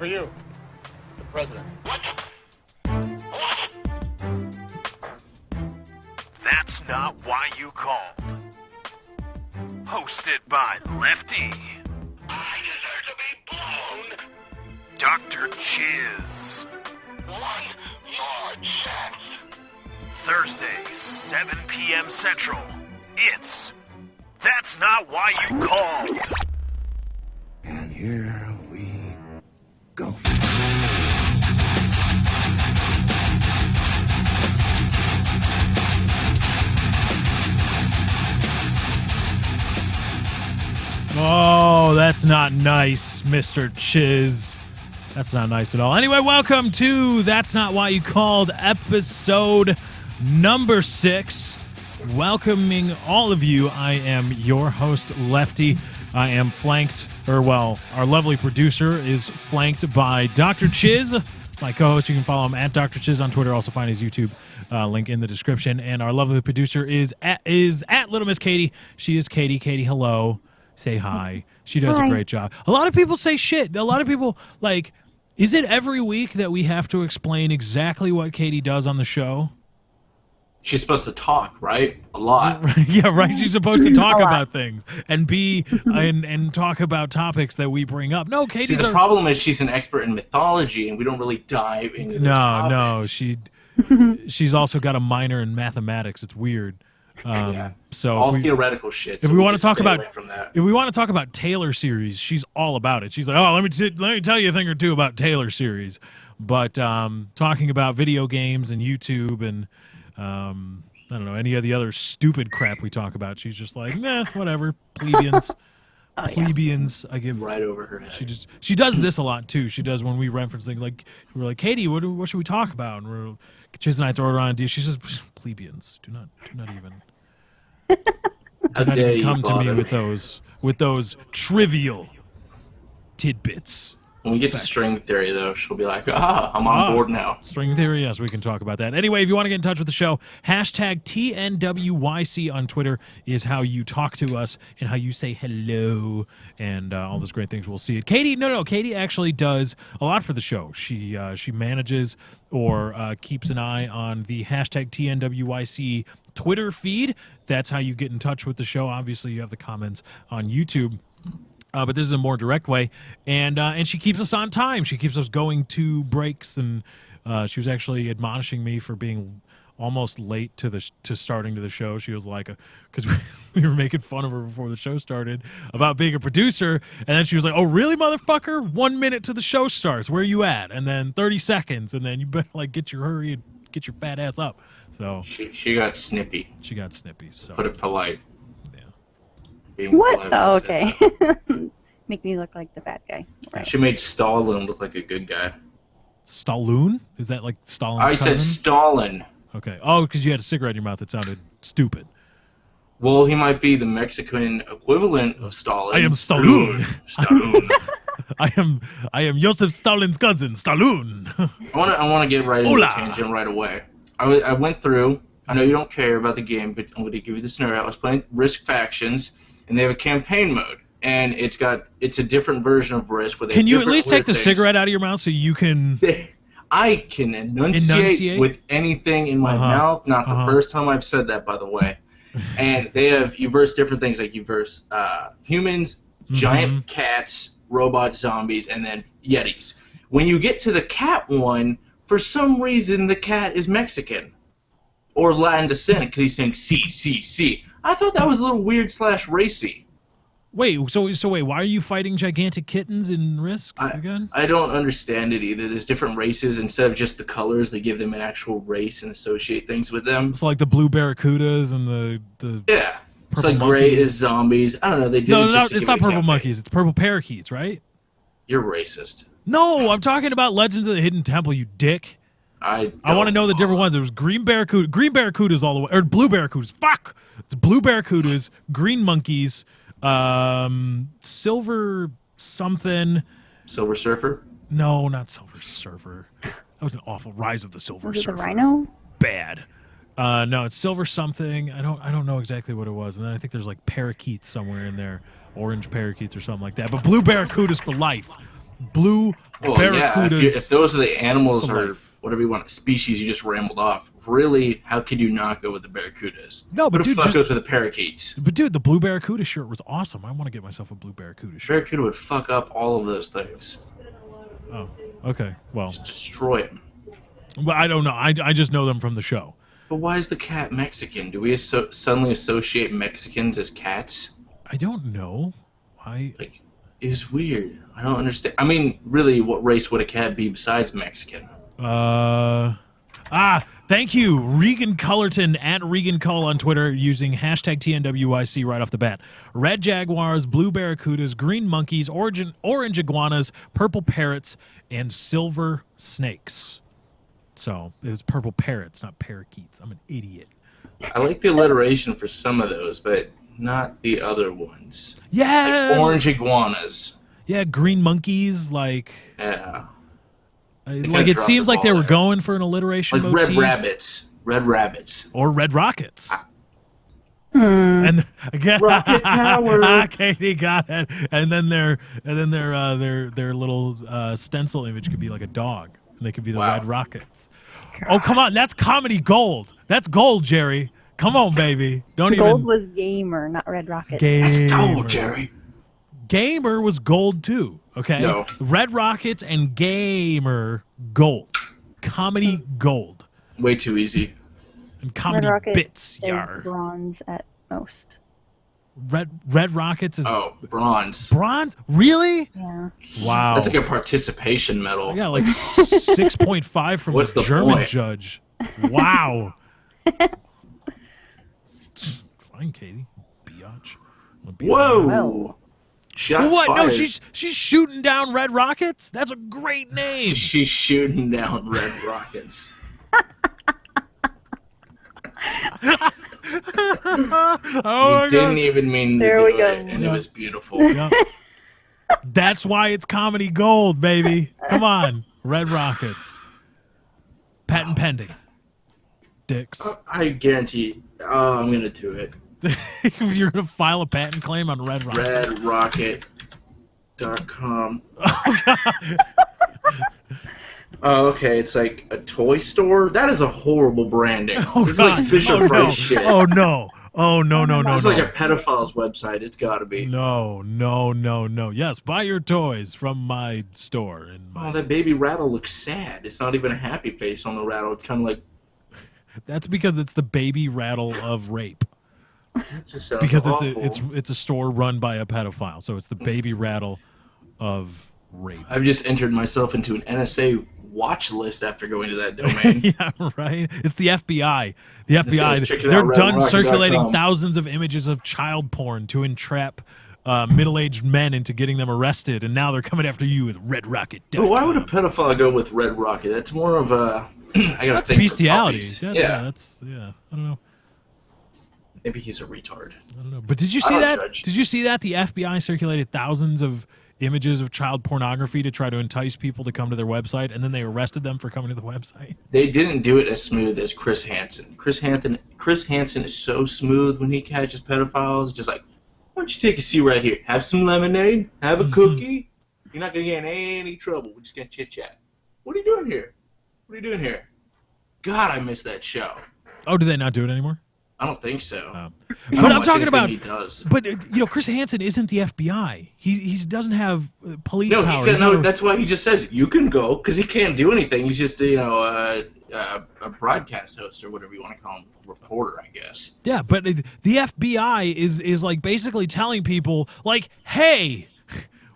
for you. The president. That's Not Why You Called. Hosted by Lefty. I deserve to be blown. Dr. Chiz. One more chance. Thursday, 7 p.m. Central. It's That's Not Why You Called. And here we go. Oh, that's not nice, Mr. Chiz. That's not nice at all. Anyway, welcome to That's Not Why You Called, episode number 6. Welcoming all of you. I am your host, Lefty. I am flanked, our lovely producer is flanked by Dr. Chiz, my co-host. You can follow him at Dr. Chiz on Twitter. Also find his YouTube link in the description. And our lovely producer is at Little Miss Katie. She is Katie. Katie, hello. Say hi. She does a great job. A lot of people say shit. A lot of people, is it every week that we have to explain exactly what Katie does on the show? She's supposed to talk, right? A lot. Yeah, right. She's supposed to talk about things and and talk about topics that we bring up. No, Katie's... See, the problem is she's an expert in mythology, and we don't really dive into those topics. She's also got a minor in mathematics. It's weird. So all theoretical shit. If we want to talk about Taylor series, she's all about it. She's like, oh, let me tell you a thing or two about Taylor series. But talking about video games and YouTube and I don't know, any of the other stupid crap we talk about, she's just like, nah, whatever, plebeians. Plebeians, I give right over her head. She does this a lot too. She does when we reference things like, we're like, Katie, what should we talk about? And Chiz and I throw it around. She says, plebeians, do not even. How dare you come to me bother. with those trivial tidbits. When we get to string theory, though, she'll be like, I'm on board now. String theory, yes, we can talk about that. Anyway, if you want to get in touch with the show, hashtag TNWYC on Twitter is how you talk to us and how you say hello and all those great things. We'll see it. Katie, Katie actually does a lot for the show. She manages or keeps an eye on the hashtag TNWYC Twitter feed. That's how you get in touch with the show. Obviously, you have the comments on YouTube. But this is a more direct way, and she keeps us on time. She keeps us going to breaks, and she was actually admonishing me for being almost late to starting to the show. She was like, because we were making fun of her before the show started about being a producer, and then she was like, "Oh, really, motherfucker? 1 minute to the show starts. Where are you at?" And then 30 seconds, and then you better get your hurry and get your fat ass up. So she got snippy. She got snippy. So put it polite. What? Oh, okay. Make me look like the bad guy. Right. She made Stalin look like a good guy. Stalloon? Is that like Stalin's cousin? Said Stalin. Okay. Oh, because you had a cigarette in your mouth that sounded stupid. Well, he might be the Mexican equivalent of Stalin. I am Stallone. Stallone. I am Joseph Stalin's cousin, Stallone. I want to get right into the tangent right away. I went through. I know you don't care about the game, but I'm going to give you the scenario. I was playing Risk Factions, and they have a campaign mode, and it's a different version of Risk. Can you at least take the cigarette out of your mouth so you can? I can enunciate with anything in my mouth. Not the first time I've said that, by the way. And you verse different things, like you verse humans, giant cats, robot zombies, and then Yetis. When you get to the cat one, for some reason the cat is Mexican. Or Latin descent, because he's saying C. I thought that was a little weird / racy. Wait, so why are you fighting gigantic kittens in Risk again? I don't understand it either. There's different races. Instead of just the colors, they give them an actual race and associate things with them. It's like the blue barracudas and the yeah. It's like gray is zombies. I don't know. They did it's not purple monkeys. It's purple parakeets, right? You're racist. No, I'm talking about Legends of the Hidden Temple, you dick. I want to know the different ones. There was green barracudas all the way, or blue barracudas. Fuck! It's blue barracudas, green monkeys, silver something. Silver Surfer? No, not Silver Surfer. That was an awful Rise of the Silver Surfer. Was it the Rhino? Bad. No, it's silver something. I don't know exactly what it was. And then I think there's like parakeets somewhere in there, orange parakeets or something like that. But blue barracudas for life. blue Well, barracudas. yeah, if those are the animals for or life. whatever you want, species you just rambled off, really, how could you not go with the barracudas? No, but what dude, the fuck just- goes with the parakeets? But dude, the blue barracuda shirt was awesome. I want to get myself a blue barracuda shirt. Barracuda would fuck up all of those things. Oh, okay. Well, Just destroy them. but I don't know. I just know them from the show. But why is the cat Mexican? Do we suddenly associate Mexicans as cats? I don't know. Why? Like, it's weird. I don't understand. I mean, really, what race would a cat be besides Mexican? Thank you, Regan Cullerton at Regan Cull on Twitter using hashtag TNWYC right off the bat. Red jaguars, blue barracudas, green monkeys, orange iguanas, purple parrots, and silver snakes. So it was purple parrots, not parakeets. I'm an idiot. I like the alliteration for some of those, but not the other ones. Yeah, Like orange iguanas. yeah, green monkeys. Like Yeah. it dropped seems the like they ball were there. going for an alliteration Like motif. red rabbits. Red rabbits. Or red rockets. And again, Rocket power. Katie got it. And then their little stencil image could be like a dog, and they could be the Wow. red rockets. Oh, come on, that's comedy gold. That's gold, Jerry. Come on, baby. Don't Gold even. was gamer, not Red Rocket. That's Gamer. gold, Jerry. Gamer was gold too. Okay. No. Red rockets and gamer gold. Comedy gold. Way too easy. And comedy Red Rocket bits. is Yar. bronze at most. Red rockets is Oh, bronze. bronze. Really? Yeah. Wow. That's like a participation medal. I got like 6.5 from What's the the German point? judge. Wow. Fine, Katie. Biatch. Whoa! Well. Shots What? No, fired. she's shooting down red rockets? That's a great name. She's shooting down red rockets. Oh my You didn't god. even mean to There do we go. it, and Yeah. it was beautiful. Yeah. That's why it's comedy gold, baby. Come on. Red rockets. Patent pending. Dicks. I guarantee. Oh, I'm gonna do it. You're going to file a patent claim on red rockets. RedRocket.com. Oh, okay. It's like a toy store. That is a horrible branding. Oh, It's God. like Fisher Oh, Price no. shit. Oh, no. Oh, no, no, no, It's no. like a pedophile's website. It's gotta be. No, no, no, no. Yes, buy your toys from my store. Oh, that baby rattle looks sad. It's not even a happy face on the rattle. It's kind of like. That's because it's the baby rattle of rape. It just sounds Because awful. it's a store run by a pedophile. So it's the baby rattle of rape. I've just entered myself into an NSA watch list after going to that domain. Yeah, right. It's the FBI. The guy's FBI. checking They're out done redrocket.com. circulating thousands of images of child porn to entrap middle-aged men into getting them arrested, and now they're coming after you with Red Rocket. But why would a pedophile go with Red Rocket? That's more of a. I gotta think. Bestiality. For Yeah, puppies. yeah, that's I don't know. Maybe he's a retard. I don't know. But did you I see don't that? judge. Did you see that the FBI circulated thousands of images of child pornography to try to entice people to come to their website, and then they arrested them for coming to the website? They didn't do it as smooth as Chris Hansen. Chris Hansen is so smooth when he catches pedophiles. Just like, why don't you take a seat right here? Have some lemonade. Have a cookie. You're not gonna get in any trouble. We're just gonna chit chat. What are you doing here? What are you doing here? God, I miss that show. Oh, do they not do it anymore? I don't think so. Oh. I But don't I'm watch talking anything about. He does. But Chris Hansen isn't the FBI. He doesn't have police No, power. he said He's no. not a- That's why he just says you can go because he can't do anything. He's just a broadcast host or whatever you want to call him, reporter, I guess. Yeah, but the FBI is like basically telling people like, hey.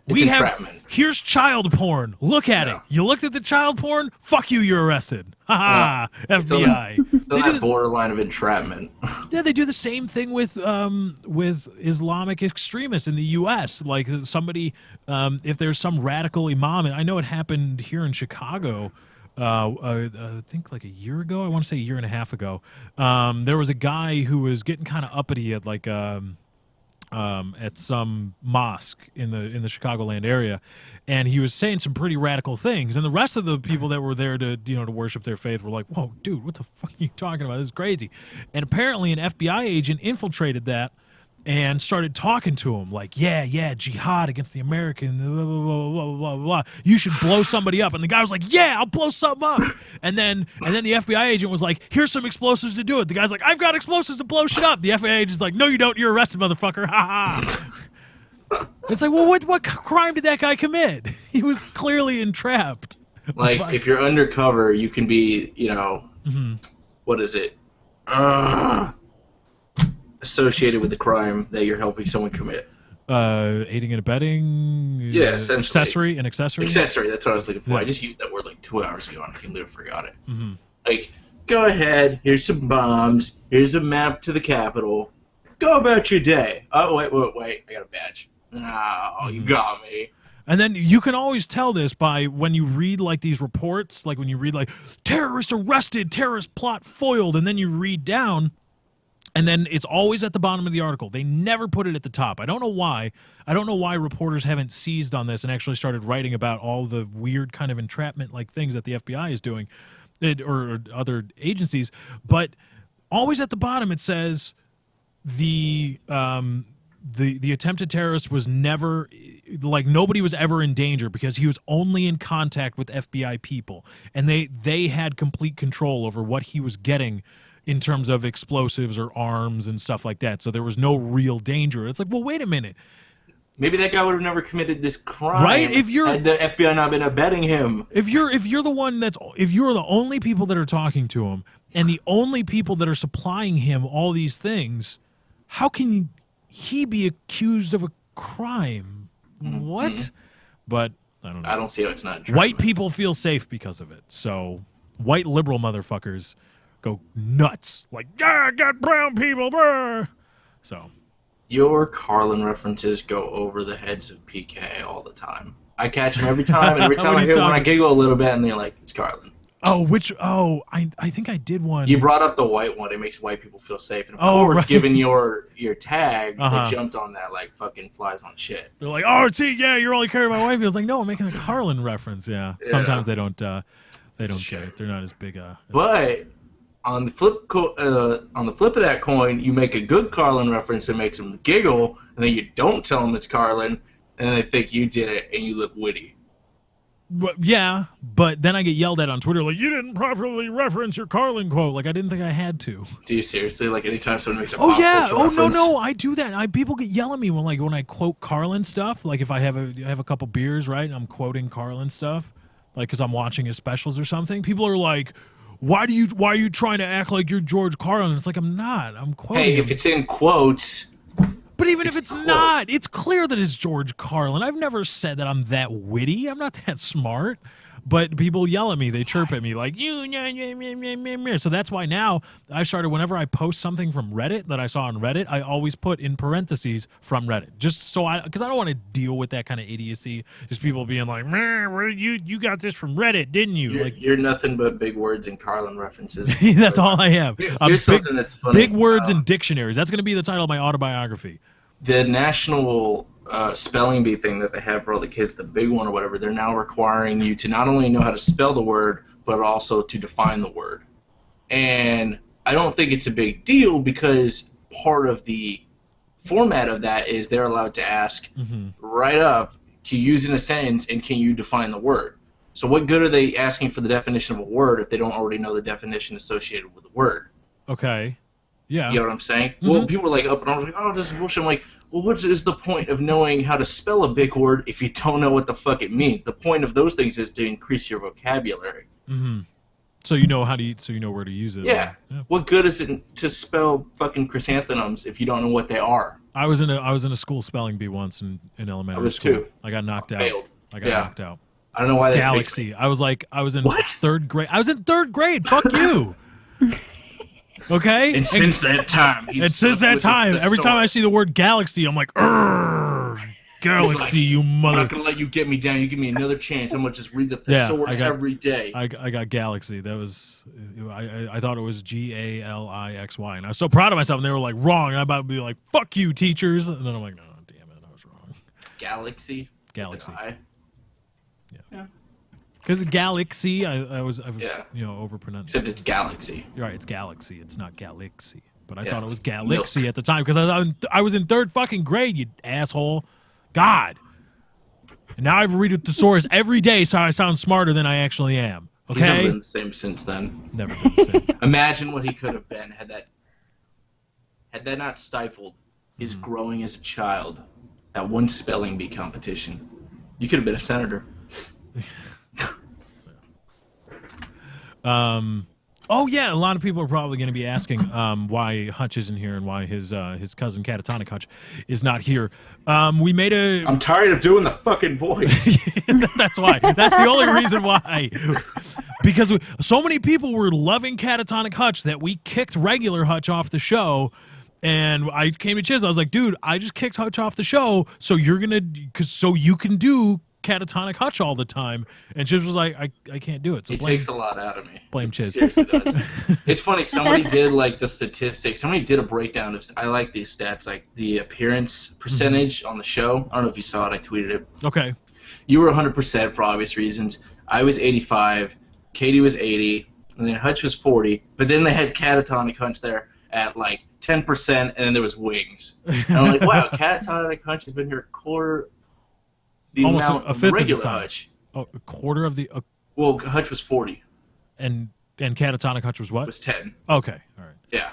It's We have entrapment. here's child porn. Look at it. You looked at the child porn? Fuck you, you're arrested. Ha ha. FBI. It's They on do that borderline of entrapment. Yeah, they do the same thing with Islamic extremists in the U.S. Like somebody, if there's some radical imam, and I know it happened here in Chicago. I think like a year ago. I want to say a year and a half ago. There was a guy who was getting kind of uppity at like. At some mosque in the Chicagoland area, and he was saying some pretty radical things. And the rest of the people that were there to to worship their faith were like, "Whoa, dude, what the fuck are you talking about? This is crazy." And apparently, an FBI agent infiltrated that and started talking to him like, yeah, jihad against the American, blah, blah, blah, blah, blah, blah. You should blow somebody up. And the guy was like, yeah, I'll blow something up. And then the FBI agent was like, here's some explosives to do it. The guy's like, I've got explosives to blow shit up. The FBI agent's like, no, you don't. You're arrested, motherfucker. Ha ha. It's like, well, what crime did that guy commit? He was clearly entrapped. Like, if you're undercover, you can be, what is it? Associated with the crime that you're helping someone commit. Aiding and abetting. Yeah, essentially. An accessory. Accessory. That's what I was looking for. Yeah. I just used that word like 2 hours ago, and I completely forgot it. Like, go ahead. Here's some bombs. Here's a map to the Capitol. Go about your day. Oh, wait. I got a badge. Oh, you got me. And then you can always tell this by when you read like these reports, like when you read like terrorist arrested, terrorist plot foiled, and then you read down. And then it's always at the bottom of the article. They never put it at the top. I don't know why. I don't know why reporters haven't seized on this and actually started writing about all the weird kind of entrapment-like things that the FBI is doing, or other agencies. But always at the bottom it says the attempted terrorist was never, like, nobody was ever in danger because he was only in contact with FBI people, and they had complete control over what he was getting in terms of explosives or arms and stuff like that. So there was no real danger. It's like, well, wait a minute. Maybe that guy would have never committed this crime. Right? If you're had the FBI not been abetting him. If you're the only people that are talking to him and the only people that are supplying him all these things, how can he be accused of a crime? What? But I don't know. I don't see how it's not true. White people feel safe because of it. So white liberal motherfuckers go nuts. Like, yeah, got brown people. Brr. So your Carlin references go over the heads of PK all the time. I catch them every time. Every time I hear one, I giggle a little bit, and they're like, it's Carlin. I think I did one. You brought up the white one. It makes white people feel safe. And of course, right. Given your tag, they jumped on that like fucking flies on shit. They're like, oh, see, yeah, you're only caring about white people. It's like, no, I'm making a Carlin reference. Yeah. Sometimes they don't get it. They're not as big. But on the flip of that coin, you make a good Carlin reference that makes them giggle, and then you don't tell them it's Carlin, and they think you did it, and you look witty. Yeah, but then I get yelled at on Twitter like, you didn't properly reference your Carlin quote. Like, I didn't think I had to. Do you seriously? Like, anytime someone makes a pop culture reference? No, I do that. People get yell at me when I quote Carlin stuff. Like, if I have a couple beers, right, and I'm quoting Carlin stuff, like, because I'm watching his specials or something. People are like, why are you trying to act like you're George Carlin? It's like, I'm not. I'm quoting him. If it's in quotes. But even if it's not, it's clear that it's George Carlin. I've never said that I'm that witty. I'm not that smart. But people yell at me. They chirp at me like, you. So that's why now I've started, whenever I post something from Reddit that I saw on Reddit, I always put in parentheses from Reddit. Just so because I don't want to deal with that kind of idiocy. Just people being like, man, where you got this from Reddit, didn't you? You're nothing but big words and Carlin references. That's all I have. Here's something that's funny. Big words and dictionaries. That's going to be the title of my autobiography. The national spelling bee thing that they have for all the kids, the big one or whatever, they're now requiring you to not only know how to spell the word, but also to define the word. And I don't think it's a big deal because part of the format of that is they're allowed to ask right up, can you use it in a sentence and can you define the word? So what good are they asking for the definition of a word if they don't already know the definition associated with the word? Okay. Yeah. You know what I'm saying? Well, people are like up and I was like, oh, this is bullshit. I'm like, well, what is the point of knowing how to spell a big word if you don't know what the fuck it means? The point of those things is to increase your vocabulary. So you know where to use it. Yeah. What good is it to spell fucking chrysanthemums if you don't know what they are? I was in a school spelling bee once in elementary school. I was too. I got knocked out. Failed. I got knocked out. I don't know why they Galaxy. I was in what? third grade. I was in third grade. Fuck you. Okay? And since that time, every time I see the word galaxy, I'm like, galaxy, like, you mother. I'm not going to let you get me down. You give me another chance. I'm going to just read the thesaurus every day. I got galaxy. That was, I thought it was Galixy. And I was so proud of myself. And they were like, wrong. And I'm about to be like, fuck you, teachers. And then I'm like, no, damn it. I was wrong. Galaxy. Yeah. Because Galaxy, I was overpronounced. Except it's Galaxy. You're right, it's Galaxy. It's not Galaxy. but I thought it was Galaxy at the time because I was in 3rd fucking grade, you asshole. God. And now I have a read a thesaurus every day so I sound smarter than I actually am. Okay? He's never been the same since then. Never been the same. Imagine what he could have been had that not stifled his growing as a child. That one spelling bee competition. You could have been a senator. Oh yeah, a lot of people are probably going to be asking why Hutch isn't here and why his cousin Catatonic Hutch is not here. We made a. I'm tired of doing the fucking voice. That's why. That's the only reason why. Because so many people were loving Catatonic Hutch that we kicked regular Hutch off the show. And I came to Chiz. I was like, dude, I just kicked Hutch off the show, so so you can do Catatonic Hutch all the time. And Chiz was like, I can't do it. So it takes a lot out of me. Blame Chiz. Seriously does. It's funny. Somebody did like the statistics. Somebody did a breakdown of. I like these stats, like the appearance percentage on the show. I don't know if you saw it. I tweeted it. Okay. You were 100% for obvious reasons. I was 85. Katie was 80, and then Hutch was 40. But then they had Catatonic Hutch there at like 10%, and then there was Wings. And I'm like, wow, Catatonic Hutch has been here a quarter the almost amount a of fifth regular of the time. Hutch. Oh, a quarter of the. Well, Hutch was 40. And Catatonic Hutch was what? It was 10. Okay, all right. Yeah.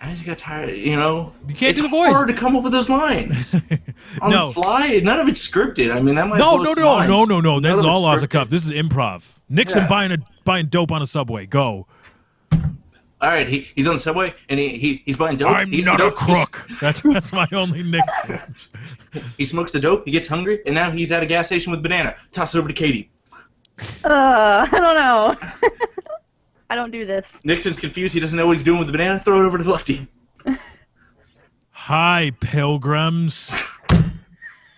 I just got tired, you know. You can't do the voice. It's hard to come up with those lines on the fly. None of it's scripted. I mean, that might No. This is all off the cuff. This is improv. Nixon buying dope on a subway. Go. All right, he's on the subway and he's buying dope. I'm not a crook. That's my only nickname. He smokes the dope. He gets hungry, and now he's at a gas station with banana. Toss it over to Katie. I don't know. I don't do this. Nixon's confused. He doesn't know what he's doing with the banana. Throw it over to Lefty. Hi, pilgrims.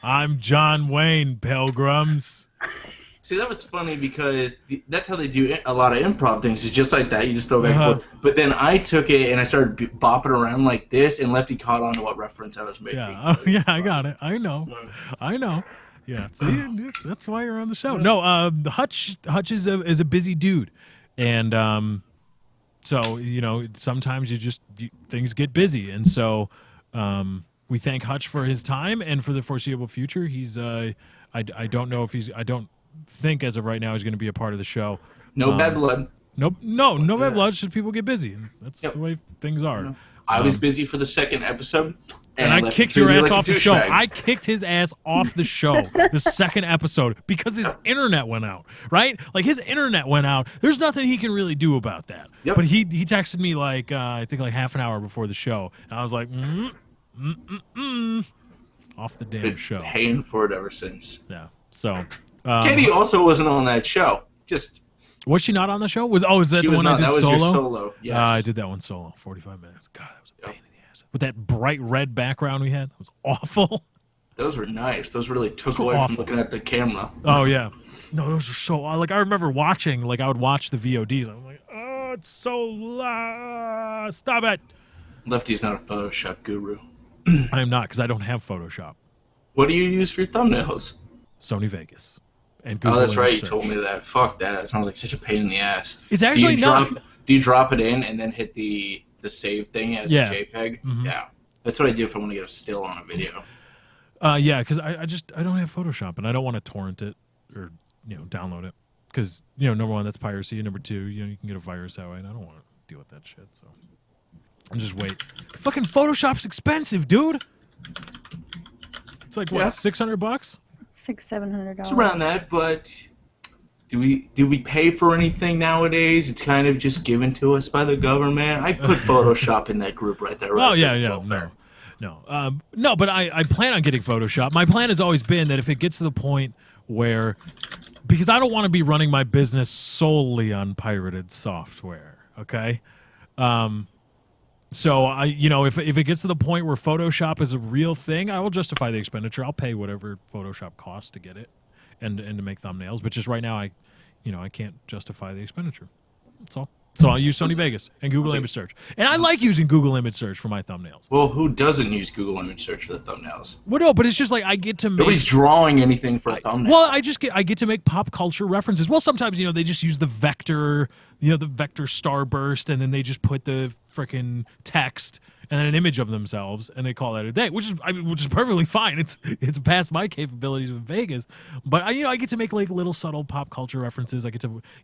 I'm John Wayne, pilgrims. See, that was funny because that's how they do a lot of improv things. It's just like that. You just throw back and forth. But then I took it and I started bopping around like this, and Lefty caught on to what reference I was making. Yeah, I got it. I know. Yeah, see, that's why you're on the show. No, Hutch is a busy dude, and so you know sometimes things get busy, and so we thank Hutch for his time and for the foreseeable future. He's I don't know if I don't think as of right now he's going to be a part of the show. No bad blood. No bad blood. It's just people get busy, and that's the way things are. I was busy for the second episode. And I kicked your ass off the show. I kicked his ass off the show the second episode because his internet went out, right? Like, his internet went out. There's nothing he can really do about that. Yep. But he texted me, like, I think, like, half an hour before the show. And I was like, off the damn Been show. Paying for it ever since. Yeah. So. Katie also wasn't on that show. Was she not on the show? Is that the one I did that was solo? Your solo, yes. I did that one solo, 45 minutes. God, that was a pain in the ass. With that bright red background we had, that was awful. Those were nice. Those really took away awful. from looking at the camera. Oh, yeah. No, those are so... Like, I remember watching, like, I would watch the VODs. I'm like, oh, it's so loud. Stop it. Lefty's not a Photoshop guru. I am not, because I don't have Photoshop. What do you use for your thumbnails? Sony Vegas. And Google that's right. You Search. told me that. Fuck that. It sounds like such a pain in the ass. It's actually not. Do you drop it in and then hit the save thing as a JPEG? Mm-hmm. Yeah. That's what I do if I want to get a still on a video. Yeah, because I don't have Photoshop, and I don't want to torrent it or download it. Because, number one, that's piracy. Number two, you can get a virus that way, and I don't want to deal with that shit. So I'll just wait. Fucking Photoshop's expensive, dude. It's like, what, $600? $600-700. It's around that, but do we pay for anything nowadays? It's kind of just given to us by the government. I put Photoshop in that group right there. No, but I plan on getting Photoshop. My plan has always been that if it gets to the point where, because I don't want to be running my business solely on pirated software, okay? So if it gets to the point where Photoshop is a real thing, I will justify the expenditure. I'll pay whatever Photoshop costs to get it and to make thumbnails. But just right now, I can't justify the expenditure. That's all. So I'll use Sony Vegas and Google Image Search. And I like using Google Image Search for my thumbnails. Well, who doesn't use Google Image Search for the thumbnails? Well, no, but it's just like I get to make... Nobody's drawing anything for a thumbnail. Well, I get to make pop culture references. Well, sometimes, they just use the vector, the vector starburst, and then they just put the frickin' text and then an image of themselves, and they call that a day, which is perfectly fine. It's past my capabilities with Vegas, but I get to make like little subtle pop culture references.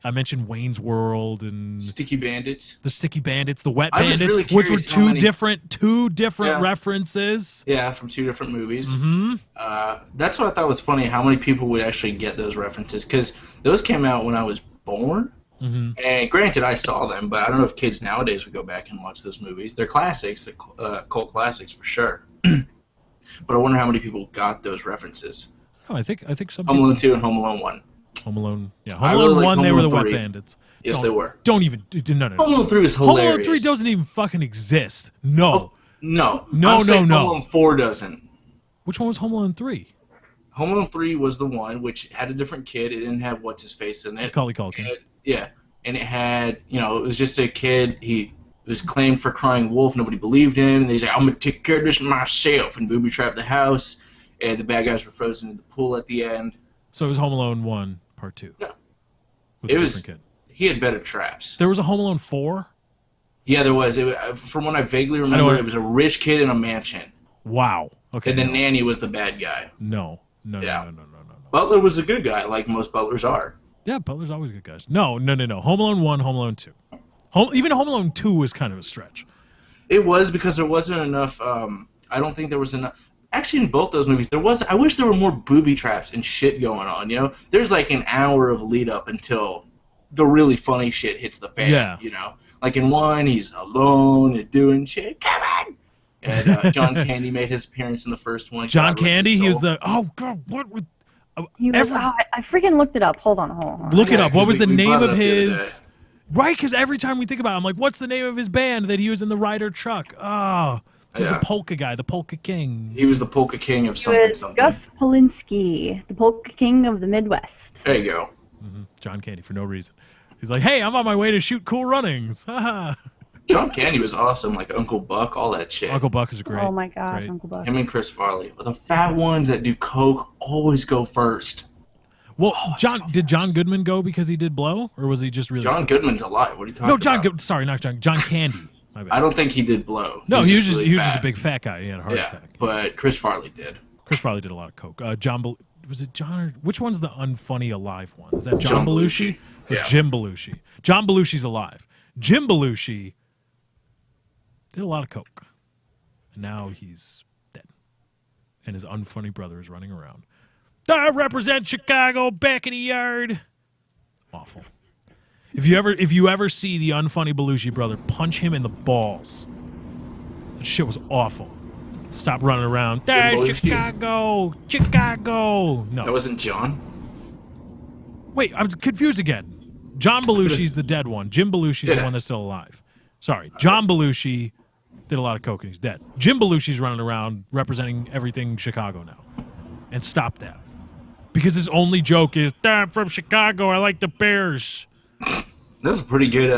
I mentioned Wayne's World and Sticky Bandits, the Sticky Bandits, the Wet I was Bandits, really which were curious two different references. Yeah, from 2 different movies. Mm-hmm. That's what I thought was funny. How many people would actually get those references? Because those came out when I was born. Mm-hmm. And granted, I saw them, but I don't know if kids nowadays would go back and watch those movies. They're classics, cult classics for sure. But I wonder how many people got those references. Oh, I think some Home Alone 2 and Home Alone 1. Home Alone, yeah. Home Alone 1, they were the Wet Bandits. Yes, they were. Don't even, no. Home Alone 3 is hilarious. Home Alone 3 doesn't even fucking exist. No. Oh, no. No. Home Alone 4 doesn't. Which one was Home Alone 3? Home Alone 3 was the one which had a different kid. It didn't have what's-his-face in it. Macaulay Culkin. Yeah. And it had, it was just a kid. He was claimed for crying wolf. Nobody believed him. And he's like, I'm going to take care of this myself. And booby-trapped the house. And the bad guys were frozen in the pool at the end. So it was Home Alone 1, Part 2. No. With It a was. different kid. He had better traps. There was a Home Alone 4? Yeah, there was. From what I vaguely remember, it was a rich kid in a mansion. Wow. Okay. And the nanny was the bad guy. No. Yeah. No. Butler was a good guy, like most butlers are. Yeah, Butler's always good guys. No. Home Alone 1, Home Alone 2. Even Home Alone 2 was kind of a stretch. It was because there wasn't enough. I don't think there was enough. Actually, in both those movies, there was. I wish there were more booby traps and shit going on. There's like an hour of lead up until the really funny shit hits the fan. Yeah. Like in one, he's alone and doing shit. Come on. And John Candy made his appearance in the first one. John Candy, he was the. Oh God, what was? I freaking looked it up. Hold on. Look it up. What was the name of his? Right, because every time we think about it, I'm like, what's the name of his band that he was in the Ryder truck? Oh, he was a polka guy, the Polka King. He was the Polka King of He was Gus Polinski, the Polka King of the Midwest. There you go. Mm-hmm. John Candy for no reason. He's like, hey, I'm on my way to shoot Cool Runnings. John Candy was awesome, like Uncle Buck, all that shit. Uncle Buck is great. Oh my gosh, great. Uncle Buck. Him and Chris Farley. The fat ones that do coke always go first. Well, did John Goodman go because he did Blow, or was he just really? John Goodman's alive. What are you talking about? Sorry, not John. John Candy. My bad. I don't think he did Blow. No, he was just really a big fat guy. He had a heart attack. But Chris Farley did. Chris Farley did a lot of coke. Was it John? Or, which one's the unfunny alive one? Is that John Belushi? Or Jim Belushi. John Belushi's alive. Jim Belushi did a lot of coke, and now he's dead. And his unfunny brother is running around. I represent Chicago back in the yard. Awful. If you ever see the unfunny Belushi brother, punch him in the balls. That shit was awful. Stop running around. Chicago. No. That wasn't John? Wait, I'm confused again. John Belushi's the dead one. Jim Belushi's the one that's still alive. Sorry. John Belushi did a lot of coke and he's dead. Jim Belushi's running around representing everything Chicago now. And stop that. Because his only joke is, I'm from Chicago, I like the Bears. That's a pretty good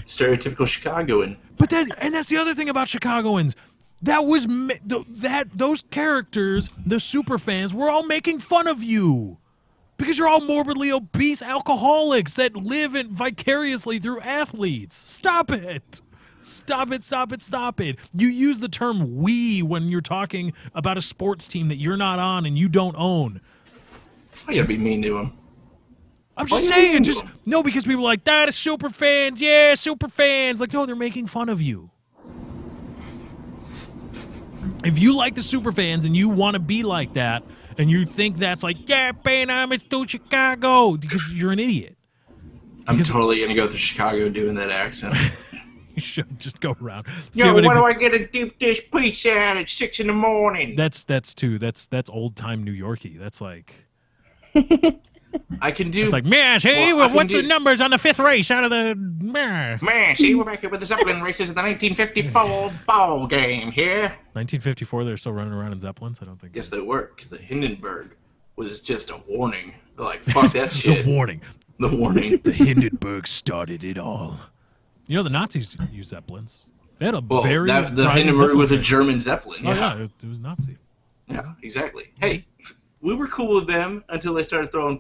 stereotypical Chicagoan. But that's the other thing about Chicagoans. Those characters, the super fans, were all making fun of you. Because you're all morbidly obese alcoholics that live vicariously through athletes. Stop it. Stop it. You use the term we when you're talking about a sports team that you're not on and you don't own. I gotta be mean to him. I'm just saying, because people are like, that is super fans. Yeah, super fans. Like, no, they're making fun of you. If you like the super fans and you want to be like that, and you think that's like, yeah, paying homage to Chicago, because you're an idiot. I'm totally going to go to Chicago doing that accent. You should just go around. Yo, why do I get a deep dish pizza at 6 in the morning? That's old time New Yorkie. That's like... I can do... It's like, man, hey, what's the numbers on the fifth race out of the... Man, see, we're back here with the Zeppelin races of the 1954 ball game here. 1954, they're still running around in Zeppelins? I don't think... Yes, they were, because the Hindenburg was just a warning. They're like, fuck that shit. The warning. The warning. The Hindenburg started it all. You know, the Nazis used Zeppelins. They had a Well, very the Hindenburg was a German Zeppelin. Oh yeah, it was Nazi. Yeah, exactly. Hey, we were cool with them until they started throwing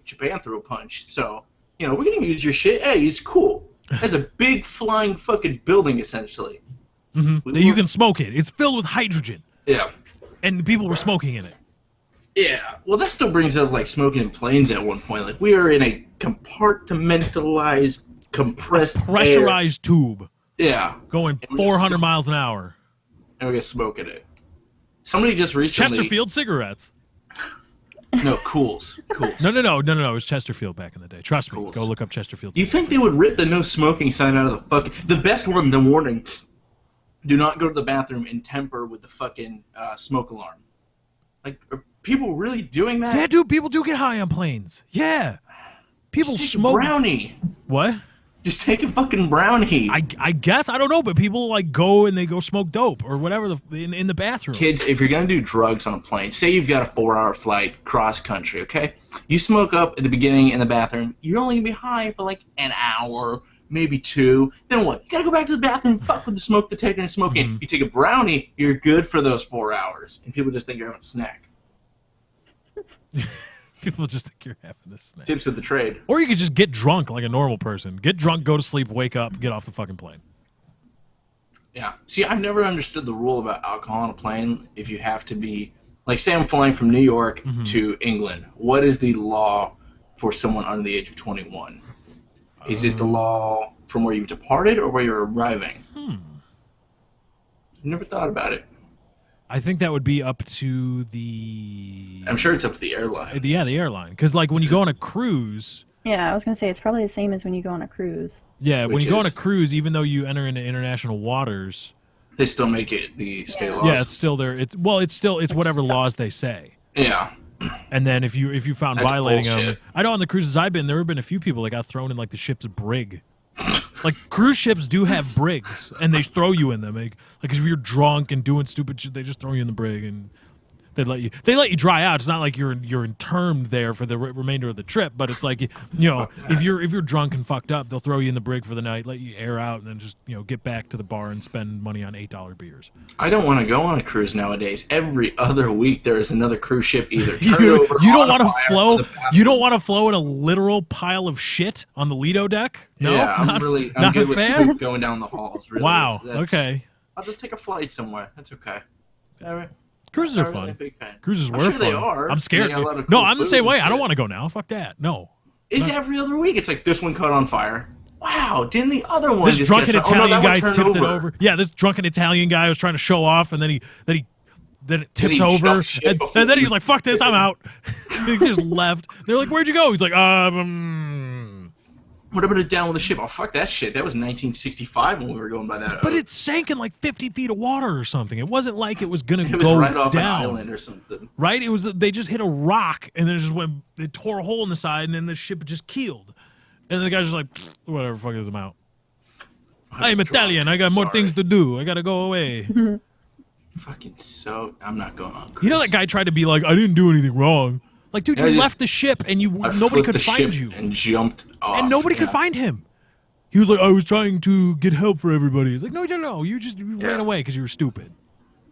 Japan threw a punch. So, you know, we're gonna use your shit. Hey, it's cool. It's a big flying fucking building, essentially. Mm-hmm. You can smoke it. It's filled with hydrogen. Yeah. And people were smoking in it. Yeah. Well, that still brings up like smoking in planes at one point. Like we are in a compartmentalized, compressed, pressurized tube. Yeah. Going 400 miles an hour. And we're gonna smoke in it. Somebody just recently. Chesterfield cigarettes. No, Cools. No. It was Chesterfield back in the day. Trust me. Cools. Go look up Chesterfield. Do you think they would rip the no smoking sign out of the fucking... The best one, the warning. Do not go to the bathroom and temper with the fucking smoke alarm. Like, are people really doing that? Yeah, dude, people do get high on planes. Yeah. People Just take smoke... a brownie. What? Just take a fucking brownie. I guess, I don't know, but people like go and they go smoke dope or whatever in the bathroom. Kids, if you're going to do drugs on a plane, say you've got a 4-hour flight cross country, okay? You smoke up at the beginning in the bathroom, you're only going to be high for like an hour, maybe 2. Then what? You got to go back to the bathroom, fuck with the smoke detector and smoke in. You take a brownie, you're good for those 4 hours. And people just think you're having a snack. People just think you're having a snack. Tips of the trade. Or you could just get drunk like a normal person. Get drunk, go to sleep, wake up, get off the fucking plane. Yeah. See, I've never understood the rule about alcohol on a plane. If you have to be... Like, say I'm flying from New York to England. What is the law for someone under the age of 21? Is it the law from where you've departed or where you're arriving? I've never thought about it. I think that would be up to the... I'm sure it's up to the airline. Yeah, the airline. Because, like, when you go on a cruise... Yeah, I was going to say, it's probably the same as when you go on a cruise. Yeah, when you go on a cruise, even though you enter into international waters... They still make it the state laws. Yeah, it's still there. It's whatever laws they say. Yeah. And then if you found That's violating bullshit. them... I know on the cruises I've been, there have been a few people that got thrown in, like, the ship's brig. Like, cruise ships do have brigs, and they throw you in them. Like, if you're drunk and doing stupid shit, they just throw you in the brig, and they let you dry out. It's not like you're interned there for the remainder of the trip, but it's like, you know, if you're drunk and fucked up, they'll throw you in the brig for the night, let you air out, and then just, you know, get back to the bar and spend money on $8 beers. I don't want to go on a cruise nowadays. Every other week there is another cruise ship either turned over. You don't want to flow. You don't want to flow in a literal pile of shit on the Lido deck. No, yeah, I'm not good a with fan. poop going down the halls. Really. Wow. That's- Okay. I'll just take a flight somewhere. That's okay. All right. Cruises are Not really fun. a big fan. Cruises I'm were sure fun. they are. I'm scared. They got a lot of No, cool I'm the food same and way. I don't shit. want to go now. Fuck that. No. It's every other week. It's like this one caught on fire. Wow, didn't the other one This just drunken catch on? Italian that one guy turned tipped it over. Yeah, this drunken Italian guy was trying to show off, and then it tipped he over, jumped ship before and then he he- was like, "Fuck this, I'm out." He just left. They're like, "Where'd you go?" He's like, What about it down with the ship? Oh, fuck that shit. That was 1965 when we were going by that. But it sank in like 50 feet of water or something. It wasn't like it was gonna it was go right off down. an island or something. Right? It was. They just hit a rock, and then it just went. It tore a hole in the side, and then the ship just keeled. And the guy's just like, "Whatever, fuck this, I'm out." I'm was Italian. drunk. I got more Sorry. things to do. I gotta go away. Fucking so. I'm not going on. Cruise. You know that guy tried to be like, "I didn't do anything wrong." Like, dude, Yeah, you I just- left the ship, and I nobody flipped could the find ship you, and jumped off. and nobody could Yeah. find him. He was like, "I was trying to get help for everybody." It's like, no, you Yeah. ran away because you were stupid.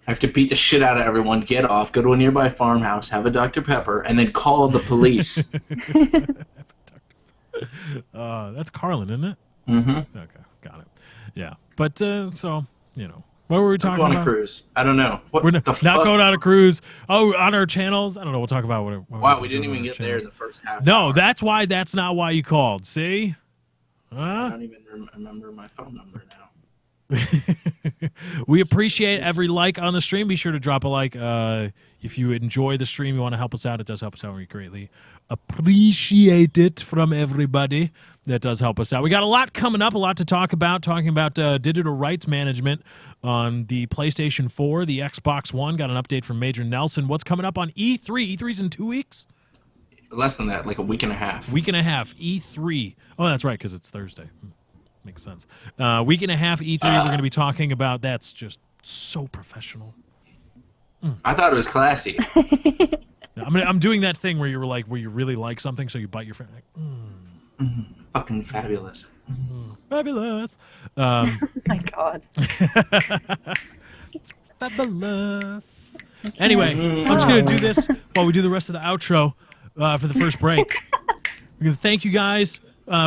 I have to beat the shit out of everyone, get off, go to a nearby farmhouse, have a Dr. Pepper, and then call the police. That's Carlin, isn't it? Mm-hmm. Okay, got it. Yeah, but so you know, what were we talking Go on a about? cruise. I don't know. What We're the not fuck? going on a cruise. Oh, on our channels. I don't know. We'll talk about what. Wow, we didn't even get there in the first half. No, hour. that's why. That's not why you called. See? I Huh? don't even remember my phone number now. We appreciate every like on the stream. Be sure to drop a like if you enjoy the stream. You want to help us out. It does help us out. We greatly appreciate it from everybody. That does help us out. We got a lot coming up, a lot to talk about. Talking about digital rights management on the PlayStation 4, the Xbox One. Got an update from Major Nelson. What's coming up on E3? E3's in 2 weeks? Less than that, like a week and a half. Week and a half, E3. Oh, that's right, because it's Thursday. Makes sense. Week and a half, E3. We're going to be talking about. That's just so professional. I thought it was classy. I'm doing that thing where where you really like something, so you bite your finger. Like, Fucking fabulous. Fabulous. Oh my God. Fabulous. Anyway, I'm just going to do this while we do the rest of the outro for the first break. We're going to thank you guys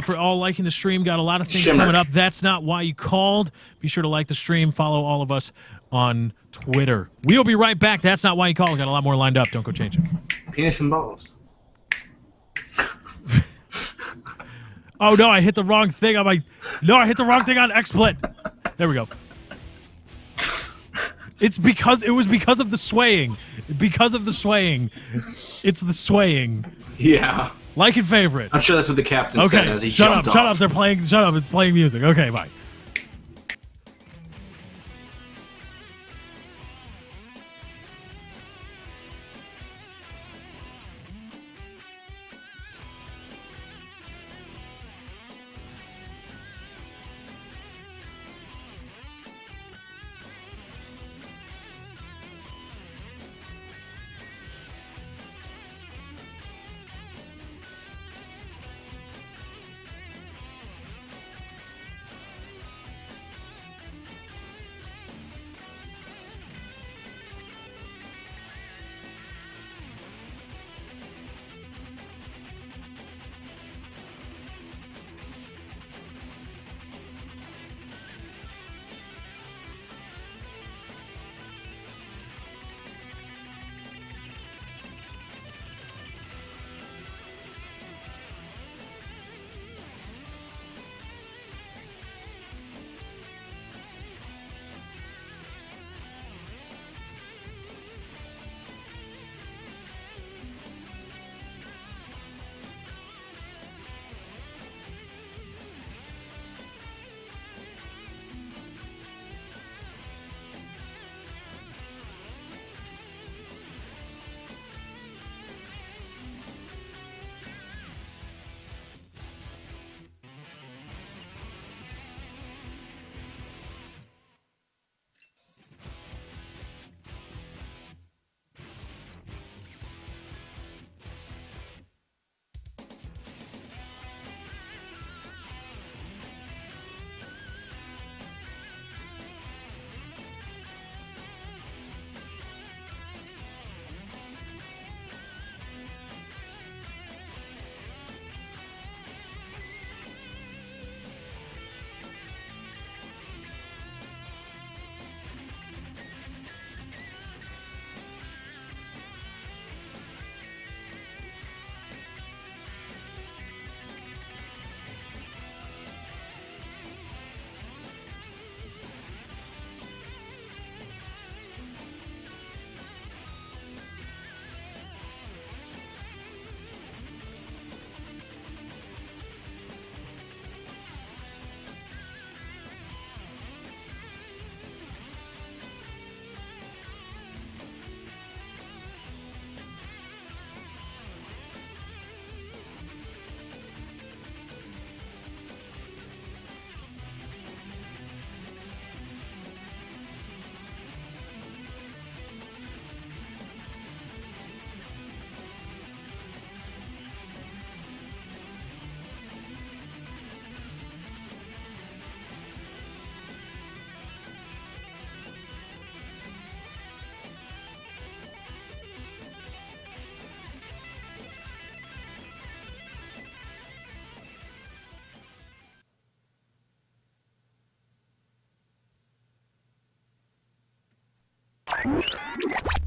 for all liking the stream. Got a lot of things coming up. That's not why you called. Be sure to like the stream. Follow all of us on Twitter. We'll be right back. That's not why you called. Got a lot more lined up. Don't go change it. Penis and balls. Oh, no, I hit the wrong thing. I'm like, no, I hit the wrong thing on XSplit. There we go. It was because of the swaying. Because of the swaying. It's the swaying. Yeah. Like and favorite. I'm sure that's what the captain said as he jumped off. Shut up. Shut up. It's playing music. Okay, bye.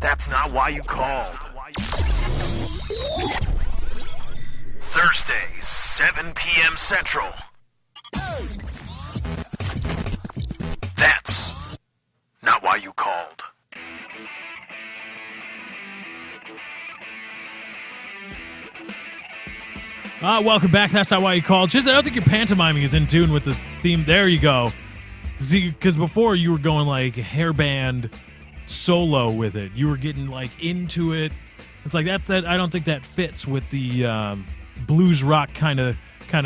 That's not why you called. Thursday, 7 p.m. Central. That's not why you called. Welcome back. That's not why you called. Just, I don't think your pantomiming is in tune with the theme. There you go. See, because before you were going like hairband solo with it. You were getting like into it. It's like that. I don't think that fits with the blues rock kind of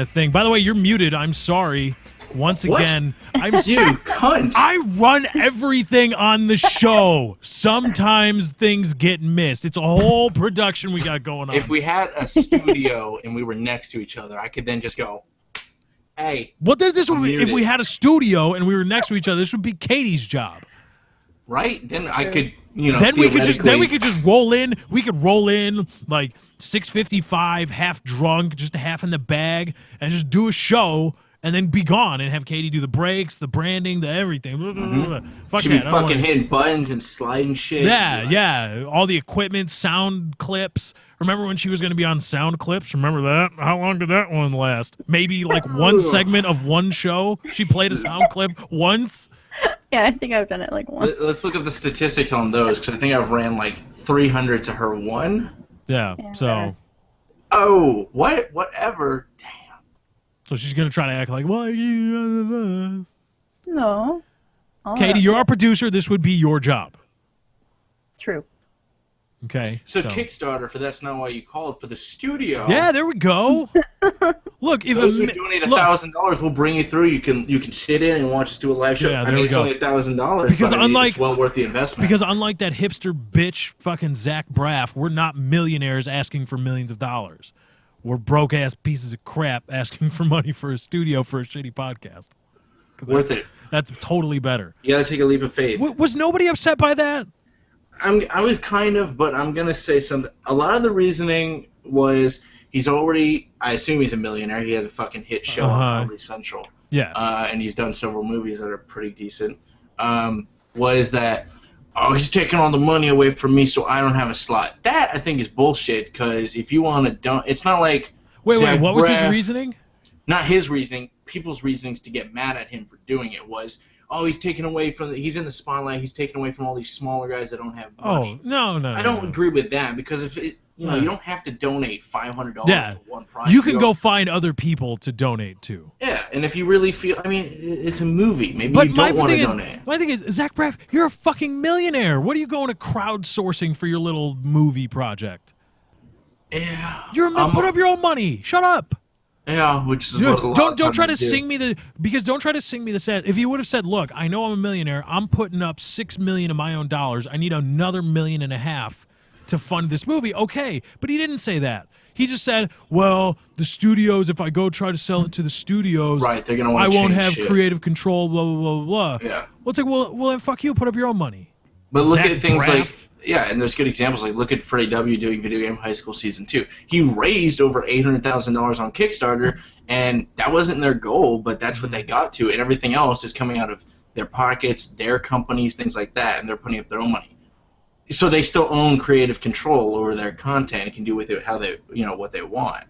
thing. By the way, you're muted. I'm sorry. Once again, I'm you cunt. I run everything on the show. Sometimes things get missed. It's a whole production we got going on. If we had a studio and we were next to each other, I could then just go hey. Well, this would I'm be, if muted. we had a studio and we were next to each other, this would be Katie's job. Right? Then I could, you know, Then we could just theoretically- roll in. We could roll in like 6:55, half drunk, just a half in the bag, and just do a show, and then be gone, and have Katie do the breaks, the branding, the everything. Fuck She'd be that. I don't fucking wanna- hitting buttons and sliding shit. Yeah. All the equipment, sound clips. Remember when she was going to be on sound clips? Remember that? How long did that one last? Maybe like one segment of one show. She played a sound clip once. Yeah, I think I've done it like once. Let's look up the statistics on those, because I think I've ran like 300 to her one. Yeah. So Oh, what? Whatever. Damn. so she's going to try to act like, well, you... No. Katie, you're our producer. This would be your job. True. Okay. So Kickstarter for That's Not Why You Called for the studio. Yeah, there we go. Look, if Those who donate $1,000, we'll bring you through. You can sit in and watch us do a live show. Yeah, I there mean, we it's go. only $1,000, Because but I mean, unlike- it's well worth the investment. Because unlike that hipster bitch fucking Zach Braff, we're not millionaires asking for millions of dollars. We're broke ass pieces of crap asking for money for a studio for a shitty podcast. Worth it. That's totally better. You gotta take a leap of faith. Was nobody upset by that? I was kind of, but I'm gonna say something. A lot of the reasoning was he's already. I assume he's a millionaire. He had a fucking hit show on Comedy Central. Yeah. And he's done several movies that are pretty decent. Was that? Oh, he's taking all the money away from me, so I don't have a slot. That I think is bullshit. Because if you want to don't, it's not like. Wait, Zach what was his Braff- reasoning? Not his reasoning. People's reasonings to get mad at him for doing it was, oh, he's taken away from. He's in the spotlight. He's taken away from all these smaller guys that don't have money. Oh, no. I don't agree with that because if it, you know, you don't have to donate $500 Yeah. to one project. You can go find other people to donate to. Yeah, and if you really feel, I mean, it's a movie. Maybe But you don't want to thing donate. my thing is, Zach Braff, you're a fucking millionaire. What are you going to crowdsourcing for your little movie project? Yeah, Put up your own money. Shut up. yeah, which is Dude, what a lot don't of try to times you do. sing me don't try to sing me the set. If you would have said, "Look, I know I'm a millionaire. I'm putting up $6 million of my own dollars. I need another $1.5 million to fund this movie." Okay, but he didn't say that. He just said, "Well, the studios. If I go try to sell it to the studios, Right, they're gonna I want won't change have shit. creative control." Blah blah blah blah. Yeah. Well, it's like, well, then fuck you. Put up your own money. But look Zach at things Braff. like, yeah, and there's good examples. Like, look at Freddie W. doing Video Game High School Season 2. He raised over $800,000 on Kickstarter, and that wasn't their goal, but that's what they got to. And everything else is coming out of their pockets, their companies, things like that, and they're putting up their own money. So they still own creative control over their content and can do with it how they, what they want.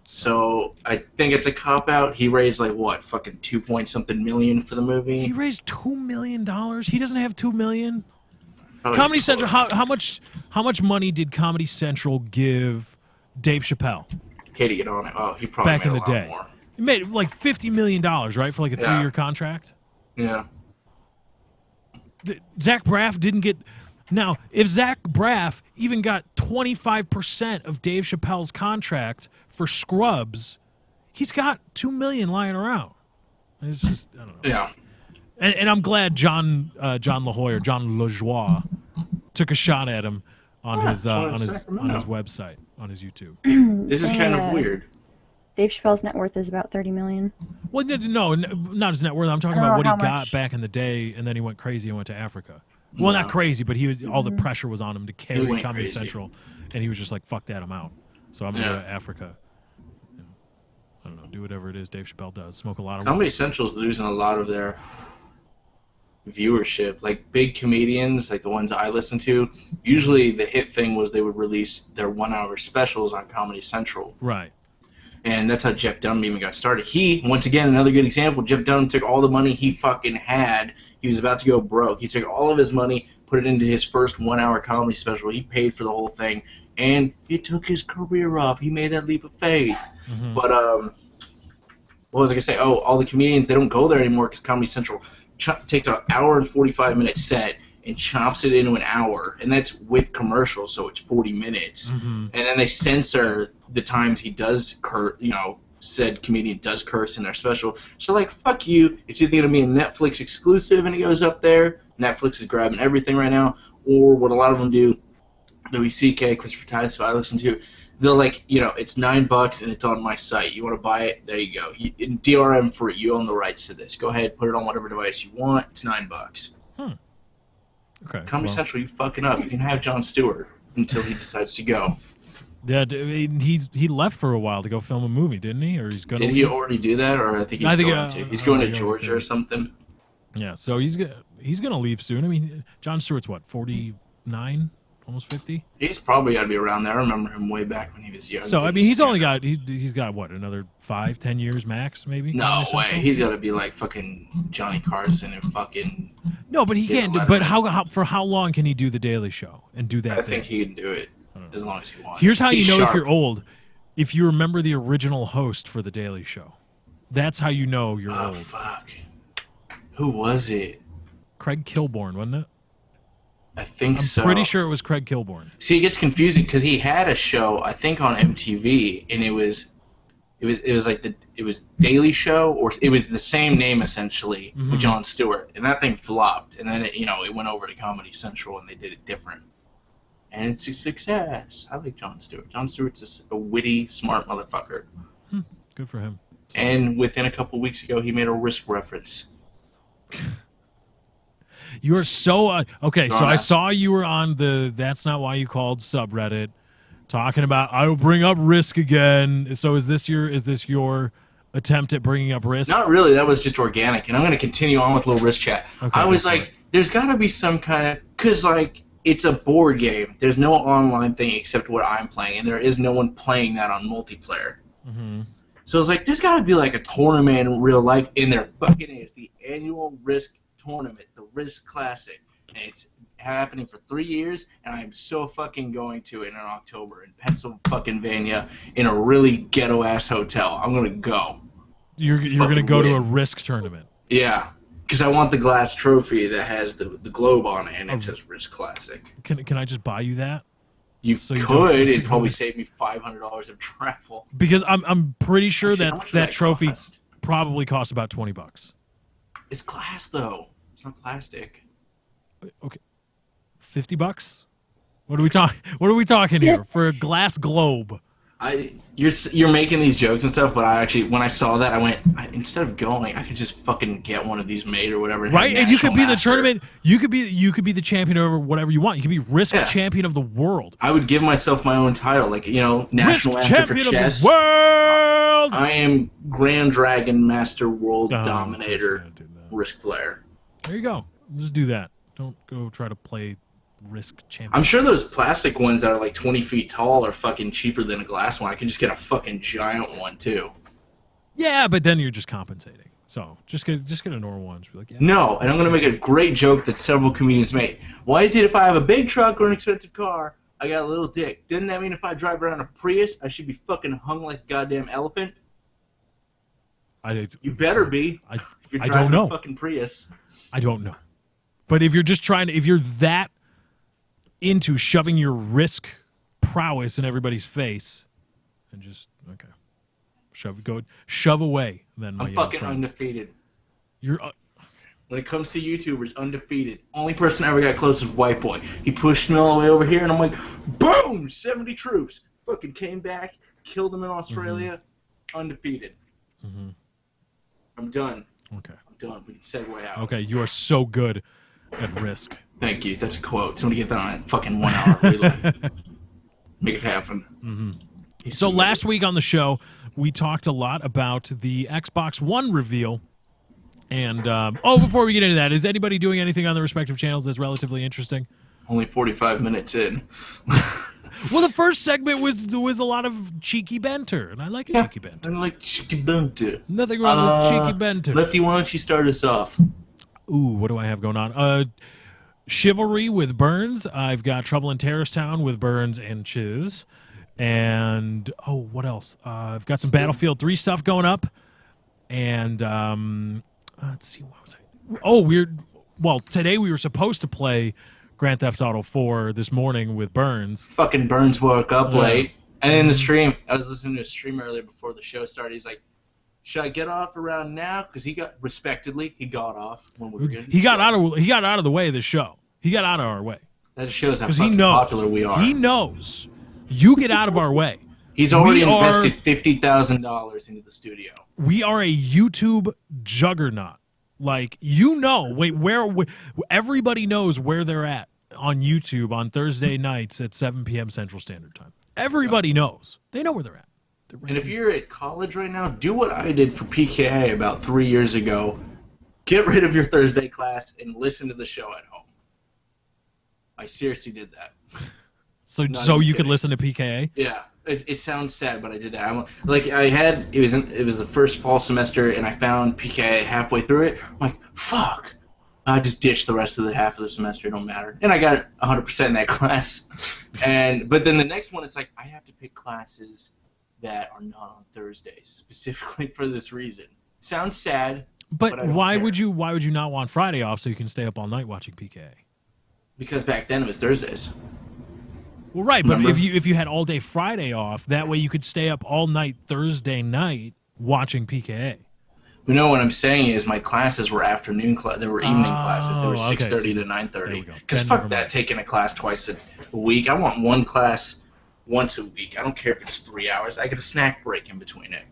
So I think it's a cop-out. He raised, like, what, fucking 2-point-something million for the movie? He raised $2 million. He doesn't have $2 million. Probably Comedy close. Central. How much money did Comedy Central give Dave Chappelle Katie, get on it. Oh, he probably back made in a the lot day? more. He made like $50 million, right, for like a 3-year contract. Yeah. Zach Braff didn't get. Now, if Zach Braff even got 25% of Dave Chappelle's contract for Scrubs, he's got $2 million lying around. It's just, I don't know. Yeah. And I'm glad John LaJoie took a shot at him on his website, on his YouTube. This is kind of weird. Dave Chappelle's net worth is about $30 million. Well, no, not his net worth. I'm talking about what he how got much? back in the day, and then he went crazy and went to Africa. Well, not crazy, but all the pressure was on him to carry went Comedy crazy. Central, and he was just like, "Fuck that, I'm out." So I'm gonna go to Africa. And, I don't know, do whatever it is Dave Chappelle does. Smoke a lot of. Comedy Central's losing a lot of their viewership. Like big comedians, like the ones I listen to, usually the hit thing was they would release their 1-hour specials on Comedy Central. Right. And that's how Jeff Dunham even got started. Once again, another good example, Jeff Dunham took all the money he fucking had. He was about to go broke. He took all of his money, put it into his first 1-hour comedy special. He paid for the whole thing. And it took his career off. He made that leap of faith. Mm-hmm. But, what was I going to say? Oh, all the comedians, they don't go there anymore because Comedy Central takes an hour and 45-minute set and chops it into an hour, and that's with commercials, so it's 40 minutes. Mm-hmm. And then they censor the times he does said comedian does curse in their special. So, like, fuck you. It's either going to be a Netflix exclusive and it goes up there. Netflix is grabbing everything right now. Or what a lot of them do, Louis C.K., Christopher Titus, who I listen to, they'll like, it's $9 and it's on my site. You want to buy it? There you go. In DRM free. You own the rights to this. Go ahead, put it on whatever device you want. It's $9. Okay. Comedy Central, you fucking up. You can have Jon Stewart until he decides to go. Yeah, he left for a while to go film a movie, didn't he? Or he's going. Did he already do that, or I think he's going to? He's going to Georgia or something. Yeah, so he's gonna leave soon. I mean, Jon Stewart's what, 49, almost 50. He's probably got to be around there. I remember him way back when he was young. So I mean, he's got what, another 5-10 years max, maybe? No way. He's got to be like fucking Johnny Carson and fucking. No, but he can't. But for how long can he do the Daily Show and do that? I think he can do it as long as he wants. Here's how he's you know sharp. if you're old. If you remember the original host for the Daily Show, that's how you know you're old. Fuck. Who was it? Craig Kilborn, wasn't it? I think so. I'm pretty sure it was Craig Kilborn. See, it gets confusing because he had a show, I think, on MTV, and it was Daily Show, or it was the same name essentially with Jon Stewart, and that thing flopped, and then it went over to Comedy Central, and they did it different, and it's a success. I like Jon Stewart. Jon Stewart's a witty, smart motherfucker. Good for him. And within a couple weeks ago, he made a Risk reference. You are so okay. So I saw you were on the "That's Not Why You Called" subreddit, talking about I will bring up Risk again. So is this your attempt at bringing up Risk? Not really. That was just organic, and I'm going to continue on with a little Risk chat. Okay, I was like, there's got to be some kind of because it's a board game. There's no online thing except what I'm playing, and there is no one playing that on multiplayer. So I was like, there's got to be like a tournament in real life, and there fucking is. The annual Risk tournament, the Risk Classic, and it's happening for 3 years, and I'm so fucking going to it in October in Pennsylvania in a really ghetto ass hotel. I'm gonna go. You're gonna go to a Risk tournament. Yeah, because I want the glass trophy that has the globe on it, and it says Risk Classic. Can I just buy you that? You could. It'd probably save me $500 of travel. Because I'm pretty sure that trophy probably costs about $20. It's glass though. It's not plastic. Okay, $50. What are we talking here for a glass globe? You're making these jokes and stuff, but when I saw that, I went, instead of going, I could just fucking get one of these made or whatever. Right, and you could be the tournament. You could be the champion over whatever you want. You could be Risk champion of the world. I would give myself my own title, like national Risk master for champion chess. of the world. I am Grand Dragon Master World Dominator Risk player. There you go. Just do that. Don't go try to play Risk champion. I'm sure those plastic ones that are like 20 feet tall are fucking cheaper than a glass one. I could just get a fucking giant one too. Yeah, but then you're just compensating. So just get a normal one. Just be like, yeah. No, and I'm gonna make a great joke that several comedians made. Why is it if I have a big truck or an expensive car, I got a little dick? Doesn't that mean if I drive around a Prius, I should be fucking hung like a goddamn elephant? You better be. If you're driving I don't know. a fucking Prius. I don't know. But if you're just if you're that into shoving your Risk prowess in everybody's face, and just shove away. Then my I'm fucking undefeated. You're. When it comes to YouTubers, undefeated. Only person I ever got close was White Boy. He pushed me all the way over here, and I'm like, boom, 70 troops. Fucking came back, killed him in Australia, undefeated. I'm done. Okay. I'm done. We can segue out. Okay, you are so good at Risk. Thank you. That's a quote. Somebody get that on a fucking 1 hour relay. Make it happen. So last week on the show, we talked a lot about the Xbox One reveal. And, before we get into that, is anybody doing anything on their respective channels that's relatively interesting? Only 45 minutes in. Well, the first segment was a lot of cheeky banter, and I like a cheeky banter. I like cheeky banter. Nothing wrong with cheeky banter. Lefty, why don't you start us off? Ooh, what do I have going on? Chivalry with Burns. I've got Trouble in Terrorist Town with Burns and Chiz. And, what else? I've got some Battlefield 3 stuff going up. And, let's see, what was I? Today we were supposed to play Grand Theft Auto 4 this morning with Burns. Fucking Burns woke up late. And in the stream, I was listening to a stream earlier before the show started. He's like, should I get off around now? Because he got off when we were getting he got out of the way of the show. He got out of our way. That shows how fucking popular we are. He knows You get out of our way. He's already invested $50,000 into the studio. We are a YouTube juggernaut. Like, everybody knows where they're at on YouTube on Thursday nights at 7 p.m. Central Standard Time. Everybody knows. They know where they're at. And if you're at college right now, do what I did for PKA about 3 years ago. Get rid of your Thursday class and listen to the show at home. I seriously did that. So you could listen to PKA? Yeah. It sounds sad, but I did that. It was the first fall semester, and I found PKA halfway through it. I'm like, fuck. I just ditched the rest of the half of the semester. It don't matter. And I got 100% in that class. But then the next one, it's like, I have to pick classes that are not on Thursdays, specifically for this reason. Sounds sad, but why would you not want Friday off so you can stay up all night watching PKA? Because back then it was Thursdays. Well, right, but if you had all day Friday off, that way you could stay up all night Thursday night watching PKA. You know what I'm saying is my classes were afternoon They were evening classes. They were 6:30 to 9:30. Because fuck that, taking a class twice a week. I want one class once a week. I don't care if it's 3 hours. I get a snack break in between it.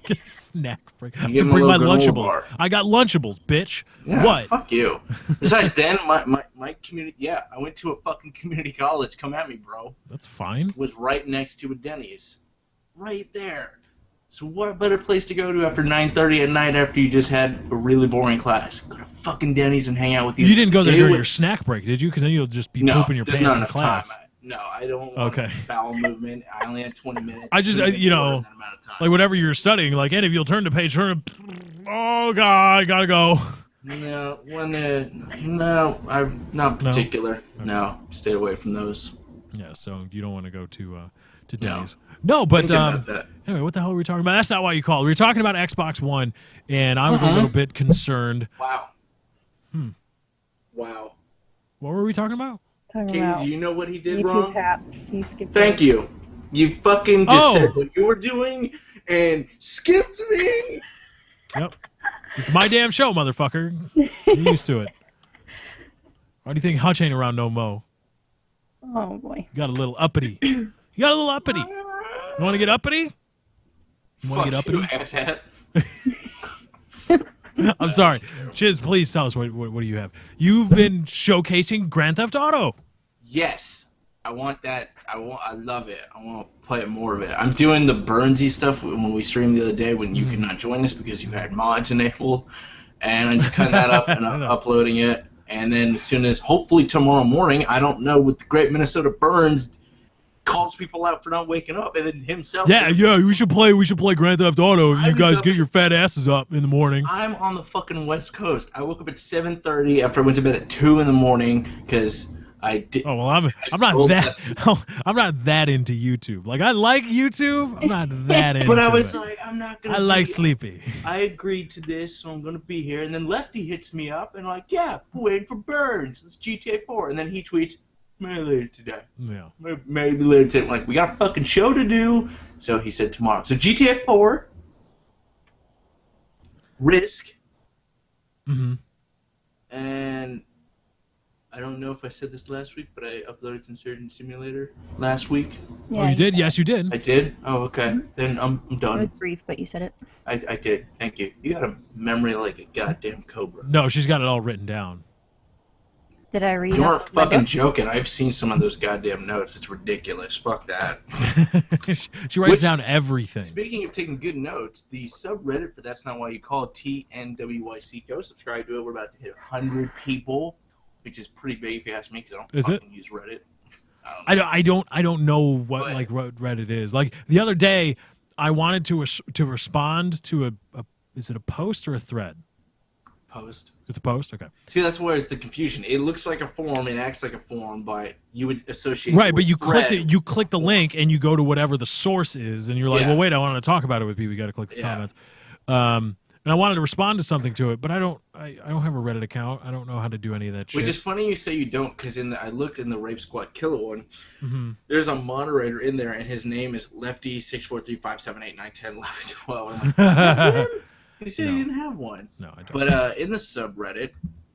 Get a snack break. You I give can him bring a my little granola Lunchables. bar. I got Lunchables, bitch. Yeah, what? Fuck you. Besides, then my community. Yeah, I went to a fucking community college. Come at me, bro. That's fine. Was right next to a Denny's, right there. So what better place to go to after 9:30 at night after you just had a really boring class? Go to fucking Denny's and hang out with you. You didn't go there during your snack break, did you? Because then you'll just be pooping your pants in class. Time. No, I don't want bowel movement. I only had 20 minutes. I just, like whenever you're studying, like, and if you'll turn the page, oh, God, I gotta go. No, I'm not particular. No, stay away from those. Yeah, so you don't want to go to Denny's. No, but anyway, what the hell were we talking about? That's not why you called. We were talking about Xbox One, and I was a little bit concerned. Wow. Wow. What were we talking about? Katie, do you know what he did YouTube wrong? Taps. You skipped Thank you. You fucking just said what you were doing and skipped me. Yep. It's my damn show, motherfucker. You're used to it. Why do you think Hutch ain't around no mo? Oh, boy. You got a little uppity. You got a little uppity. You want to get uppity? You want to get uppity? I'm sorry. Chiz, please tell us what do you have? You've been showcasing Grand Theft Auto. Yes. I want that. I love it. I want to play more of it. I'm doing the Burnsy stuff when we streamed the other day when you could not join us because you had mods enabled. And I'm just cutting that up and uploading it. And then as soon as, hopefully tomorrow morning, I don't know, with the Great Minnesota Burns, calls people out for not waking up, and then himself. Yeah, we should play Grand Theft Auto. You guys get your fat asses up in the morning. I'm on the fucking West Coast. I woke up at 7:30 after I went to bed at 2 in the morning because I did. Oh well, I'm not that into YouTube. Like, I like YouTube. I'm not that into. But I was like, I'm not gonna. I like Sleepy. I agreed to this, so I'm gonna be here. And then Lefty hits me up and like, yeah, we're waiting for Burns. It's GTA 4, and then he tweets, maybe later today. Yeah. Maybe later today. Like, we got a fucking show to do. So he said tomorrow. So GTA 4, Risk, and I don't know if I said this last week, but I uploaded some Surgeon Simulator last week. Yeah, oh, you did? Yes, you did. I did? Oh, okay. Then I'm done. It was brief, but you said it. I did. Thank you. You got a memory like a goddamn cobra. No, she's got it all written down. Did I read? You aren't fucking joking. I've seen some of those goddamn notes. It's ridiculous. Fuck that. She writes down everything. Speaking of taking good notes, the subreddit for That's Not Why You Call It, TNWYC, go subscribe to it. We're about to hit 100 people, which is pretty big if you ask me, because I don't fucking use Reddit. I don't know what Reddit is. Like, the other day, I wanted to respond to a is it a post or a thread? Post. It's a post? Okay. See, that's where it's the confusion. It looks like a form, it acts like a form, but you would associate right, but you thread. click the link and you go to whatever the source is, and you're like, well, wait, I want to talk about it with people. You got to click the comments. And I wanted to respond to something to it, but I don't have a Reddit account. I don't know how to do any of that shit. Which is funny you say you don't, because I looked in the Rape Squad Killer one. There's a moderator in there, and his name is Lefty6435789101112. I'm like, he said he didn't have one. No, I don't. But in the subreddit,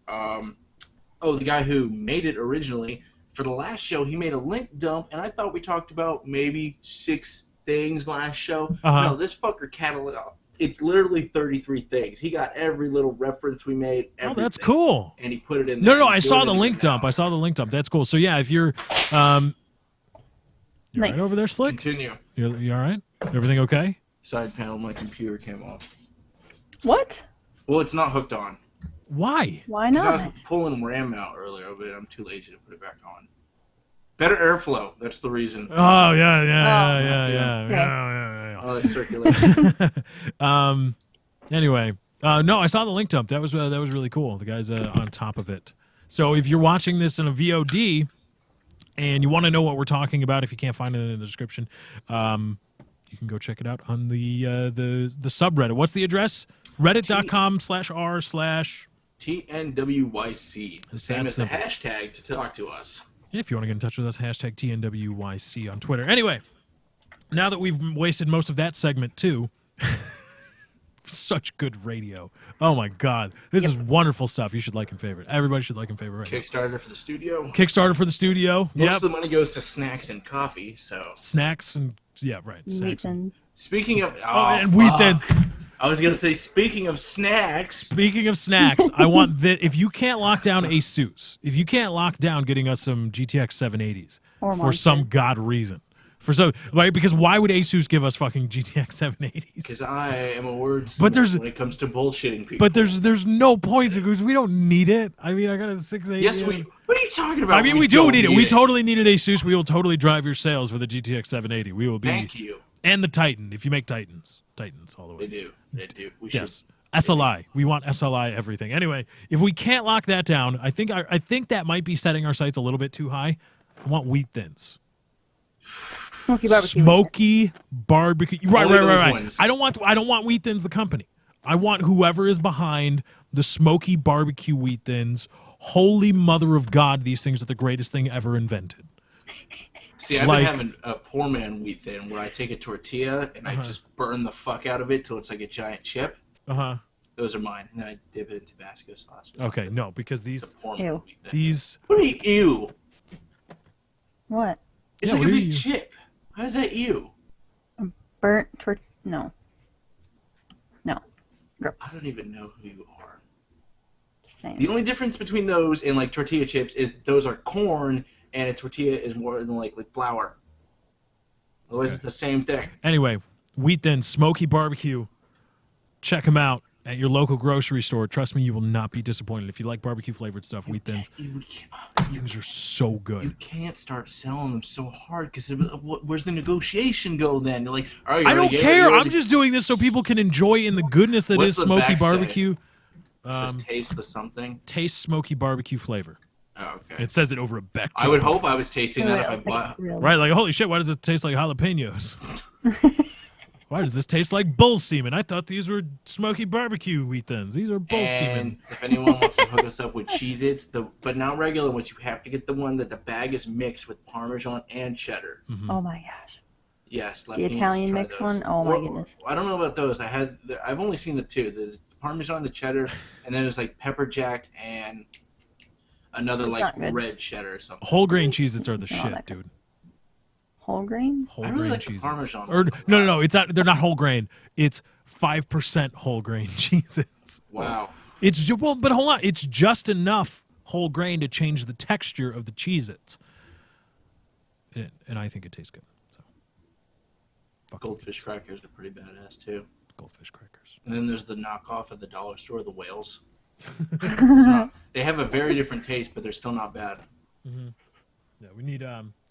the guy who made it originally for the last show, he made a link dump, and I thought we talked about maybe 6 things last show. No, this fucker catalog. It's literally 33 things. He got every little reference we made. Everything, that's cool. And he put it in there. No, I saw the link dump. I saw the link dump. That's cool. So yeah, if you're, you're Nice. right over there, Slick. Continue. You all right? Everything okay? Side panel, my computer came off. What? Well, it's not hooked on. Why? Why 'Cause not? I was pulling RAM out earlier, but I'm too lazy to put it back on. Better airflow. That's the reason. Oh yeah. Oh, that's circulation. Anyway, no, I saw the link dump. That was really cool. The guy's on top of it. So if you're watching this in a VOD and you want to know what we're talking about, if you can't find it in the description, you can go check it out on the subreddit. What's the address? Reddit.com/r/ TNWYC. The same That's as the simple. hashtag to talk to us. If you want to get in touch with us, hashtag TNWYC on Twitter. Anyway, now that we've wasted most of that segment too, such good radio. Oh my God. This is wonderful stuff. You should like and favorite. Everybody should like and favorite right now. Kickstarter for the studio. Kickstarter for the studio. Most Yep. of the money goes to snacks and coffee, so. Snacks and, yeah, right. Wheat Snacks. thins. Speaking of. And wheat thins. I was going to say, speaking of snacks. Speaking of snacks, I want that if you can't lock down ASUS, if you can't lock down getting us some GTX 780s Or for some Monster. god reason, right? Because why would ASUS give us fucking GTX 780s? Because I am a wordsmith But there's- when it comes to bullshitting people. But there's no point because we don't need it. I mean, I got a 680. Yes, we. What are you talking about? I mean, we do don't need it. We totally needed ASUS. We will totally drive your sales for the GTX 780. We will be. Thank you. And the Titan, if you make Titans all the way. They do. They do. We Yes. should. SLI. We want SLI everything. Anyway, if we can't lock that down, I think that might be setting our sights a little bit too high. I want wheat thins. Smoky barbecue. Smoky barbecue. Right. Only those ones. I don't want Wheat Thins the company. I want whoever is behind the smoky barbecue Wheat Thins. Holy mother of God, these things are the greatest thing ever invented. See, I've Like- been having a poor man wheat thin where I take a tortilla and I just burn the fuck out of it till it's like a giant chip. Uh-huh. Those are mine. And then I dip it in Tabasco sauce. Okay, no, because It's a poor man Ew. wheat thin. these What do you mean, ew? What? It's Yeah, like what a do big you- chip. How is that ew? Burnt tort? No. No. Gross. I don't even know who you are. Same. The only difference between those and like tortilla chips is those are corn and a tortilla is more than like flour. Otherwise, it's the same thing. Anyway, Wheat Thins, smoky barbecue. Check them out at your local grocery store. Trust me, you will not be disappointed. If you like barbecue flavored stuff, Wheat Thins, these things are so You good. can't start selling them so hard because where's the negotiation go then? You're like, all right, you I don't already gave it, care. you I'm already- just doing this so people can enjoy in the goodness that What's is the smoky back say? barbecue. Just taste the something. Taste smoky barbecue flavor. Oh, okay. It says it over a Beck. I would hope I was tasting that if I Real, bought. real. Right, like, holy shit, why does it taste like jalapenos? Why does this taste like bull semen? I thought these were smoky barbecue Wheat Thins. These are bull And semen. if anyone wants to hook us up with Cheez-Its, but not regular ones, you have to get the one that the bag is mixed with Parmesan and cheddar. Oh my gosh. Yes, The Italian mix one? Oh my goodness. I don't know about those. I've only seen the two: the Parmesan, the cheddar, and then there's like pepper jack and another That's like not good. red cheddar or something. Whole grain Cheez-Its are the Oh, shit, that- dude. Whole grain? Whole I really grain like the Cheez-Its. Parmesan Or, ones a no, lot. it's not. They're not whole grain. It's 5% whole grain Cheez-Its. Wow. It's well, but hold on. It's just enough whole grain to change the texture of the Cheez-Its. And I think it tastes good. So, fuck Goldfish crackers are pretty badass too. goldfish crackers. And then there's the knockoff at the dollar store, the whales. They have a very different taste, but they're still not bad. Yeah, we need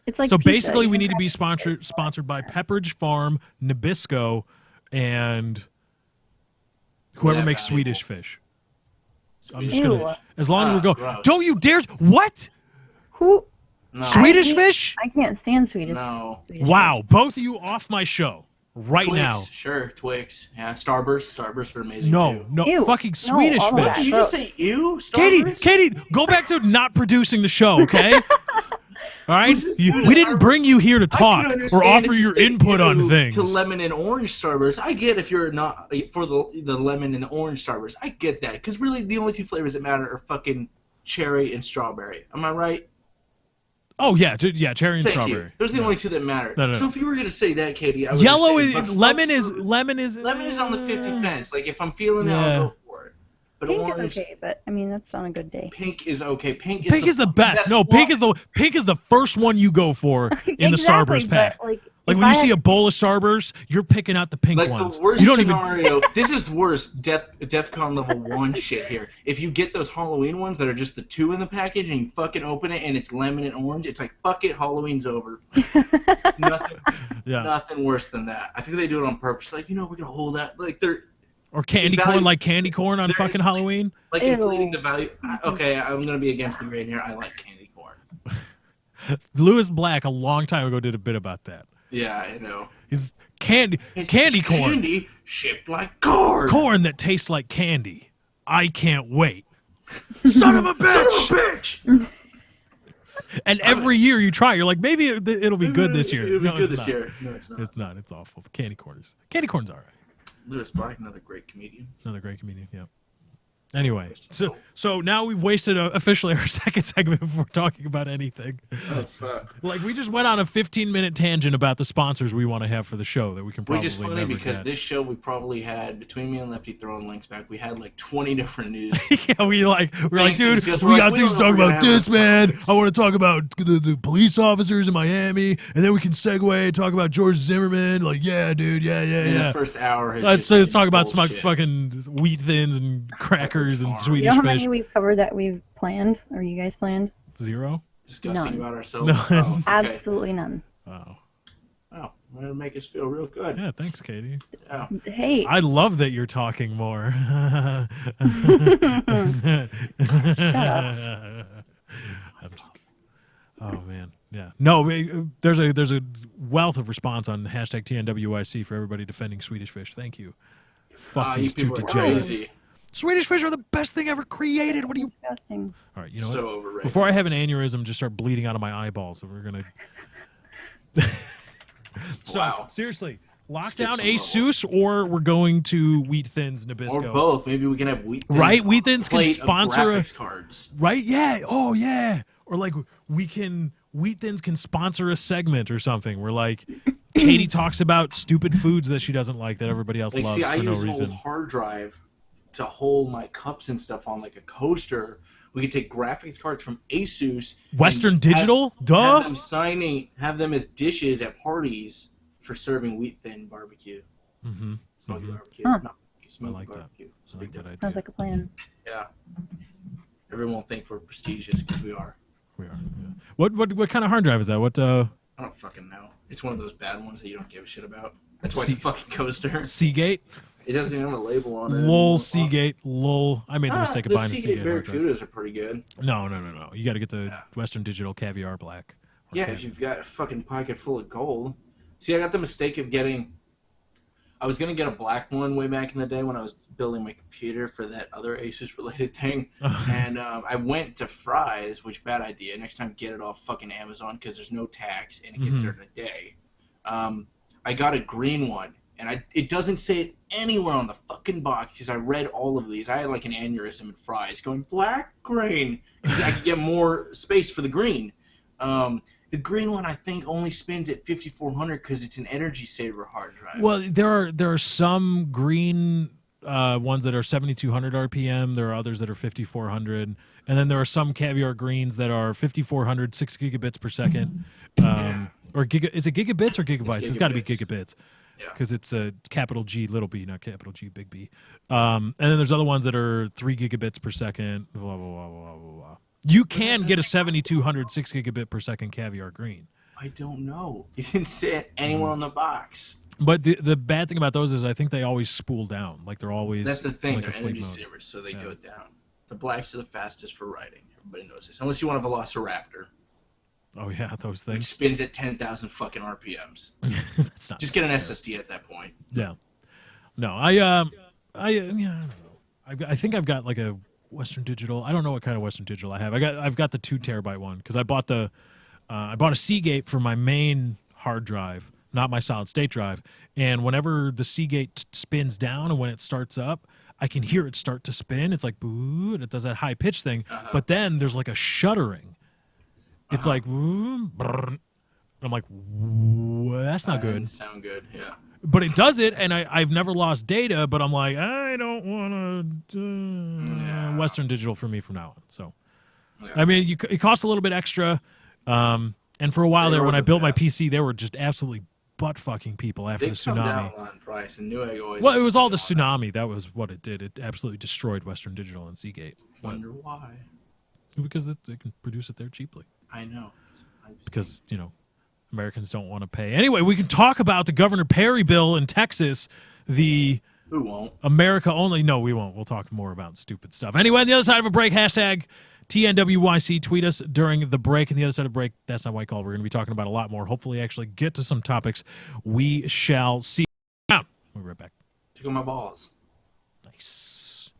It's like so pizza. basically, You we can need to be crack it. sponsored by Pepperidge Farm, Nabisco, and whoever Yeah, makes valuable. Swedish fish. I'm just Ew. gonna, as long as we're Ah, going. gross. Don't you dare! What? Who? No. Swedish can't- fish? I can't stand Swedish. No. Swedish Wow, both of you off my show right Twix, now. sure, Twix. Yeah, Starburst. Starburst are amazing No, too. no, Ew. fucking No, Swedish all of What? that. fish. Did you just say ew? Katie, Starburst? go back to not producing the show, okay? All right, Who's this dude we at didn't Starburst? bring you here to I can talk or understand offer if your you say input on ew things. To lemon and orange Starburst, I get if you're not for the lemon and the orange Starburst. I get that because really the only two flavors that matter are fucking cherry and strawberry. Am I right? Oh yeah, cherry and Thank strawberry. you. Those are the only two that matter. No. So if you were gonna say that, Katie, I would Yellow say, is but lemon fuck is fruit. lemon is Lemon is on the 50 fence. Like if I'm feeling it, Yeah. I'll go for it. But Pink is orange, okay, but I mean that's on a good day. pink is okay. Pink is the best. No, pink is the first one you go for in the Exactly, Starburst pack. but, Like if when you I see had- a bowl of Starburst, you're picking out the pink like ones. the worst You don't even. scenario. This is worse. DEFCON level 1 shit here. If you get those Halloween ones that are just the 2 in the package and you fucking open it and it's lemon and orange, it's like fuck it, Halloween's over. Nothing worse than that. I think they do it on purpose. Like we're gonna hold that. Like they're Or candy corn, like candy corn on fucking Halloween. like Ew. inflating the value. Okay, I'm gonna be against the grain here. I like candy corn. Lewis Black a long time ago did a bit about that. Yeah, I know. He's candy It's corn. Candy shaped like corn. Corn that tastes like candy. I can't wait. Son of a bitch! Son of a bitch! And every year you try, you're like, maybe it'll be good this year. It'll be No, good it's this not. year. No, it's not. It's not. It's awful. Candy corn's all right. Lewis Black, another great comedian. Another great comedian. Yeah. Anyway, so now we've wasted officially our second segment before talking about anything. Oh fuck. Like we just went on a 15-minute tangent about the sponsors we want to have for the show that we can probably Which is funny never because get. this show we probably had between me and Lefty throwing links back. We had like 20 different news. Yeah, we're like, Things to dude, discuss. we We're got like, things we to talk don't know about if we're this, gonna have man. topics. I want to talk about the police officers in Miami, and then we can segue and talk about George Zimmerman. Like, yeah, dude, yeah. The first hour. Has Let's just talk been about some bullshit. fucking wheat thins and crackers and Farm. You Swedish know how fish. many we've covered that we've planned, or you guys planned? 0? Discussing None. about ourselves. None. Oh, okay. Absolutely none. Oh, Oh, that'll make us feel real good. yeah. Thanks, Katie. Oh. Hey, I love that you're talking more. shut up. I'm just kidding. Oh man, yeah. No, there's a wealth of response on hashtag TNWYC for everybody defending Swedish fish. Thank you. Fuck You these two people are degenerates. crazy. Swedish fish are the best thing ever created. What are you? Disgusting. All right, you know So what? overrated. Before I have an aneurysm, just start bleeding out of my eyeballs. So we're gonna. So Wow. seriously, lock Skip down some ASUS, or we're going to Wheat Thins Nabisco. Or both. Maybe we can have Wheat Thins. Right? on Wheat a Thins can plate of sponsor a- graphics cards. Right? Yeah. Oh, yeah. Or like Wheat Thins can sponsor a segment or something where like Katie talks about stupid foods that she doesn't like that everybody else Like, loves see, I for no use an reason. old hard drive to hold my cups and stuff on, like a coaster. We could take graphics cards from ASUS. and Western Digital? Duh. Have them as dishes at parties for serving Wheat Thin barbecue. Mm-hmm. Smoky barbecue. Huh. No, smoky like that. barbecue. It's a I big like that difference. idea. Sounds like a plan. Yeah. Everyone will think we're prestigious because we are. We are. Yeah. What kind of hard drive is that? What I don't fucking know. It's one of those bad ones that you don't give a shit about. That's why it's a fucking coaster. Seagate? It doesn't even have a label on it. Lol Seagate. Lol. I made the mistake of the buying a Seagate Seagate hard drive. Barracudas are pretty good. No. You got to get the Yeah. Western Digital Caviar Black. Or Yeah, if you've got a fucking pocket full of gold. See, I got the mistake of getting. I was gonna get a black one way back in the day when I was building my computer for that other Asus related thing, and I went to Fry's, which bad idea. Next time, get it off fucking Amazon because there's no tax and it gets there in a day. I got a green one, and it doesn't say it anywhere on the fucking box because I read all of these. I had like an aneurysm at Fry's going black green. I could get more space for the green. The green one, I think, only spins at 5400 because it's an energy saver hard drive. Well, there are some green ones that are 7200 RPM. There are others that are 5400, and then there are some Caviar greens that are 5400, 6 gigabits per second. Or is it gigabits or gigabytes? It's got to be gigabits. Yeah. Because it's a capital G, little b, not capital G, big B. And then there's other ones that are 3 gigabits per second. Blah, blah, blah, blah, blah, blah. You can get a 7200 6 gigabit per second Caviar green. I don't know. You didn't say it anywhere on the box. But the bad thing about those is I think they always spool down. Like they're always That's the thing. like They're a sleep energy mode. savers, so they go down. The blacks are the fastest for writing. Everybody knows this. Unless you want a Velociraptor, Oh yeah, those which things. spins at 10,000 fucking RPMs. That's not Just get an necessary. SSD at that point. Yeah. No, I don't know. I think I've got like a Western Digital. I don't know what kind of Western Digital I have. I've got the 2 terabyte one because I bought a Seagate for my main hard drive, not my solid state drive. And whenever the Seagate spins down and when it starts up, I can hear it start to spin. It's like boo, and it does that high pitch thing. But then there's like a shuddering. It's like, brrr. I'm like, that's not That good. didn't sound good. Yeah. But it does it, and I've never lost data, but I'm like, I don't want to Western Digital for me from now on. So, Yeah. I mean, it costs a little bit extra. And for a while They there, were when I the built my best. PC, they were just absolutely butt-fucking people after They the come down tsunami. on price, and Newegg always. Well, it has was to all be the on that. tsunami. That was what it did. It absolutely destroyed Western Digital and Seagate. Wonder why? Because they can produce it there cheaply. I know. Because, Americans don't want to pay. Anyway, we can talk about the Governor Perry bill in Texas, the Who won't? America only. No, we won't. We'll talk more about stupid stuff. Anyway, on the other side of a break, hashtag TNWYC. Tweet us during the break. And the other side of the break, that's not white call. We're going to be talking about a lot more. Hopefully, actually get to some topics. We shall see. We'll be right back. Tickle my balls. Nice.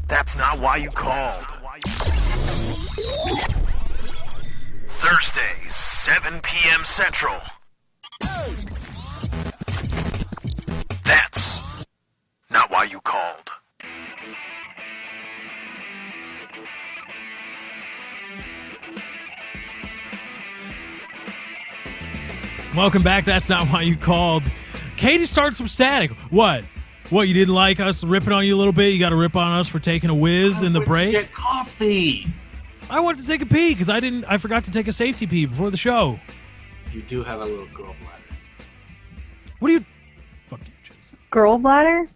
That's not why you called. Thursdays, 7 p.m. Central. That's not why you called. Welcome back. That's not why you called. Katie started some static. What? What, you didn't like us ripping on you a little bit? You got to rip on us for taking a whiz in the break? Get coffee. I wanted to take a pee because I forgot to take a safety pee before the show. You do have a little girl bladder. What do you... Fuck you, Chase. Girl bladder?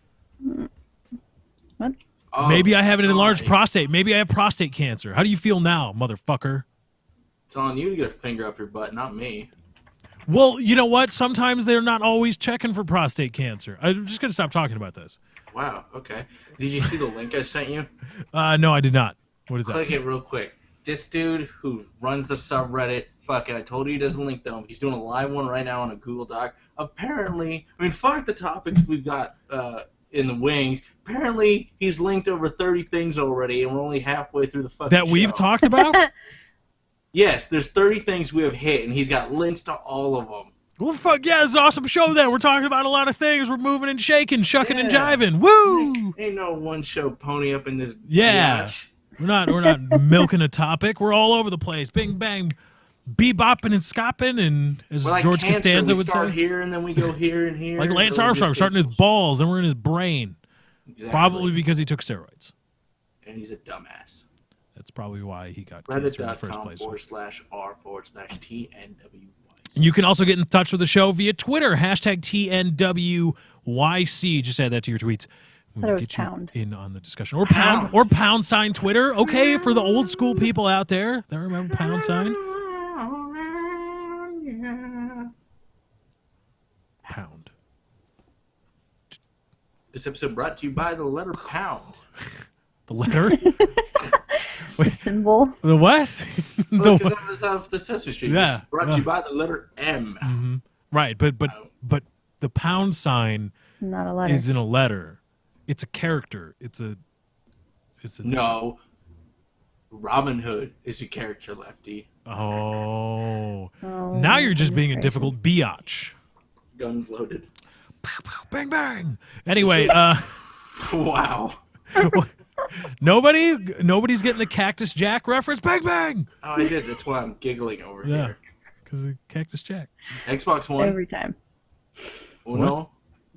What? Oh, Maybe I have an sorry. enlarged prostate. Maybe I have prostate cancer. How do you feel now, motherfucker? It's on you to get a finger up your butt, not me. Well, you know what? Sometimes they're not always checking for prostate cancer. I'm just going to stop talking about this. Wow, okay. Did you see the link I sent you? No, I did not. What is that? Click it real quick. This dude who runs the subreddit, fucking, I told you he doesn't link them. He's doing a live one right now on a Google Doc. Apparently, I mean, fuck the topics we've got in the wings. Apparently, he's linked over 30 things already, and we're only halfway through the fucking That we've show. talked about? Yes, there's 30 things we have hit, and he's got links to all of them. Well, fuck yeah, it's an awesome show then. We're talking about a lot of things. We're moving and shaking, shucking and jiving. Woo! Ain't no one-show pony up in this Yeah. biatch. We're not milking a topic. We're all over the place. Bing, bang, bebopping and scopping, and as We're like George cancer. Costanza We would start say. here, and then we go here and here. Like Lance and Armstrong, just starting in his goes- balls, then we're in his brain. Exactly. Probably because he took steroids. And he's a dumbass. That's probably why he got cancer in the first place. Reddit.com/r/TNWYC. You can also get in touch with the show via Twitter, #TNWYC. Just add that to your tweets. Thought it was Get you pound. in on the discussion. Or pound sign Twitter. Okay, for the old school people out there that remember pound sign. Pound. This episode brought to you by the letter pound. The letter? The symbol. The what? Because The- that was off the Sesame Street. Yeah. It's brought to you by the letter M. right, but the pound sign It's not a letter. isn't a letter. It's a character. It's a No. Robin Hood is a character, Lefty. Oh. Oh, Now you're just being a gracious. difficult biatch. Guns loaded. Bang bang. Anyway, Wow. nobody's getting the Cactus Jack reference. Bang bang. Oh, I did. That's why I'm giggling over Yeah, here. because of Cactus Jack. Xbox One. Every time. Uno.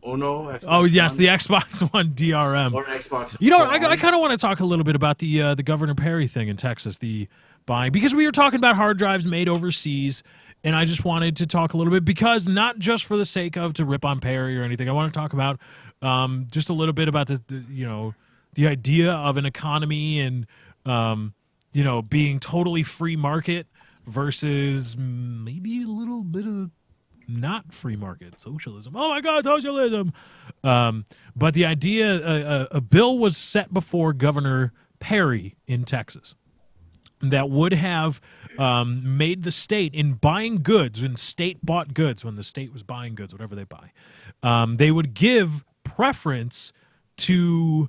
Xbox Oh yes, One. the Xbox One DRM. Or Xbox. You know, One. I kind of want to talk a little bit about the Governor Perry thing in Texas, the buying, because we were talking about hard drives made overseas, and I just wanted to talk a little bit because not just for the sake of to rip on Perry or anything. I want to talk about just a little bit about the idea of an economy and being totally free market versus maybe a little bit of not free market socialism. Oh my God, socialism! But the idea, a bill was set before Governor Perry in Texas that would have made the state in buying goods, in state-bought goods, when the state was buying goods, whatever they buy, they would give preference to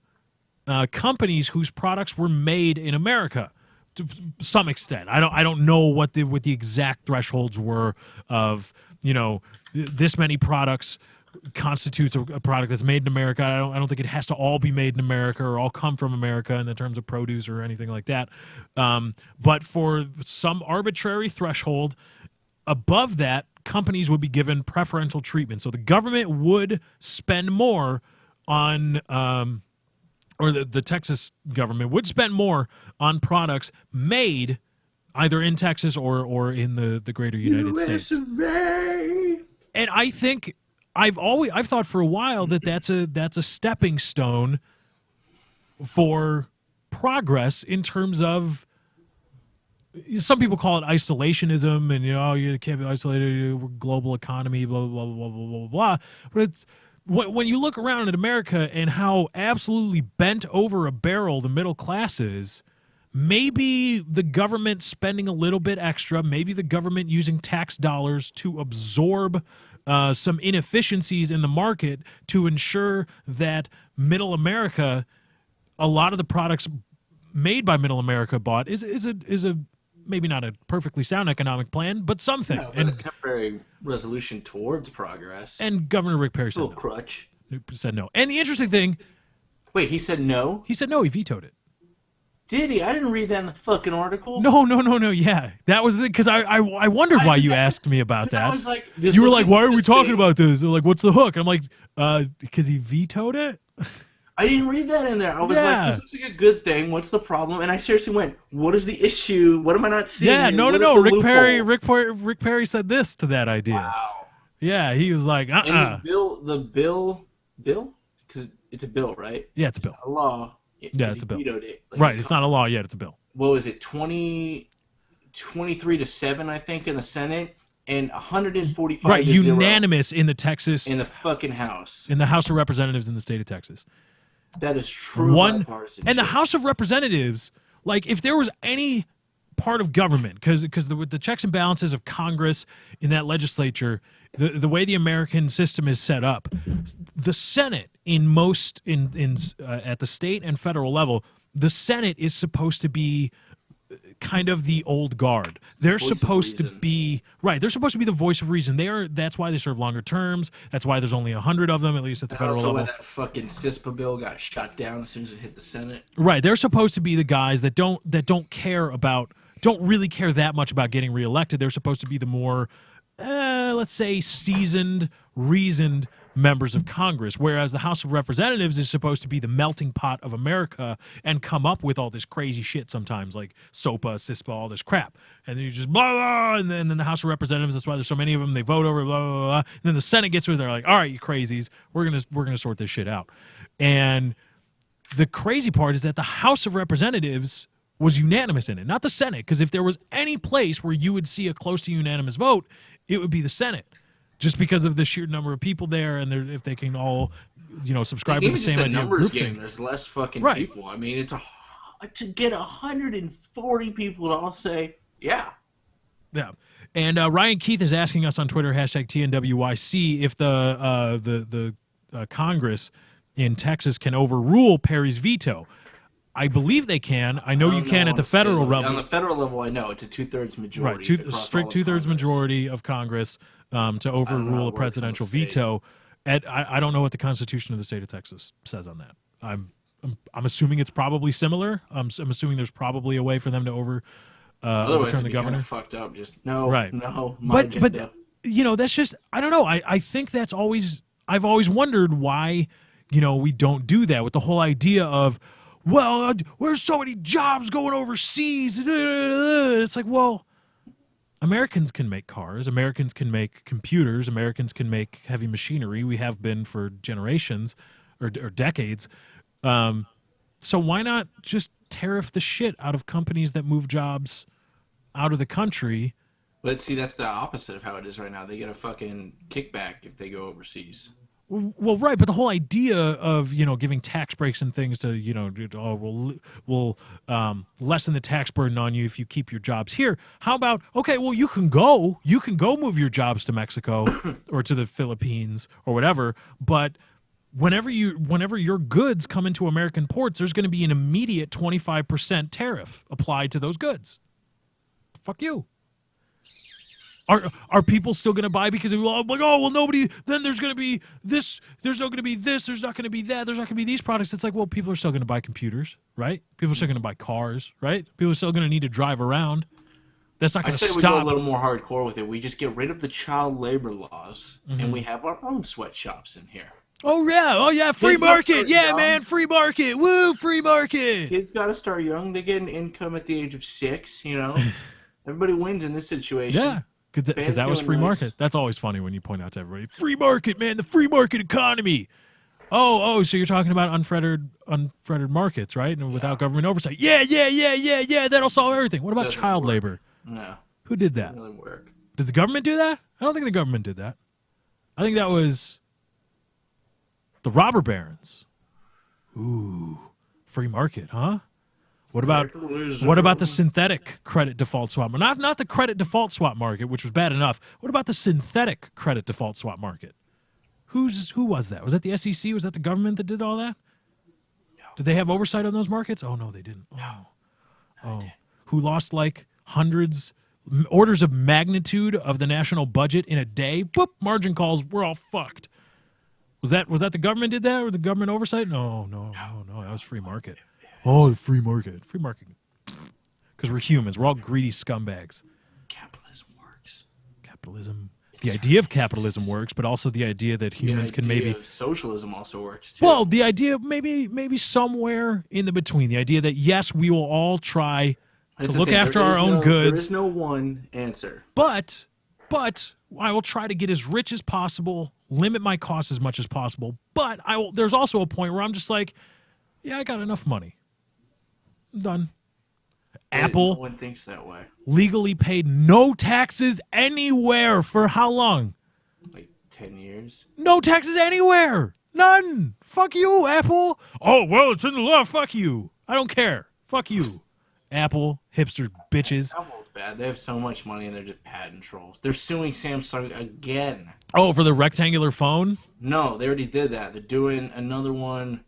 companies whose products were made in America. To some extent, I don't know what the exact thresholds were of this many products constitutes a product that's made in America. I don't think it has to all be made in America or all come from America in the terms of produce or anything like that. But for some arbitrary threshold above that, companies would be given preferential treatment. So the government would spend more on or the Texas government would spend more on products made either in Texas or in the greater United States. And I think I've thought for a while that that's a stepping stone for progress in terms of, some people call it isolationism and you can't be isolated, global economy, blah blah blah blah blah blah blah. But it's when you look around at America and how absolutely bent over a barrel the middle class is, maybe the government spending a little bit extra, maybe the government using tax dollars to absorb some inefficiencies in the market to ensure that middle America a lot of the products made by Middle America bought is a maybe not a perfectly sound economic plan, but something. No, but a temporary resolution towards progress. And Governor Rick Perry said little no. crutch. Said no. And the interesting thing, wait, he said no? He said no. He vetoed it. Did he? I didn't read that in the fucking article. No. Yeah, that was because I wondered why you asked me about that. I was like, you were like, why are we talking about this? They're like, what's the hook? And I'm like, because he vetoed it. I didn't read that in there. I was like, this looks like a good thing. What's the problem? And I seriously went, what is the issue? What am I not seeing? Yeah, here? no. Rick Perry said this to that idea. Wow. Yeah, he was like, And the bill, because it's a bill, right? Yeah, it's a bill. It's not a law. Yeah, it's a bill. Vetoed it. Like, right, it's not a law yet. It's a bill. What was it? 23-7, I think, in the Senate, and 145. Right, unanimous in the Texas in the fucking House, in the House of Representatives in the state of Texas. That is true. And the House of Representatives, like, if there was any part of government, because with the checks and balances of Congress in that legislature, the way the American system is set up, the Senate at the state and federal level, the Senate is supposed to be kind of the old guard. They're supposed to be They're supposed to be the voice of reason. That's why they serve longer terms. That's why there's only 100 of them, at least at the federal level. That's why that fucking CISPA bill got shot down as soon as it hit the Senate. Right. They're supposed to be the guys that don't really care that much about getting reelected. They're supposed to be the more, let's say, seasoned, reasoned members of Congress, whereas the House of Representatives is supposed to be the melting pot of America and come up with all this crazy shit sometimes, like SOPA, CISPA, all this crap. And then you just blah, blah, and then the House of Representatives, that's why there's so many of them, they vote over blah, blah, blah. And then the Senate gets with it, they're like, all right, you crazies, we're gonna sort this shit out. And the crazy part is that the House of Representatives was unanimous in it, not the Senate, because if there was any place where you would see a close to unanimous vote, it would be the Senate. Just because of the sheer number of people there, and if they can all, subscribe to the same idea of group thing. There's less fucking people. I mean, to get 140 people to all say, yeah. Yeah. And Ryan Keith is asking us on Twitter, #TNWYC, if the Congress in Texas can overrule Perry's veto. I believe they can. I know you can at the federal level. On the federal level, I know it's a 2/3 majority. Right, strict 2/3 majority of Congress to overrule a presidential veto. I don't know what the Constitution of the state of Texas says on that. I'm assuming it's probably similar. I'm assuming there's probably a way for them to overturn the governor. Fucked up. Just no. Right. No. But that's just, I don't know. I think that's always, I've always wondered why we don't do that with the whole idea of, well, there's so many jobs going overseas. It's like, well, Americans can make cars. Americans can make computers. Americans can make heavy machinery. We have been for generations or decades. So why not just tariff the shit out of companies that move jobs out of the country? But see, that's the opposite of how it is right now. They get a fucking kickback if they go overseas. Well, right, but the whole idea of giving tax breaks and things to we'll lessen the tax burden on you if you keep your jobs here. How about you can go move your jobs to Mexico or to the Philippines or whatever, but whenever your goods come into American ports, there's going to be an immediate 25% tariff applied to those goods. Fuck you. Are people still going to buy because I'm like, oh, well, nobody, then there's going to be this, there's not going to be this, there's not going to be that, there's not going to be these products. It's like, well, people are still going to buy computers, right? People are still going to buy cars, right? People are still going to need to drive around. That's not going to stop. I said we go a little more hardcore with it. We just get rid of the child labor laws, and we have our own sweatshops in here. Oh, yeah, free market. Yeah, man, free market. Woo, free market. Kids got to start young. They get an income at the age of 6, Everybody wins in this situation. Yeah. Because that was free market. That's always funny when you point out to everybody, free market, man, the free market economy. Oh, so you're talking about unfettered markets, right? And without government oversight. Yeah, that'll solve everything. What about child labor? No. Who did that? Doesn't really work. Did the government do that? I don't think the government did that. I think that was the robber barons. Ooh, free market, huh? What about the synthetic credit default swap? Not the credit default swap market, which was bad enough. What about the synthetic credit default swap market? Who was that? Was that the SEC? Was that the government that did all that? No, Did they have oversight on those markets? Oh no, they didn't. Oh, who lost like orders of magnitude of the national budget in a day? Whoop! Margin calls. We're all fucked. Was that the government did that, or the government oversight? No. That was free market. Oh, the free market. Free market. Because we're humans. We're all greedy scumbags. Capitalism works. Capitalism. The idea of capitalism works, but also the idea that humans can maybe. Socialism also works too. Well, the idea maybe somewhere in the between. The idea that yes, we will all try to look after our own goods. There is no one answer. But I will try to get as rich as possible, limit my costs as much as possible. But there's also a point where I'm just like, yeah, I got enough money. I'm done. Apple no one thinks that way. Legally paid no taxes anywhere for how long? Like 10 years. No taxes anywhere. None. Fuck you, Apple. Oh, well, it's in the law. Fuck you. I don't care. Fuck you. Apple, hipster bitches. Apple's bad. They have so much money and they're just patent trolls. They're suing Samsung again. Oh, for the rectangular phone? No, they already did that. They're doing another one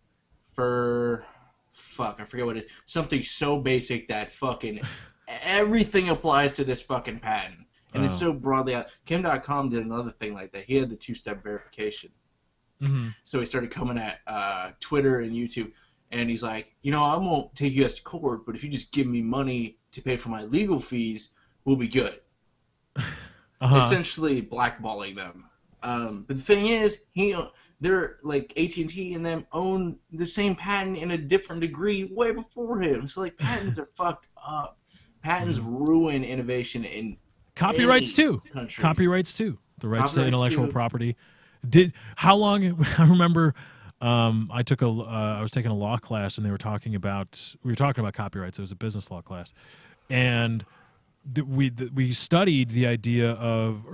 for... Fuck, I forget what it is. Something so basic that fucking everything applies to this fucking patent. And it's so broadly out. Kim.com did another thing like that. He had the two-step verification. Mm-hmm. So he started coming at Twitter and YouTube. And he's like, I won't take you guys to court, but if you just give me money to pay for my legal fees, we'll be good. Essentially blackballing them. But the thing is, they're like AT&T and them own the same patent in a different degree way before him. So like patents are fucked up. Patents ruin innovation in copyrights too. Country. Copyrights too. The rights to intellectual property. How long? I remember. I was taking a law class and we were talking about copyrights. It was a business law class, and we studied the idea of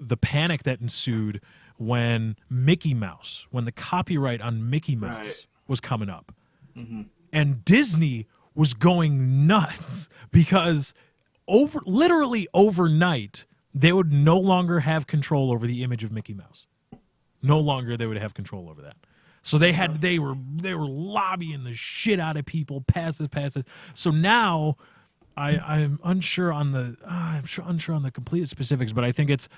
the panic that ensued when the copyright on Mickey Mouse was coming up, and Disney was going nuts because literally overnight they would no longer have control over the image of Mickey Mouse. No longer they would have control over that. So they were lobbying the shit out of people, pass it. So now I'm unsure on the complete specifics, but I think it's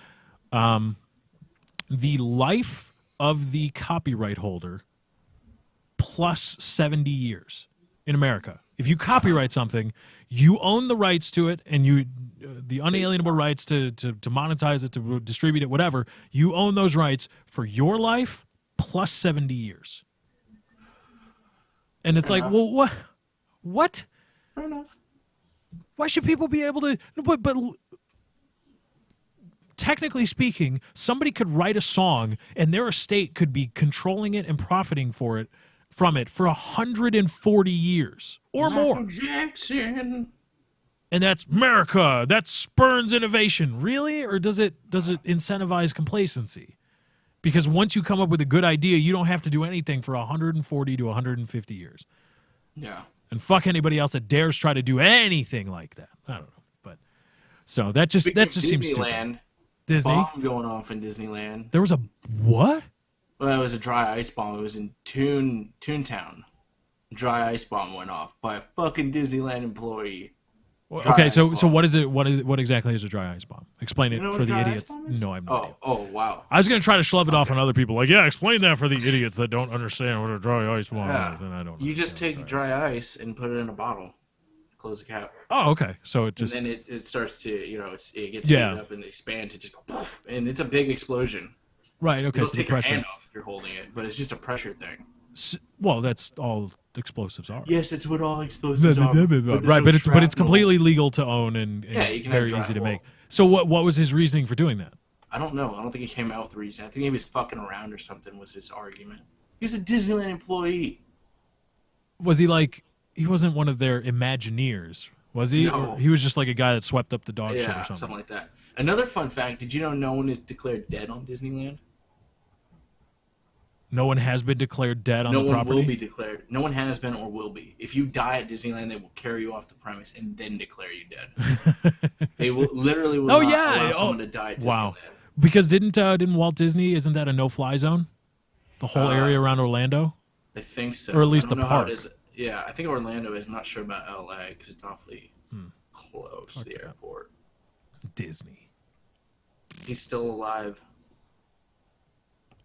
the life of the copyright holder plus 70 years in America. If you copyright something, you own the rights to it, and the unalienable rights to monetize it, to distribute it, whatever. You own those rights for your life plus 70 years. And it's like, well, what? Fair enough. Why should people be able to? But technically speaking, somebody could write a song and their estate could be controlling it and profiting from it for 140 years or more. Jackson. And that's America. That spurns innovation. Really? Or does it incentivize complacency? Because once you come up with a good idea, you don't have to do anything for 140 to 150 years. Yeah. And fuck anybody else that dares try to do anything like that. I don't know. But so that just seems stupid. Disney bomb going off in Disneyland. There was a what? Well, it was a dry ice bomb. It was in Toontown. Dry ice bomb went off by a fucking Disneyland employee. Okay, so what is it? What exactly is a dry ice bomb? Explain it for the idiots. No, I'm not. Oh, wow. I was going to try to shove it off on other people. Like, yeah, explain that for the idiots that don't understand what a dry ice bomb is, and I don't. You just take dry ice and put it in a bottle, close the cap. Oh, okay. So it just and then it starts to it gets heated up and expand to just go poof, and it's a big explosion. Right. Okay. You'll so take the pressure. your hand off if you're holding it, but it's just a pressure thing. Well, that's all explosives are. Yes, it's what all explosives are. Right, but it's completely legal to own and you can very easy to make. So what was his reasoning for doing that? I don't know. I don't think he came out with the reason. I think he was fucking around or something was his argument. He's a Disneyland employee. Was he like he wasn't one of their Imagineers, was he? No. Or he was just like a guy that swept up the dog shit or something like that. Another fun fact: did you know no one is declared dead on Disneyland? No one has been declared dead on the property? No one will be declared. No one has been or will be. If you die at Disneyland, they will carry you off the premise and then declare you dead. They will literally not allow someone to die at Disneyland. Wow. Because didn't Walt Disney, isn't that a no-fly zone? The whole area around Orlando? I think so. Or at least the park. Yeah, I think Orlando is. I'm not sure about LA because it's awfully close to the airport. Disney. He's still alive.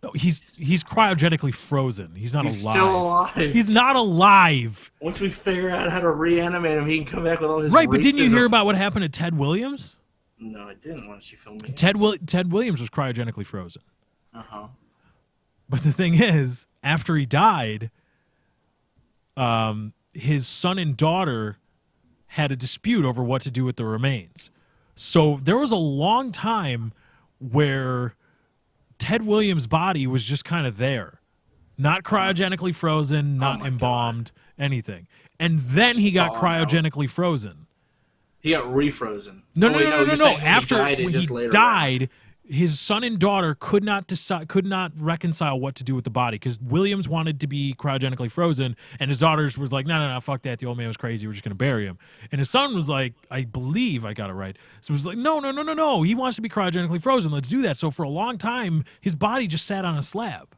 No, he's cryogenically frozen. He's not He's alive. still alive. He's not alive. Once we figure out how to reanimate him, he can come back with all his Right, but didn't you racism. hear about what happened to Ted Williams? No, I didn't. Why don't you film me? Ted Williams was cryogenically frozen. Uh-huh. But the thing is, after he died, his son and daughter had a dispute over what to do with the remains. So there was a long time where Ted Williams' body was just kind of there. Not cryogenically frozen, not embalmed, anything. And then he got cryogenically frozen. He got refrozen. No. You're saying when After he he died, his son and daughter could not reconcile what to do with the body because Williams wanted to be cryogenically frozen, and his daughters was like, no, fuck that. The old man was crazy. We're just gonna bury him. And his son was like, I believe I got it right. So it was like, no. He wants to be cryogenically frozen. Let's do that. So for a long time, his body just sat on a slab.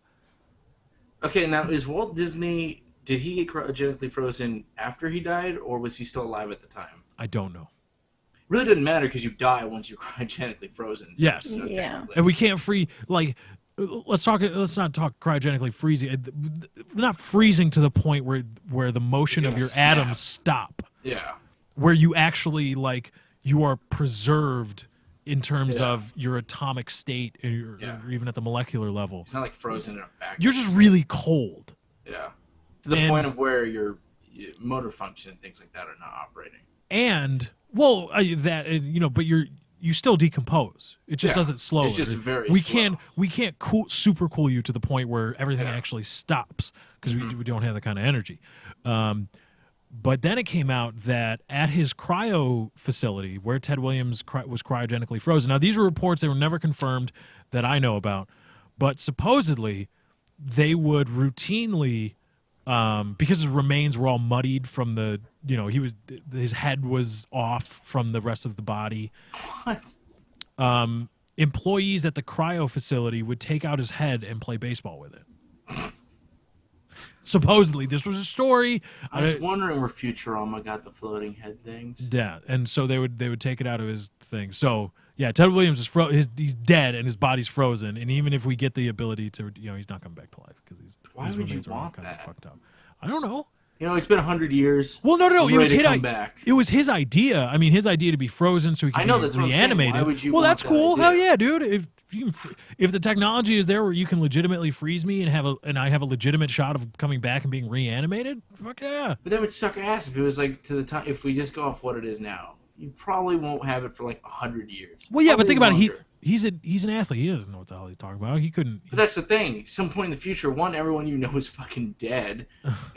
Okay, now is Walt Disney? Did he get cryogenically frozen after he died, or was he still alive at the time? I don't know. Really didn't matter because you die once you're cryogenically frozen. Yes. Yeah. And we can't let's not talk cryogenically freezing. Not freezing to the point where the motion of your atoms stop. Yeah. Where you actually you are preserved in terms of your atomic state or even at the molecular level. It's not like frozen in a vacuum. You're just really cold. Yeah. To the point of where your motor function and things like that are not operating. And but you still decompose. It just doesn't slow. It's just very we slow. can't super cool you to the point where everything actually stops because we don't have that kind of energy. But then it came out that at his cryo facility where Ted Williams was cryogenically frozen. Now these were reports, they were never confirmed that I know about, but supposedly they would routinely because his remains were all muddied from his head was off from the rest of the body. What? Employees at the cryo facility would take out his head and play baseball with it. Supposedly, this was a story. I was wondering where Futurama got the floating head things. Yeah, and so they would take it out of his thing. So yeah, Ted Williams is he's dead and his body's frozen. And even if we get the ability to, he's not coming back to life because why would you want kind that? of fucked up. I don't know. It's been 100 years. Well, no. It was his idea. I mean, his idea to be frozen so he can be reanimated. Why would you well, want that's that cool. idea? Hell yeah, dude. If the technology is there where you can legitimately freeze me and I have a legitimate shot of coming back and being reanimated, fuck yeah. But that would suck ass if it was like to the time. If we just go off what it is now, you probably won't have it for like 100 years. Well, yeah, probably but think about longer. it. He's an athlete. He doesn't know what the hell he's talking about. He couldn't. But that's the thing. Some point in the future, everyone you know is fucking dead.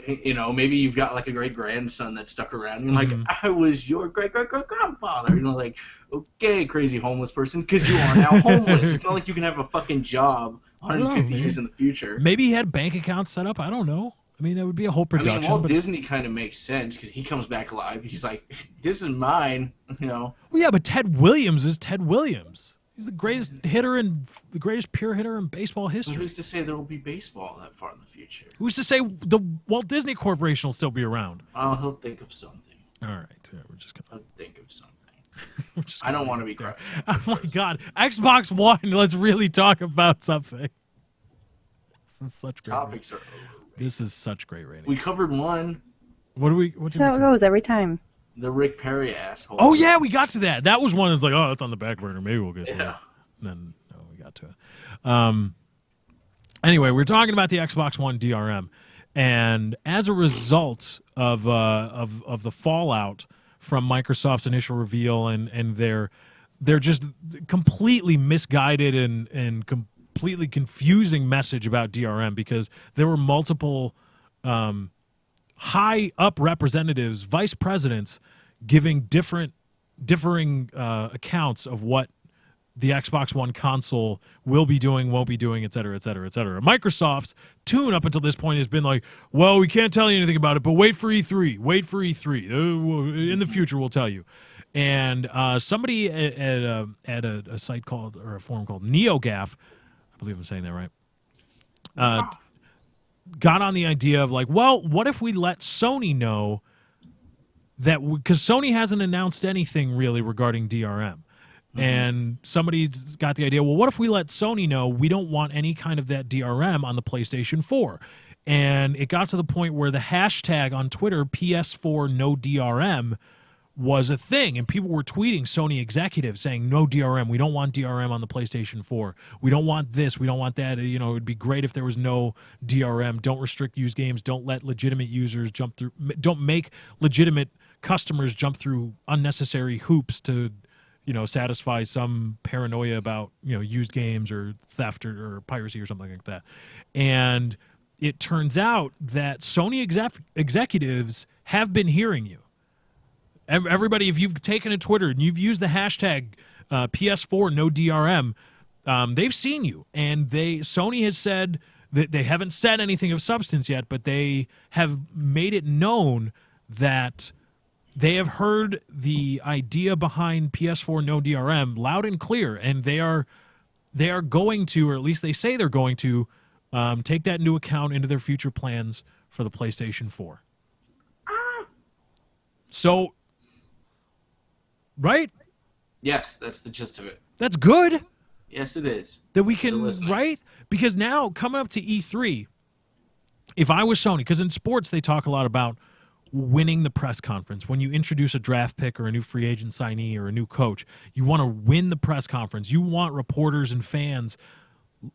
Maybe you've got like a great grandson that's stuck around. You're like, I was your great grandfather. Like, okay, crazy homeless person, because you are now homeless. It's not like you can have a fucking job 150 years in the future. Maybe he had bank accounts set up. I don't know. I mean, that would be a whole production. Walt Disney kind of makes sense because he comes back alive. He's like, this is mine. Well, yeah, but Ted Williams is Ted Williams. He's the greatest hitter and the greatest pure hitter in baseball history. Who's to say there will be baseball that far in the future? Who's to say the Walt Disney Corporation will still be around? Oh, he'll think of something. All right, we're just gonna. He'll think of something. I don't want to be crushed. Oh my God, Xbox One. Let's really talk about something. This is such great. Topics are over. This is such great rating. We covered one. That's how it goes every time. The Rick Perry asshole. Oh yeah, we got to that. That was one that's like, oh, that's on the back burner. Maybe we'll get to it. And then we got to it. Anyway, we're talking about the Xbox One DRM, and as a result of the fallout from Microsoft's initial reveal and their just completely misguided and completely confusing message about DRM, because there were multiple high up representatives, vice presidents, giving differing accounts of what the Xbox One console will be doing, won't be doing, et cetera, et cetera, et cetera. Microsoft's tune up until this point has been like, well, we can't tell you anything about it, but wait for E3. Wait for E3. In the future, we'll tell you. And somebody at a site called, or a forum called NeoGAF, I believe I'm saying that right, got on the idea of like, well, what if we let Sony know that, because Sony hasn't announced anything really regarding DRM. And somebody got the idea, well, what if we let Sony know we don't want any kind of that DRM on the PlayStation 4? And it got to the point where the hashtag on Twitter, PS4 no DRM, was a thing. And people were tweeting Sony executives saying, no DRM. We don't want DRM on the PlayStation 4. We don't want this. We don't want that. You know, it would be great if there was no DRM. Don't restrict used games. Don't let legitimate users jump through. Don't make legitimate customers jump through unnecessary hoops to, you know, satisfy some paranoia about, you know, used games or theft or piracy or something like that. And it turns out that Sony executives have been hearing you. Everybody, if you've taken to Twitter and you've used the hashtag PS4 no DRM, they've seen you. And Sony has said that they haven't said anything of substance yet, but they have made it known that they have heard the idea behind PS4 no DRM loud and clear, and they are going to, or at least they say they're going to, take that into account into their future plans for the PlayStation 4. So, right? Yes, that's the gist of it. That's good. Yes, it is. That we can, right? Because now, coming up to E3, if I was Sony, because in sports they talk a lot about winning the press conference. When you introduce a draft pick or a new free agent signee or a new coach, you want to win the press conference. You want reporters and fans,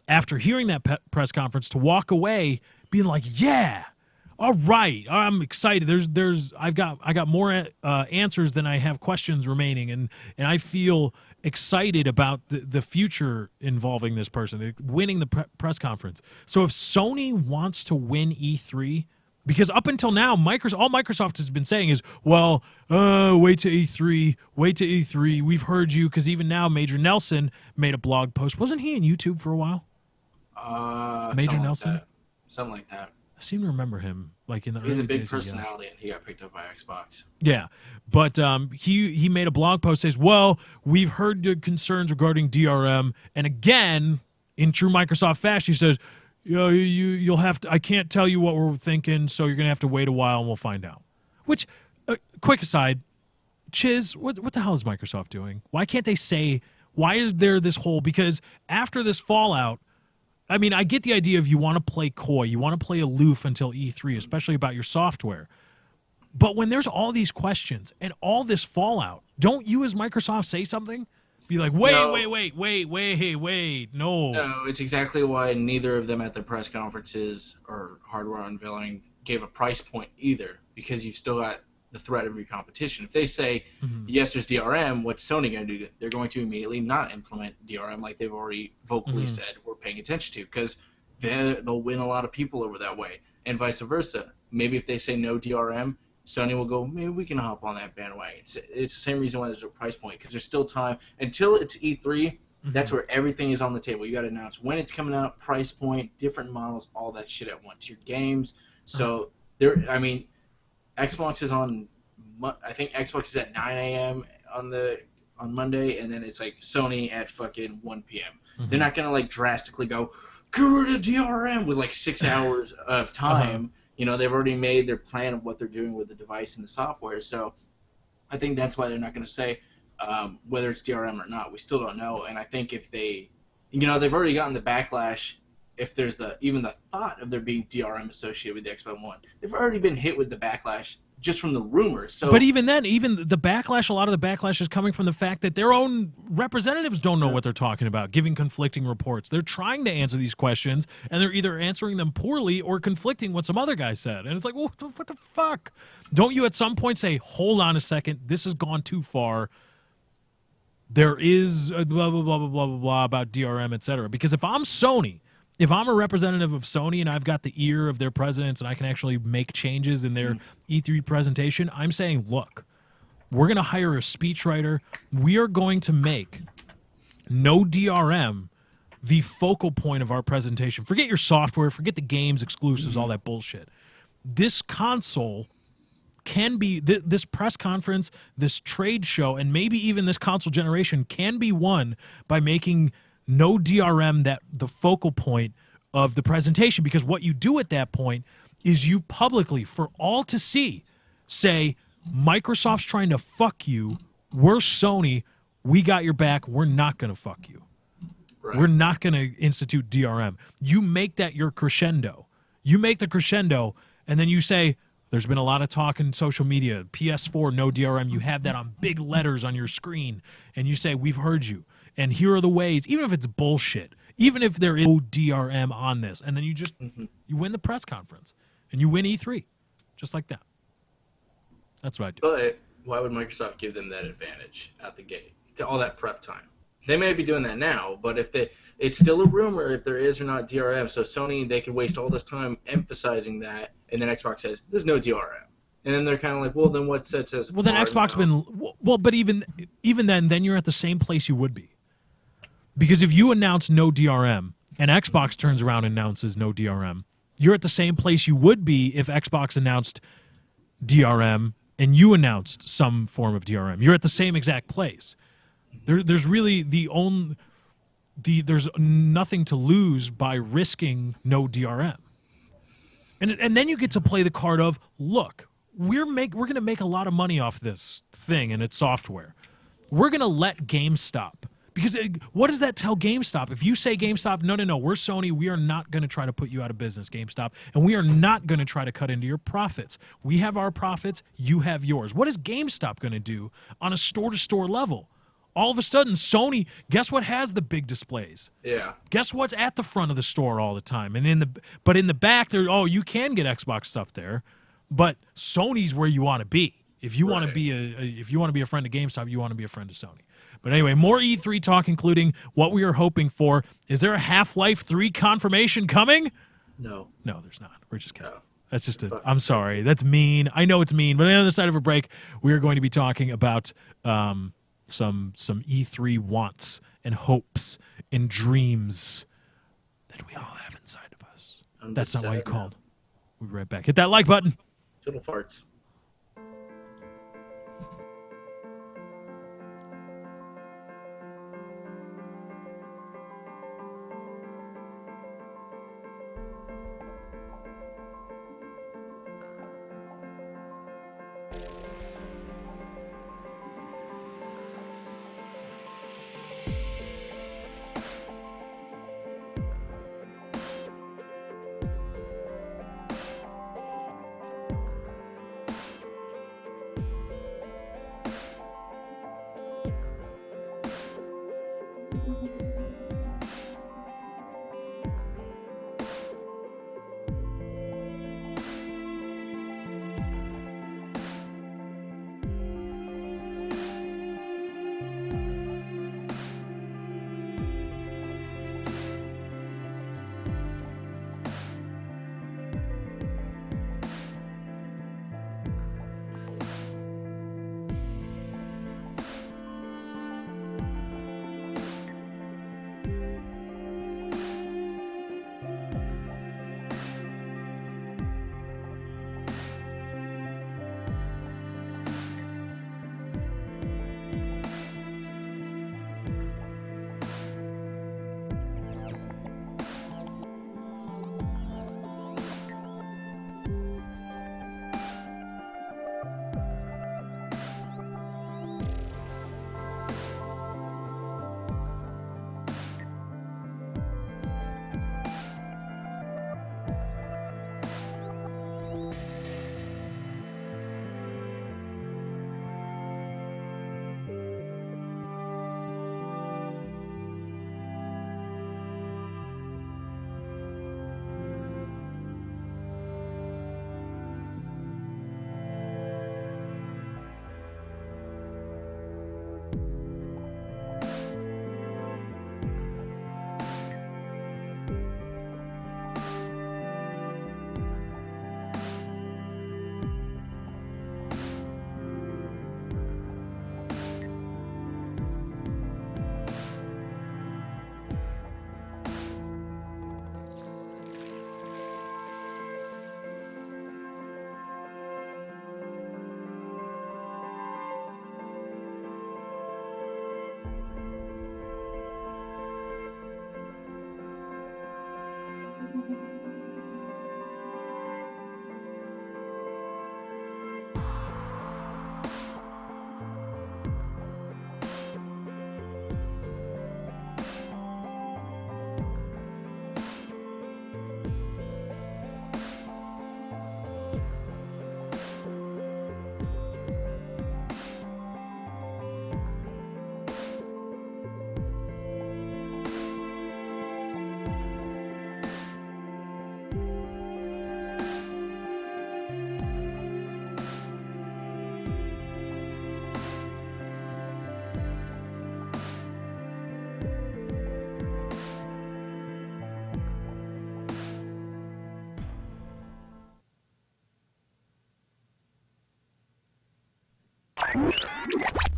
after hearing that press conference, to walk away being like, yeah, all right, I'm excited. I got more answers than I have questions remaining, and I feel excited about the future involving this person, winning the press conference. So if Sony wants to win E3, because up until now, all Microsoft has been saying is, well, wait to E3, we've heard you, because even now Major Nelson made a blog post. Wasn't he in YouTube for a while? Major Nelson? Something like that. I seem to remember him like in the He's early a big days personality, and he got picked up by Xbox. Yeah, but he made a blog post says, well, we've heard the concerns regarding DRM, and again, in true Microsoft fashion, he says, you'll have to. I can't tell you what we're thinking, so you're gonna have to wait a while, and we'll find out. Which, quick aside, Chiz, what the hell is Microsoft doing? Why can't they say? Why is there this whole? Because after this fallout, I mean, I get the idea of you want to play coy, you want to play aloof until E3, especially about your software. But when there's all these questions and all this fallout, don't you as Microsoft say something? Be like, wait, no. No, it's exactly why neither of them at their press conferences or hardware unveiling gave a price point either, because you've still got the threat of your competition. If they say, yes, there's DRM, what's Sony going to do? They're going to immediately not implement DRM like they've already vocally said we're paying attention to, because they'll win a lot of people over that way, and vice versa. Maybe if they say no DRM, Sony will go, maybe we can hop on that bandwagon. It's the same reason why there's a price point, because there's still time. Until it's E3, that's where everything is on the table. You got to announce when it's coming out, price point, different models, all that shit at once. Your games. So, Xbox is on, I think Xbox is at 9 a.m. on Monday, and then it's like Sony at fucking 1 p.m. They're not going to like drastically go, get rid of DRM with like 6 hours of time. You know, they've already made their plan of what they're doing with the device and the software. So I think that's why they're not going to say whether it's DRM or not. We still don't know. And I think if they, they've already gotten the backlash. If there's even the thought of there being DRM associated with the Xbox One, they've already been hit with the backlash just from the rumors. So, but even then, even the backlash, a lot of the backlash is coming from the fact that their own representatives don't know what they're talking about, giving conflicting reports. They're trying to answer these questions, and they're either answering them poorly or conflicting what some other guy said. And it's like, well, what the fuck? Don't you at some point say, hold on a second, this has gone too far. There is a blah, blah, blah, blah, blah, blah about DRM, et cetera. Because if I'm Sony, if I'm a representative of Sony and I've got the ear of their presidents and I can actually make changes in their E3 presentation, I'm saying, look, we're going to hire a speechwriter. We are going to make no DRM the focal point of our presentation. Forget your software, forget the games, exclusives, all that bullshit. This console can be, this press conference, this trade show, and maybe even this console generation can be won by making no DRM that the focal point of the presentation, because what you do at that point is you publicly, for all to see, say, Microsoft's trying to fuck you. We're Sony. We got your back. We're not going to fuck you. Right. We're not going to institute DRM. You make that your crescendo. You make the crescendo, and then you say, there's been a lot of talk in social media, PS4, no DRM. You have that on big letters on your screen, and you say, we've heard you. And here are the ways, even if it's bullshit, even if there is no DRM on this, and then you just you win the press conference, and you win E3, just like that. That's what I do. But why would Microsoft give them that advantage at the gate to all that prep time? They may be doing that now, but it's still a rumor if there is or not DRM. So Sony, they could waste all this time emphasizing that, and then Xbox says there's no DRM, and then they're kind of like, well, then what sets us? Well, then Xbox but even then you're at the same place you would be, because if you announce no DRM and Xbox turns around and announces no DRM, you're at the same place you would be if Xbox announced DRM and you announced some form of DRM. You're at the same exact place. There's really there's nothing to lose by risking no DRM. And then you get to play the card of, look, we're going to make a lot of money off this thing and its software. We're going to let GameStop. Because what does that tell GameStop? If you say GameStop, no, we're Sony, we are not going to try to put you out of business, GameStop, and we are not going to try to cut into your profits. We have our profits, you have yours. What is GameStop going to do on a store-to-store level? All of a sudden, Sony, guess what has the big displays? Yeah. Guess what's at the front of the store all the time? And in the back, you can get Xbox stuff there, but Sony's where you want to be. If you want to be a friend of GameStop, you want to be a friend of Sony. But anyway, more E3 talk, including what we are hoping for. Is there a Half-Life 3 confirmation coming? No. No, there's not. We're just kidding. No. That's just I'm sorry. That's mean. I know it's mean. But on the other side of a break, we are going to be talking about some E3 wants and hopes and dreams that we all have inside of us. That's not why you called. We'll be right back. Hit that like button. Little farts.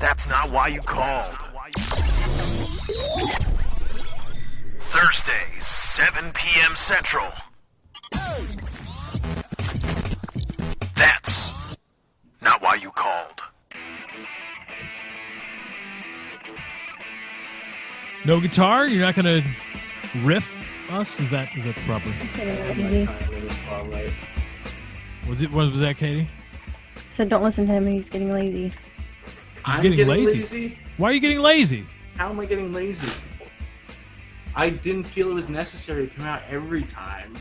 That's not why you called. Thursdays, 7 p.m. Central. That's not why you called. No guitar? You're not gonna riff us? Is that the proper? What was that, Katie? So don't listen to him. He's getting lazy. I'm getting lazy. Why are you getting lazy? How am I getting lazy? I didn't feel it was necessary to come out every time.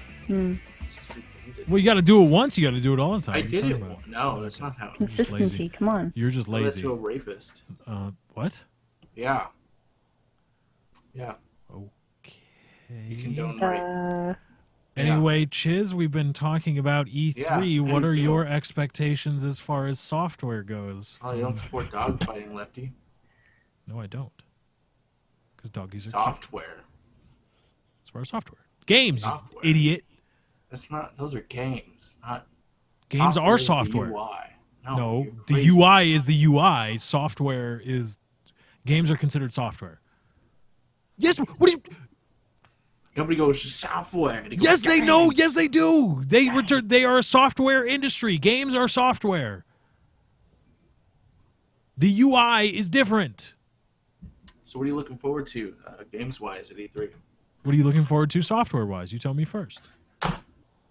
Well, you got to do it once. You got to do it all the time. I did it. No, that's not how. Consistency. Come on. You're just Lazy. lazy. To a rapist. What? Yeah. Yeah. Okay. You condone rape. Anyway, Chiz, we've been talking about E3. Yeah, What are your expectations as far as software goes? Oh, you don't support dogfighting, Lefty. No, I don't. Because doggies are software. Cute. As far as software. Games, software. You idiot. That's not. Those are games, not. Games software are software. The UI. No, the UI is the UI. Software is. Games are considered software. Yes. What do you? Nobody goes software. They go, yes, games. they know. Yes, they do. They return. They are a software industry. Games are software. The UI is different. So, what are you looking forward to, games-wise, at E3? What are you looking forward to, software-wise? You tell me first.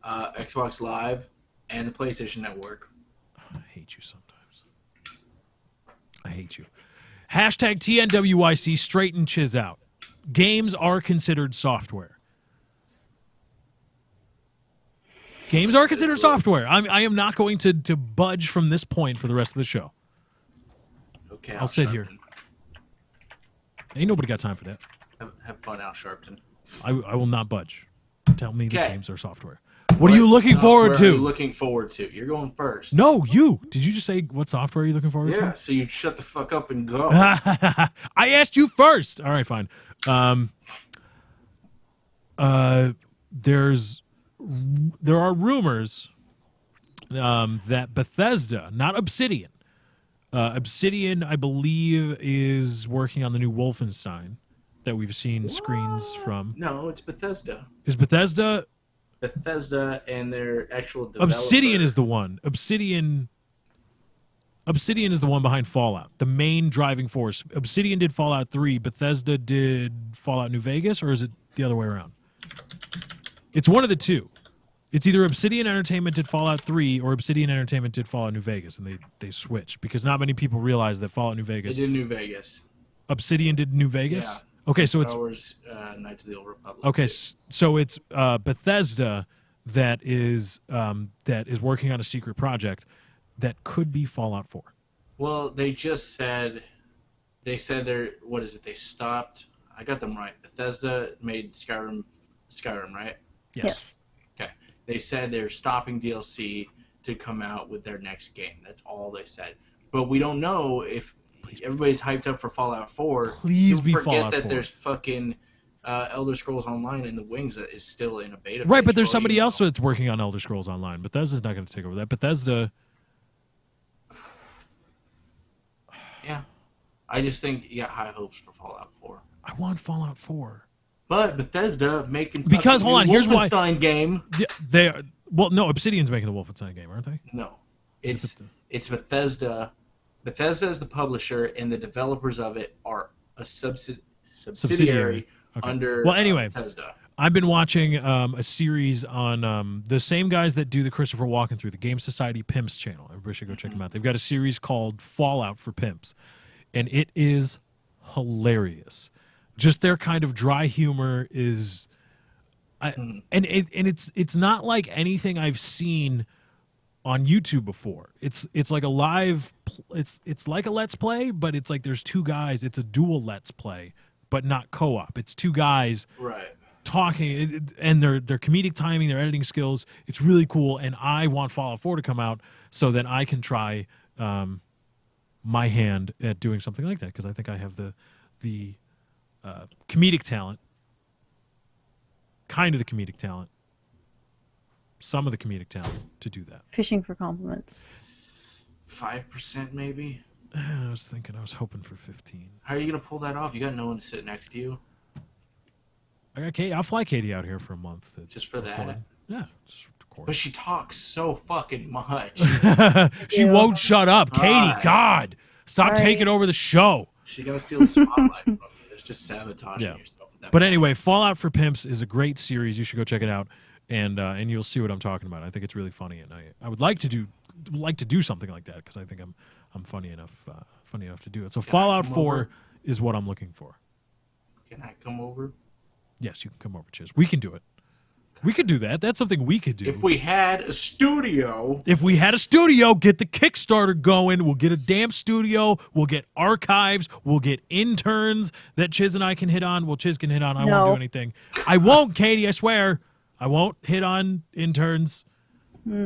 Xbox Live and the PlayStation Network. I hate you sometimes. I hate you. Hashtag TNWYC. Straighten Chiz out. Games are considered software. Games are considered software. I am not going to budge from this point for the rest of the show. Okay, I'll sit here. Ain't nobody got time for that. Have fun, Al Sharpton. I will not budge. Tell me that games are software. What What are you looking forward software to? Are you looking forward to? You're going first. No, you. Did you just say what software are you looking forward Yeah, to? so you shut the fuck up and go. I asked you first. All right, fine. There are rumors that Bethesda, not Obsidian. Obsidian, I believe, is working on the new Wolfenstein that we've seen screens from. No, it's Bethesda. Is Bethesda? Bethesda and their actual developer. Obsidian is the one. Obsidian is the one behind Fallout, the main driving force. Obsidian did Fallout 3. Bethesda did Fallout New Vegas, or is it the other way around? It's one of the two. It's either Obsidian Entertainment did Fallout 3 or Obsidian Entertainment did Fallout New Vegas, and they switched because not many people realize that Fallout New Vegas. They did New Vegas. Obsidian did New Vegas? Yeah. Okay, so Star Wars, Knights of the Old Republic. Okay, so it's Bethesda that is working on a secret project that could be Fallout 4. Well, they just said they're what is it? They stopped. I got them right. Bethesda made Skyrim, right? Yes. Okay. They said they're stopping DLC to come out with their next game. That's all they said. But we don't know if everybody's hyped up for Fallout 4. Please be forget Fallout that 4. There's fucking Elder Scrolls Online in the wings that is still in a beta. Right, but there's phase. somebody else that's working on Elder Scrolls Online. Bethesda's not going to take over that. Bethesda. Yeah. I just think you got high hopes for Fallout 4. I want Fallout 4. But Bethesda making because hold on, here's why. Wolfenstein game. Yeah, they are. Well, no, Obsidian's making the Wolfenstein game, aren't they? No, it's Bethesda. Bethesda is the publisher, and the developers of it are a subsidiary okay. under Bethesda. I've been watching a series on the same guys that do the Christopher Walken through the Game Society Pimps channel. Everybody should go check them out. They've got a series called Fallout for Pimps, and it is hilarious. Just their kind of dry humor is, and it's not like anything I've seen on YouTube before. It's like a live, it's like a Let's Play, but it's like there's two guys. It's a dual Let's Play, but not co-op. It's two guys talking, and their comedic timing, their editing skills. It's really cool, and I want Fallout 4 to come out so that I can try my hand at doing something like that because I think I have the comedic talent, kind of the comedic talent, some of the comedic talent to do that. Fishing for compliments. 5% maybe. I was hoping for 15. How are you gonna pull that off? You got no one to sit next to you. I got Katie. I'll fly Katie out here for a month. Just for that? Yeah, just record. But she talks so fucking much. She won't shut up. Katie, God, stop taking over the show. She's gonna steal the spotlight from you. It's just sabotaging yourself. At that But anyway, Fallout for Pimps is a great series. You should go check it out, and you'll see what I'm talking about. I think it's really funny, and I would like to do something like that because I think I'm funny enough to do it. So Fallout 4 is what I'm looking for. Can I come over? Yes, you can come over, Chiz. We can do it. We could do that. That's something we could do. If we had a studio. If we had a studio, get the Kickstarter going. We'll get a damn studio. We'll get archives. We'll get interns that Chiz and I can hit on. Well, Chiz can hit on. I won't do anything. I won't, Katie. I swear. I won't hit on interns.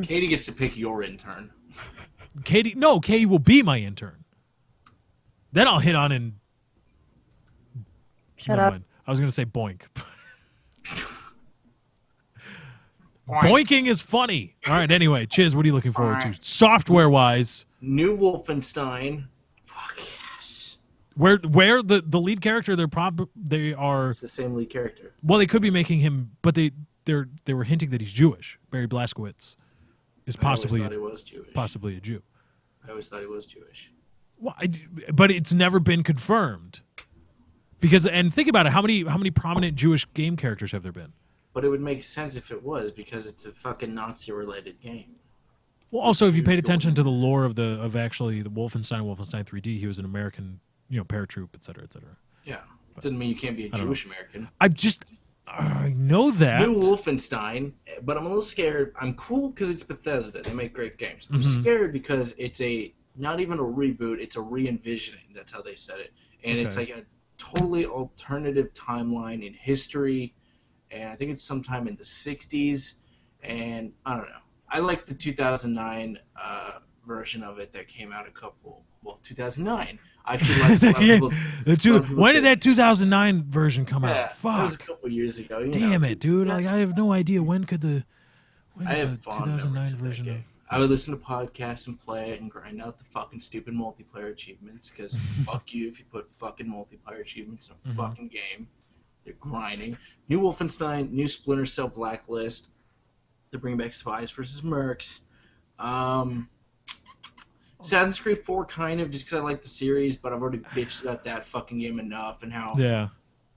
Katie gets to pick your intern. Katie will be my intern. Then I'll hit on and... Shut up. Mind. I was going to say boink. Boinking is funny. All right, anyway, Chiz, what are you looking forward to? Software-wise. New Wolfenstein. Fuck yes. Where the lead character, they are... It's the same lead character. Well, they could be making him... But they were hinting that he's Jewish. Barry Blazkowicz is possibly... I always thought he was Jewish. Possibly a Jew. I always thought he was Jewish. Well, but it's never been confirmed. And think about it, how many prominent Jewish game characters have there been? But it would make sense if it was, because it's a fucking Nazi-related game. Well, also, if you paid attention to the lore of actually the Wolfenstein 3D, he was an American, paratroop, et cetera, et cetera. Yeah. Doesn't mean you can't be a Jewish American. I know that. New Wolfenstein, but I'm a little scared. I'm cool because it's Bethesda. They make great games. I'm scared because it's not even a reboot, it's a re-envisioning. That's how they said it. And it's like a totally alternative timeline in history. And I think it's sometime in the 60s. And I don't know. I like the 2009 version of it that came out 2009. I actually like when did that 2009 version come out? Fuck. That was a couple years ago. Damn it, dude. Like, I have no idea when the I have fond 2009 version version of I would listen to podcasts and play it and grind out the fucking stupid multiplayer achievements because fuck you if you put fucking multiplayer achievements in a fucking game. They're grinding. New Wolfenstein, new Splinter Cell Blacklist. They're bringing back Spies versus Mercs. Assassin's Creed 4 kind of, just because I like the series, but I've already bitched about that fucking game enough and how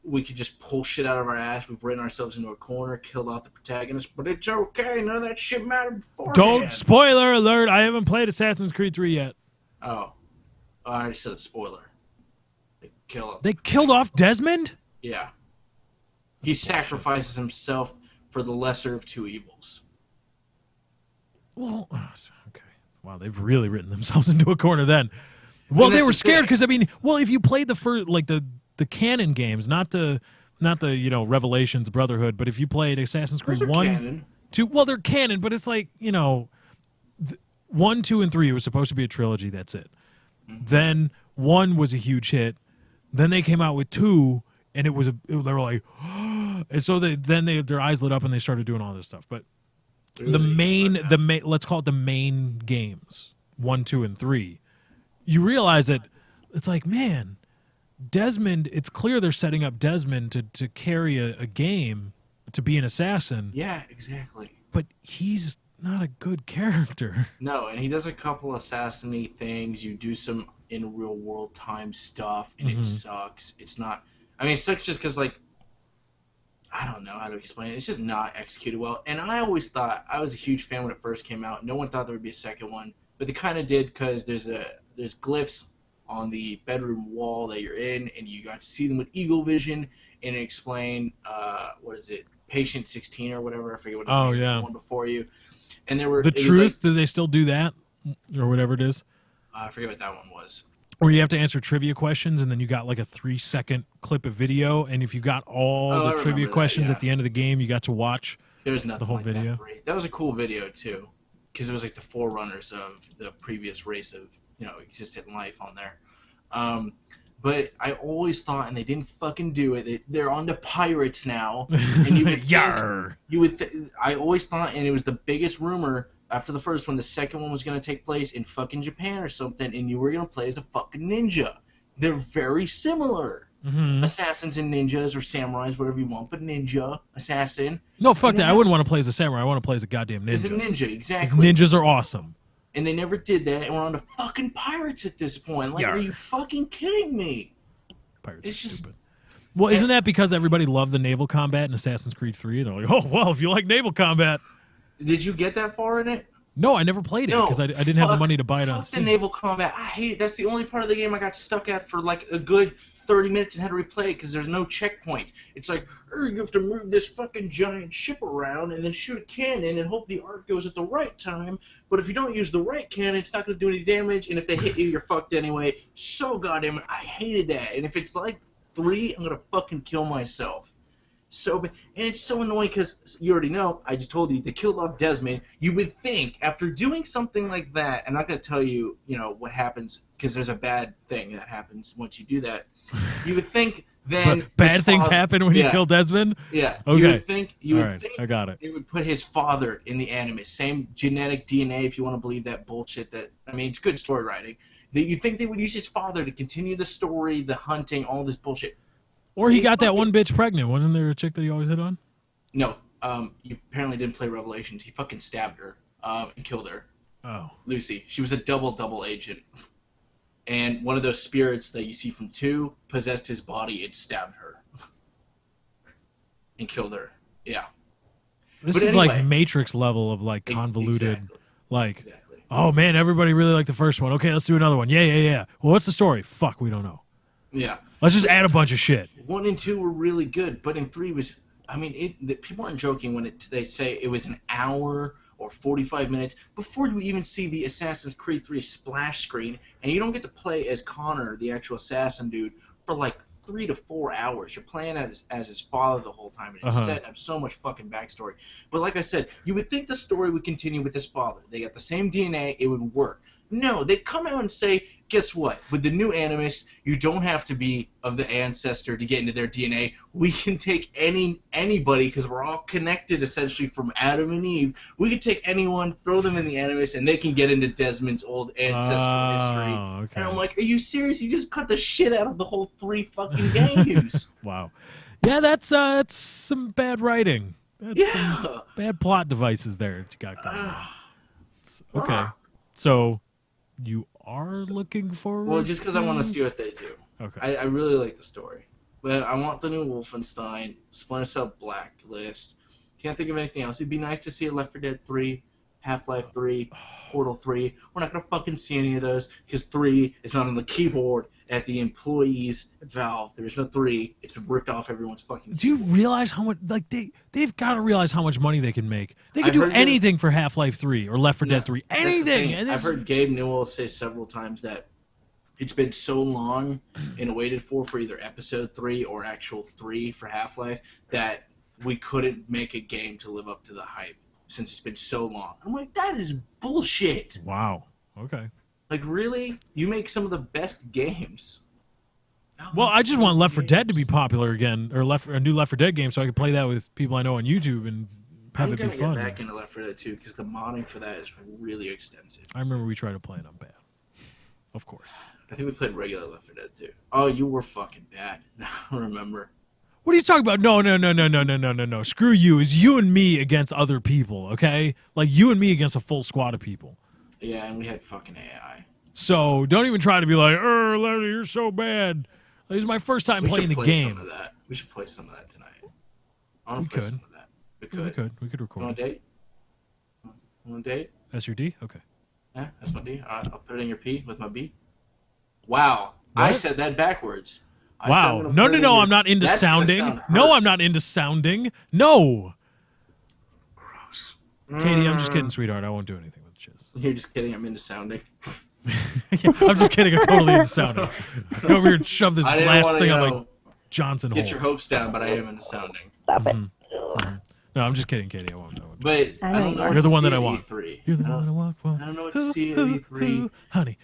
we could just pull shit out of our ass. We've written ourselves into a corner, killed off the protagonist, but it's okay. None of that shit mattered before. Don't, spoiler alert, I haven't played Assassin's Creed 3 yet. Oh. I already said the spoiler. They killed off Desmond? Yeah. He sacrifices himself for the lesser of two evils. Well, okay. Wow, they've really written themselves into a corner then. Well, they were scared because, if you played the first, like the canon games, not the Revelations, Brotherhood, but if you played Assassin's Creed 1, 2, well, they're canon, but it's like, 1, 2, and 3, it was supposed to be a trilogy, that's it. Then 1 was a huge hit. Then they came out with 2, and they were like, and so their eyes lit up and they started doing all this stuff. But the main, let's call it the main games, 1, 2, and 3, you realize that it's like, man, Desmond, it's clear they're setting up Desmond to carry a game, to be an assassin. Yeah, exactly. But he's not a good character. No, and he does a couple assassin-y things. You do some in real world time stuff, and it sucks. It's not. It sucks just because, like, I don't know how to explain it. It's just not executed well. And I always thought, I was a huge fan when it first came out. No one thought there would be a second one, but they kind of did because there's glyphs on the bedroom wall that you're in, and you got to see them with eagle vision, and it explained, what is it, Patient 16 or whatever. I forget what his name is, the one before you. And there were The Truth. Do they still do that, or whatever it is? I forget what that one was. Or you have to answer trivia questions, and then you got like a 3-second clip of video, and if you got all the trivia questions at the end of the game, you got to watch the whole video. That was a cool video too, because it was like the forerunners of the previous race of existent life on there. But I always thought, and they didn't fucking do it. They're on the pirates now, and you would think, I always thought, and it was the biggest rumor after the first one, the second one was going to take place in fucking Japan or something, and you were going to play as a fucking ninja. They're very similar. Assassins and ninjas or samurais, whatever you want, but ninja, assassin. No, fuck that. I wouldn't want to play as a samurai. I want to play as a goddamn ninja. As a ninja, exactly. Ninjas are awesome. And they never did that, and we're on to fucking pirates at this point. Like, are you fucking kidding me? Pirates it's just stupid. Well, isn't that because everybody loved the naval combat in Assassin's Creed 3? They're like, oh, well, if you like naval combat. Did you get that far in it? No, I never played it because I didn't have the money to buy it on Fuck Steam. the naval combat. I hate it. That's the only part of the game I got stuck at for like a good 30 minutes and had to replay it because there's no checkpoint. It's like, you have to move this fucking giant ship around and then shoot a cannon and hope the arc goes at the right time. But if you don't use the right cannon, it's not going to do any damage. And if they hit you, you're fucked anyway. So goddamn it. I hated that. And if it's like 3, I'm going to fucking kill myself. So bad. And it's so annoying because you already know, I just told you, they killed off Desmond. You would think, after doing something like that, I'm not going to tell you, what happens, because there's a bad thing that happens once you do that. You would think then... But bad things happen when you kill Desmond? Yeah. Okay. You would think I got it. They would put his father in the Animus. Same genetic DNA, if you want to believe that bullshit that... I mean, it's good story writing. You think they would use his father to continue the story, the hunting, all this bullshit. Or he got that one bitch pregnant. Wasn't there a chick that he always hit on? No. You apparently didn't play Revelations. He fucking stabbed her and killed her. Oh. Lucy. She was a double agent. And one of those spirits that you see from 2 possessed his body and stabbed her. And killed her. Yeah. This is anyway, like Matrix level of like convoluted, Exactly. Oh man, everybody really liked the first one. Okay, let's do another one. Yeah. Well, what's the story? Fuck, we don't know. Yeah. Let's just add a bunch of shit. 1 and 2 were really good, but in 3 was... I mean, people aren't joking when they say it was an hour or 45 minutes before you even see the Assassin's Creed 3 splash screen, and you don't get to play as Connor, the actual assassin dude, for like 3 to 4 hours. You're playing as his father the whole time, and it's setting up so much fucking backstory. But like I said, you would think the story would continue with his father. They got the same DNA, it would work. No, they come out and say, guess what? With the new Animus, you don't have to be of the ancestor to get into their DNA. We can take anybody, because we're all connected essentially from Adam and Eve. We can take anyone, throw them in the Animus, and they can get into Desmond's old ancestral history. Okay. And I'm like, are you serious? You just cut the shit out of the whole 3 fucking games. Wow. Yeah, that's some bad writing. That's some bad plot devices there that you got going. Okay. So... You are looking forward. Well, just because I want to see what they do. Okay. I really like the story, but I want the new Wolfenstein, Splinter Cell Blacklist. Can't think of anything else. It'd be nice to see a Left 4 Dead 3, Half-Life 3, Portal 3. We're not gonna fucking see any of those because 3 is not on the keyboard at the employees at Valve. There is no 3. It's been ripped off everyone's fucking. Do you realize how much? Like they've got to realize how much money they can make. They can do anything for Half-Life 3 or Left 4 Dead 3. Anything. And I've heard Gabe Newell say several times that it's been so long and waited for either Episode 3 or actual 3 for Half-Life that we couldn't make a game to live up to the hype since it's been so long. I'm like, that is bullshit. Wow. Okay. Like, really? You make some of the best games. Well, I just want Left 4 Dead to be popular again, or a new Left 4 Dead game, so I can play that with people I know on YouTube and have it be fun. I'm gonna get back into Left 4 Dead 2 because the modding for that is really extensive. I remember we tried to play it on bad. Of course. I think we played regular Left 4 Dead 2. Oh, you were fucking bad. I don't remember. What are you talking about? No. Screw you. It's you and me against other people, okay? Like you and me against a full squad of people. Yeah, and we had fucking AI. So don't even try to be like, Larry, you're so bad. This is my first time playing the game. Some of that. We should play some of that tonight. I want to play some of that. We could record. You want a date? Want a date? That's your D? Okay. Yeah, that's my D. All right, I'll put it in your P with my B. Wow. What? I said that backwards. Wow. No, I'm not into sounding. No, I'm not into sounding. No. Gross. Katie, I'm just kidding, sweetheart. I won't do anything with Chiz. You're just kidding. I'm into sounding. Yeah, I'm just kidding. I'm totally into sounding. Go over here and shove this blast thing on my Johnson hole. Get your hopes down, but I am into sounding. Stop it. No, I'm just kidding, Katie. I won't. But I don't know. You're the one that I want. E3. You're the one I want. I don't know what to see at E3. Honey.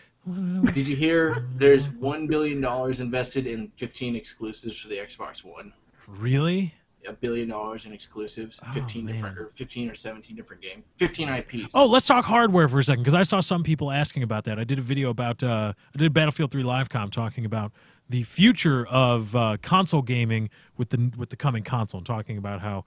Did you hear there's $1 billion invested in 15 exclusives for the Xbox One? Really? $1 billion in exclusives, 15 or 17 different games, 15 IPs. Oh, let's talk hardware for a second, because I saw some people asking about that. I did a video about I did Battlefield 3 Livecom talking about the future of console gaming with the coming console, and talking about how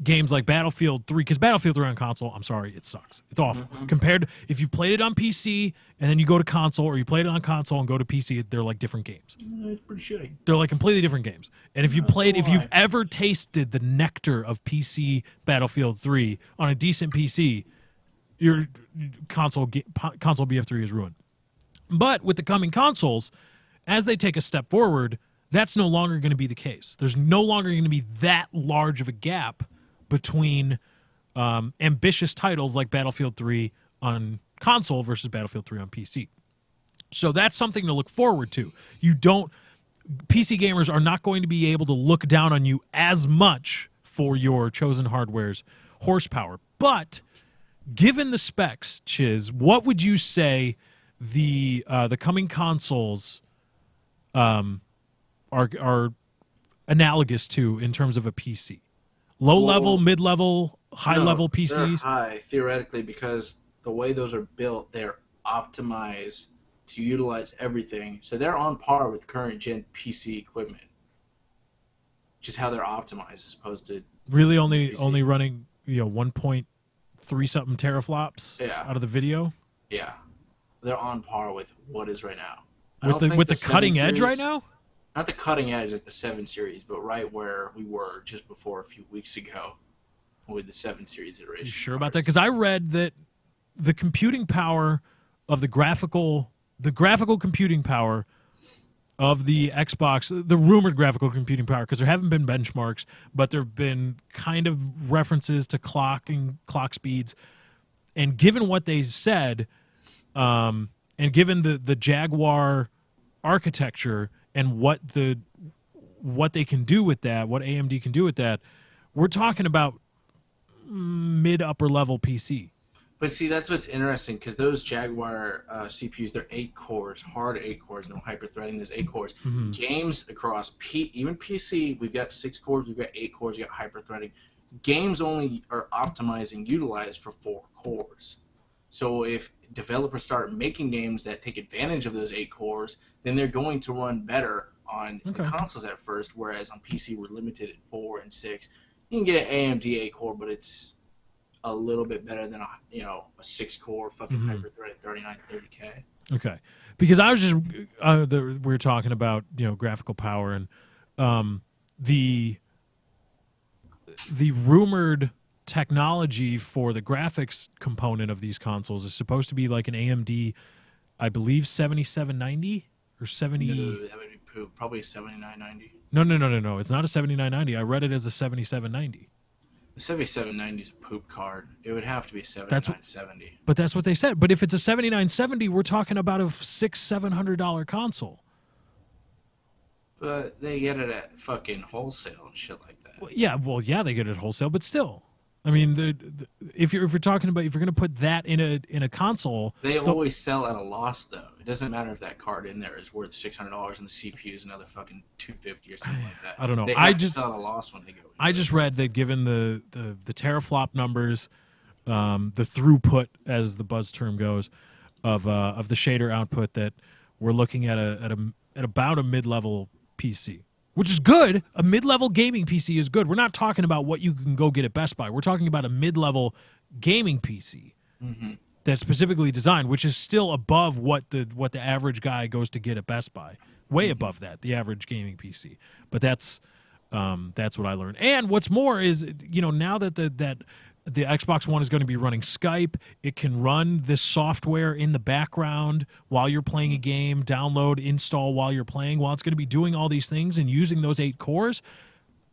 games like Battlefield 3, because Battlefield 3 on console, I'm sorry, it sucks. It's awful. Compared to if you played it on PC and then you go to console, or you played it on console and go to PC, they're like different games. It's pretty shitty. They're like completely different games. And if you've ever tasted the nectar of PC Battlefield 3 on a decent PC, your console BF3 is ruined. But with the coming consoles, as they take a step forward, that's no longer going to be the case. There's no longer going to be that large of a gap between ambitious titles like Battlefield 3 on console versus Battlefield 3 on PC. So that's something to look forward to. PC gamers are not going to be able to look down on you as much for your chosen hardware's horsepower. But given the specs, Chiz, what would you say the coming consoles are analogous to in terms of a PC? Low-level, mid-level, high-level PCs? They're high, theoretically, because the way those are built, they're optimized to utilize everything. So they're on par with current-gen PC equipment. Just how they're optimized as opposed to... Really only running 1.3-something teraflops out of the video? Yeah. They're on par with what is right now. With the cutting edge right now? Not the cutting edge like the 7 Series, but right where we were just before a few weeks ago with the 7 Series iteration. You sure about that? Because I read that the computing power of the graphical computing power of the Xbox, the rumored graphical computing power, because there haven't been benchmarks, but there have been kind of references to clock speeds. And given what they said, and given the Jaguar architecture and what they can do with that, what AMD can do with that, we're talking about mid-upper level PC. But see, that's what's interesting, because those Jaguar CPUs, they're 8 cores, hard 8 cores, no hyper-threading, there's 8 cores. Mm-hmm. Games across, even PC, we've got 6 cores, we've got 8 cores, we've got hyper-threading. Games only are utilized for 4 cores. So if developers start making games that take advantage of those 8 cores, then they're going to run better on the consoles at first, whereas on PC we're limited at 4 and 6. You can get AMD 8 core, but it's a little bit better than a 6-core fucking hyper-threaded 3930K. Okay, because I was just we were talking about graphical power and the rumored technology for the graphics component of these consoles is supposed to be like an AMD, I believe 7790 or 70. No, that would be poop. Probably a 7990. No. It's not a 7990. I read it as a 7790. The 7790 is a poop card. It would have to be a 7970. But that's what they said. But if it's a 7970, we're talking about a $600-700 console. But they get it at fucking wholesale and shit like that. Well, yeah, they get it at wholesale, but still. I mean, if you're talking about, if you're going to put that in a console, they always sell at a loss though. It doesn't matter if that card in there is worth $600 and the CPU is another fucking $250 or something like that. I don't know. They have to sell at a loss when they go. I just read that given the teraflop numbers, the throughput, as the buzz term goes, of the shader output, that we're looking at about a mid-level PC. Which is good. A mid-level gaming PC is good. We're not talking about what you can go get at Best Buy. We're talking about a mid-level gaming PC that's specifically designed, which is still above what the average guy goes to get at Best Buy. Way above that, the average gaming PC. But that's what I learned. And what's more is, now that the Xbox One is going to be running Skype, it can run this software in the background while you're playing a game, download, install while you're playing. While it's going to be doing all these things and using those 8 cores,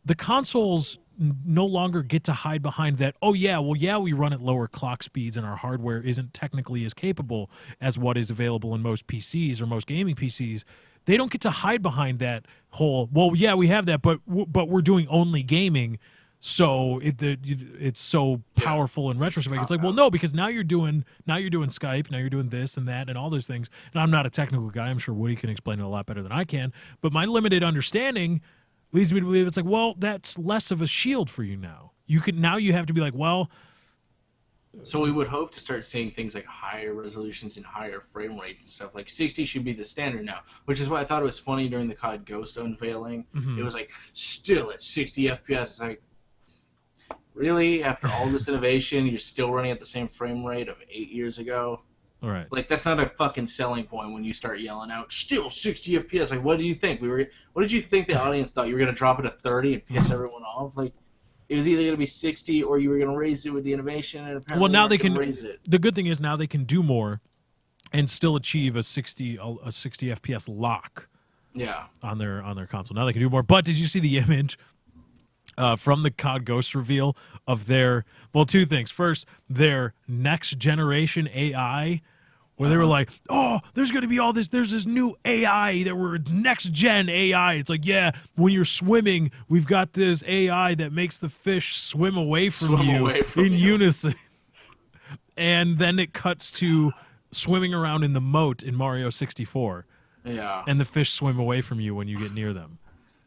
the consoles no longer get to hide behind that, we run at lower clock speeds and our hardware isn't technically as capable as what is available in most PCs or most gaming PCs. They don't get to hide behind that whole, we have that, but we're doing only gaming. So it's so powerful in retrospect. It's like, well, no, because now you're doing Skype, now you're doing this and that and all those things. And I'm not a technical guy. I'm sure Woody can explain it a lot better than I can. But my limited understanding leads me to believe it's like, well, that's less of a shield for you now. You have to be like, well. So we would hope to start seeing things like higher resolutions and higher frame rate and stuff. Like 60 should be the standard now, which is why I thought it was funny during the COD Ghost unveiling. Mm-hmm. It was like, still at 60 FPS. It's like, really? After all this innovation, you're still running at the same frame rate of 8 years ago? All right. Like, that's not a fucking selling point when you start yelling out, still 60 FPS. Like, what do you think? What did you think the audience thought? You were going to drop it to 30 and piss everyone off? Like, it was either going to be 60 or you were going to raise it with the innovation, and apparently now they can raise it. The good thing is now they can do more and still achieve a 60 FPS lock. Yeah. On their console. Now they can do more. But did you see the image from the COD Ghost reveal of two things. First, their next generation AI, where they were like, oh, there's going to be there's this new AI that we're next gen AI. It's like, yeah, when you're swimming, we've got this AI that makes the fish swim away from you in unison. And then it cuts to swimming around in the moat in Mario 64. Yeah. And the fish swim away from you when you get near them.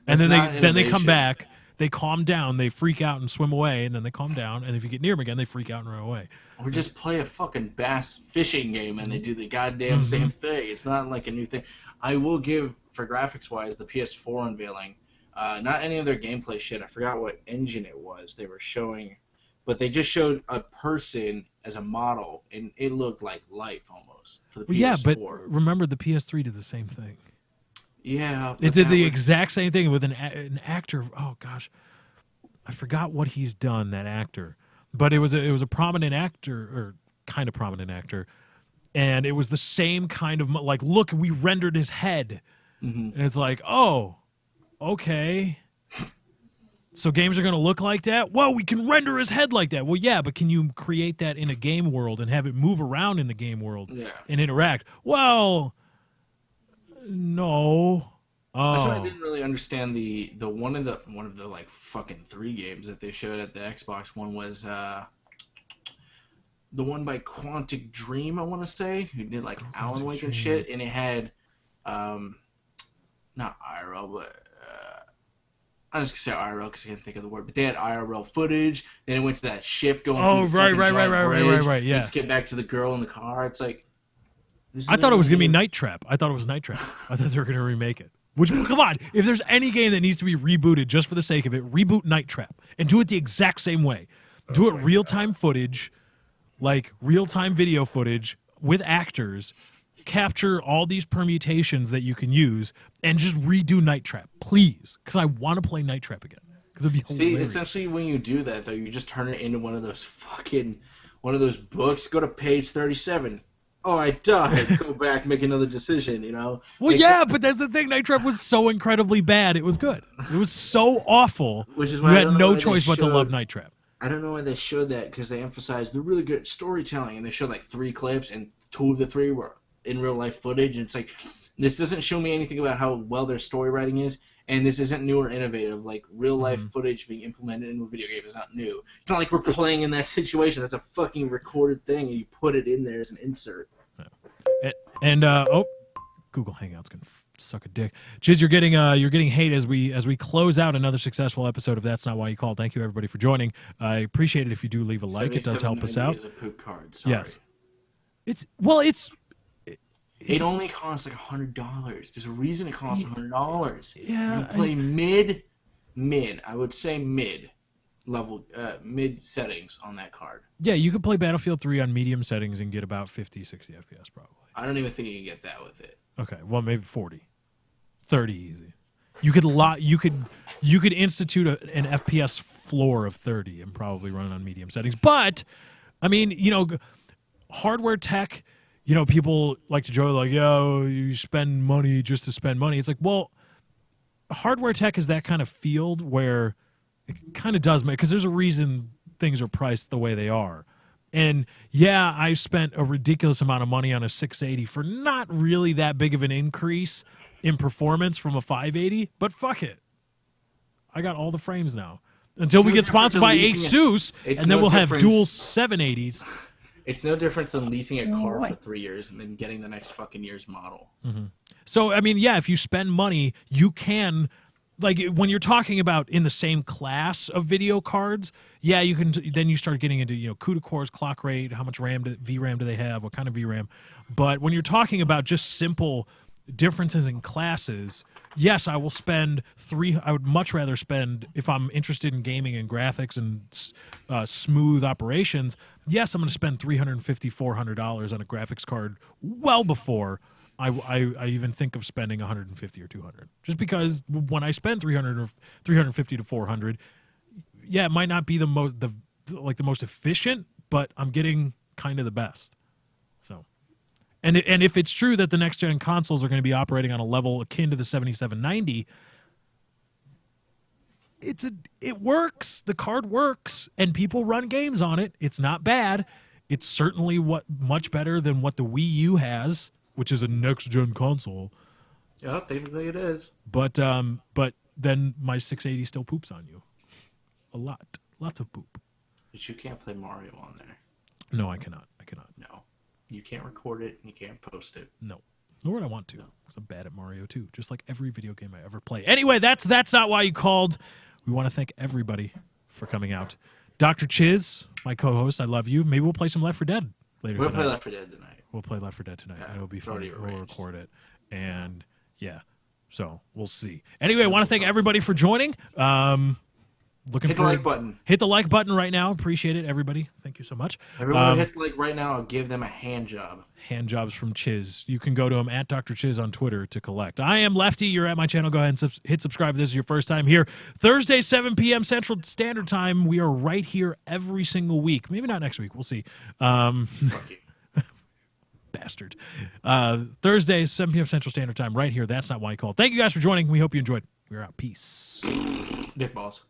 And then they come back, they calm down, they freak out and swim away, and then they calm down, and if you get near them again, they freak out and run away. Or just play a fucking bass fishing game and they do the goddamn same thing. It's not like a new thing. I will give, for graphics-wise, the PS4 unveiling, not any of their gameplay shit. I forgot what engine it was they were showing, but they just showed a person as a model, and it looked like life almost for the PS4. Yeah, but remember, the PS3 did the same thing. Yeah. It did the exact same thing with an actor. Oh, gosh. I forgot what he's done, that actor. But it was a prominent actor, or kind of prominent actor. And it was the same kind of, like, look, we rendered his head. And it's like, oh, okay. So games are going to look like that? Whoa, we can render his head like that. Well, yeah, but can you create that in a game world and have it move around in the game world and interact? Well, no. That's why I didn't really understand the one of the like fucking 3 games that they showed at the Xbox One was the one by Quantic Dream, I want to say, who did like Alan Wake and shit, and it had not IRL, but I'm just gonna say IRL because I can't think of the word, but they had IRL footage. Then it went to that ship going. Oh, right. Yeah. Let's get back to the girl in the car. It's like. I thought it was gonna be Night Trap. I thought they were gonna remake it. Which, come on, if there's any game that needs to be rebooted just for the sake of it, reboot Night Trap and do it the exact same way. Do it real-time footage, like real-time video footage with actors. Capture all these permutations that you can use and just redo Night Trap, please, because I want to play Night Trap again. Because it'd be hilarious. See, essentially, when you do that, though, you just turn it into one of those books. Go to page 37. Oh, I died. Go back, make another decision, you know? Well, yeah, but that's the thing. Night Trap was so incredibly bad. It was good. It was so awful. Which is why you had no choice but to love Night Trap. I don't know why they showed that, because they emphasized the really good storytelling, and they showed like 3 clips, and 2 of the 3 were in real life footage, and it's like, this doesn't show me anything about how well their story writing is, and this isn't new or innovative. Like, real life footage being implemented in a video game is not new. It's not like we're playing in that situation. That's a fucking recorded thing, and you put it in there as an insert. And Google Hangouts can suck a dick. Chiz, you're getting hate as we close out another successful episode of That's Not Why You Called. Thank you everybody for joining. I appreciate it if you do leave a like. It does help us out. Is a poop card. Sorry. Yes. It only costs like $100. There's a reason it costs $100. Yeah. You play mid. I would say mid level, mid settings on that card. Yeah, you could play Battlefield 3 on medium settings and get about 50, 60 FPS probably. I don't even think you can get that with it. Okay, well maybe 40, 30 easy. You could institute an FPS floor of 30 and probably run it on medium settings. But I mean, hardware tech. People like to joke like, "Yo, you spend money just to spend money." It's like, well, hardware tech is that kind of field where it kind of does make, because there's a reason things are priced the way they are. And yeah, I spent a ridiculous amount of money on a 680 for not really that big of an increase in performance from a 580, but fuck it. I got all the frames now. Until we get sponsored by Asus, and then we'll have dual 780s. It's no difference than leasing a car for 3 years and then getting the next fucking year's model. Mm-hmm. So, I mean, yeah, if you spend money, you can like when you're talking about in the same class of video cards, yeah, you can. Then you start getting into CUDA cores, clock rate, how much VRAM do they have, what kind of VRAM. But when you're talking about just simple differences in classes, yes, I will spend I would much rather spend, if I'm interested in gaming and graphics and smooth operations. Yes, I'm going to spend $350, $400 on a graphics card well before I even think of spending 150 or 200. Just because when I spend 350 to 400, yeah, it might not be the most efficient, but I'm getting kind of the best. So, and if it's true that the next gen consoles are going to be operating on a level akin to the 7790, it works. The card works, and people run games on it. It's not bad. It's certainly much better than what the Wii U has, which is a next-gen console. Yeah, technically it is. But then my 680 still poops on you. A lot. Lots of poop. But you can't play Mario on there. No, I cannot. No. You can't record it, and you can't post it. No. Nor would I want to, because I'm bad at Mario too, just like every video game I ever play. Anyway, that's not why you called. We want to thank everybody for coming out. Dr. Chiz, my co-host, I love you. Maybe we'll play some Left 4 Dead later We'll tonight. play Left 4 Dead tonight. We'll play Left 4 Dead tonight. Yeah, It'll be it's fun. already We'll arranged. record it. And, yeah. So, we'll see. Anyway, I want to thank everybody for joining. Hit the like button. Hit the like button right now. Appreciate it, everybody. Thank you so much. Everyone who hits the like right now, I'll give them a hand job. Hand jobs from Chiz. You can go to him at Dr. Chiz on Twitter to collect. I am Lefty. You're at my channel. Go ahead and hit subscribe if this is your first time here. Thursday, 7 p.m. Central Standard Time. We are right here every single week. Maybe not next week. We'll see. Fuck you. Bastard. Thursday, 7 p.m. Central Standard Time. Right here. That's not why you called. Thank you guys for joining. We hope you enjoyed. We're out. Peace. Dick balls.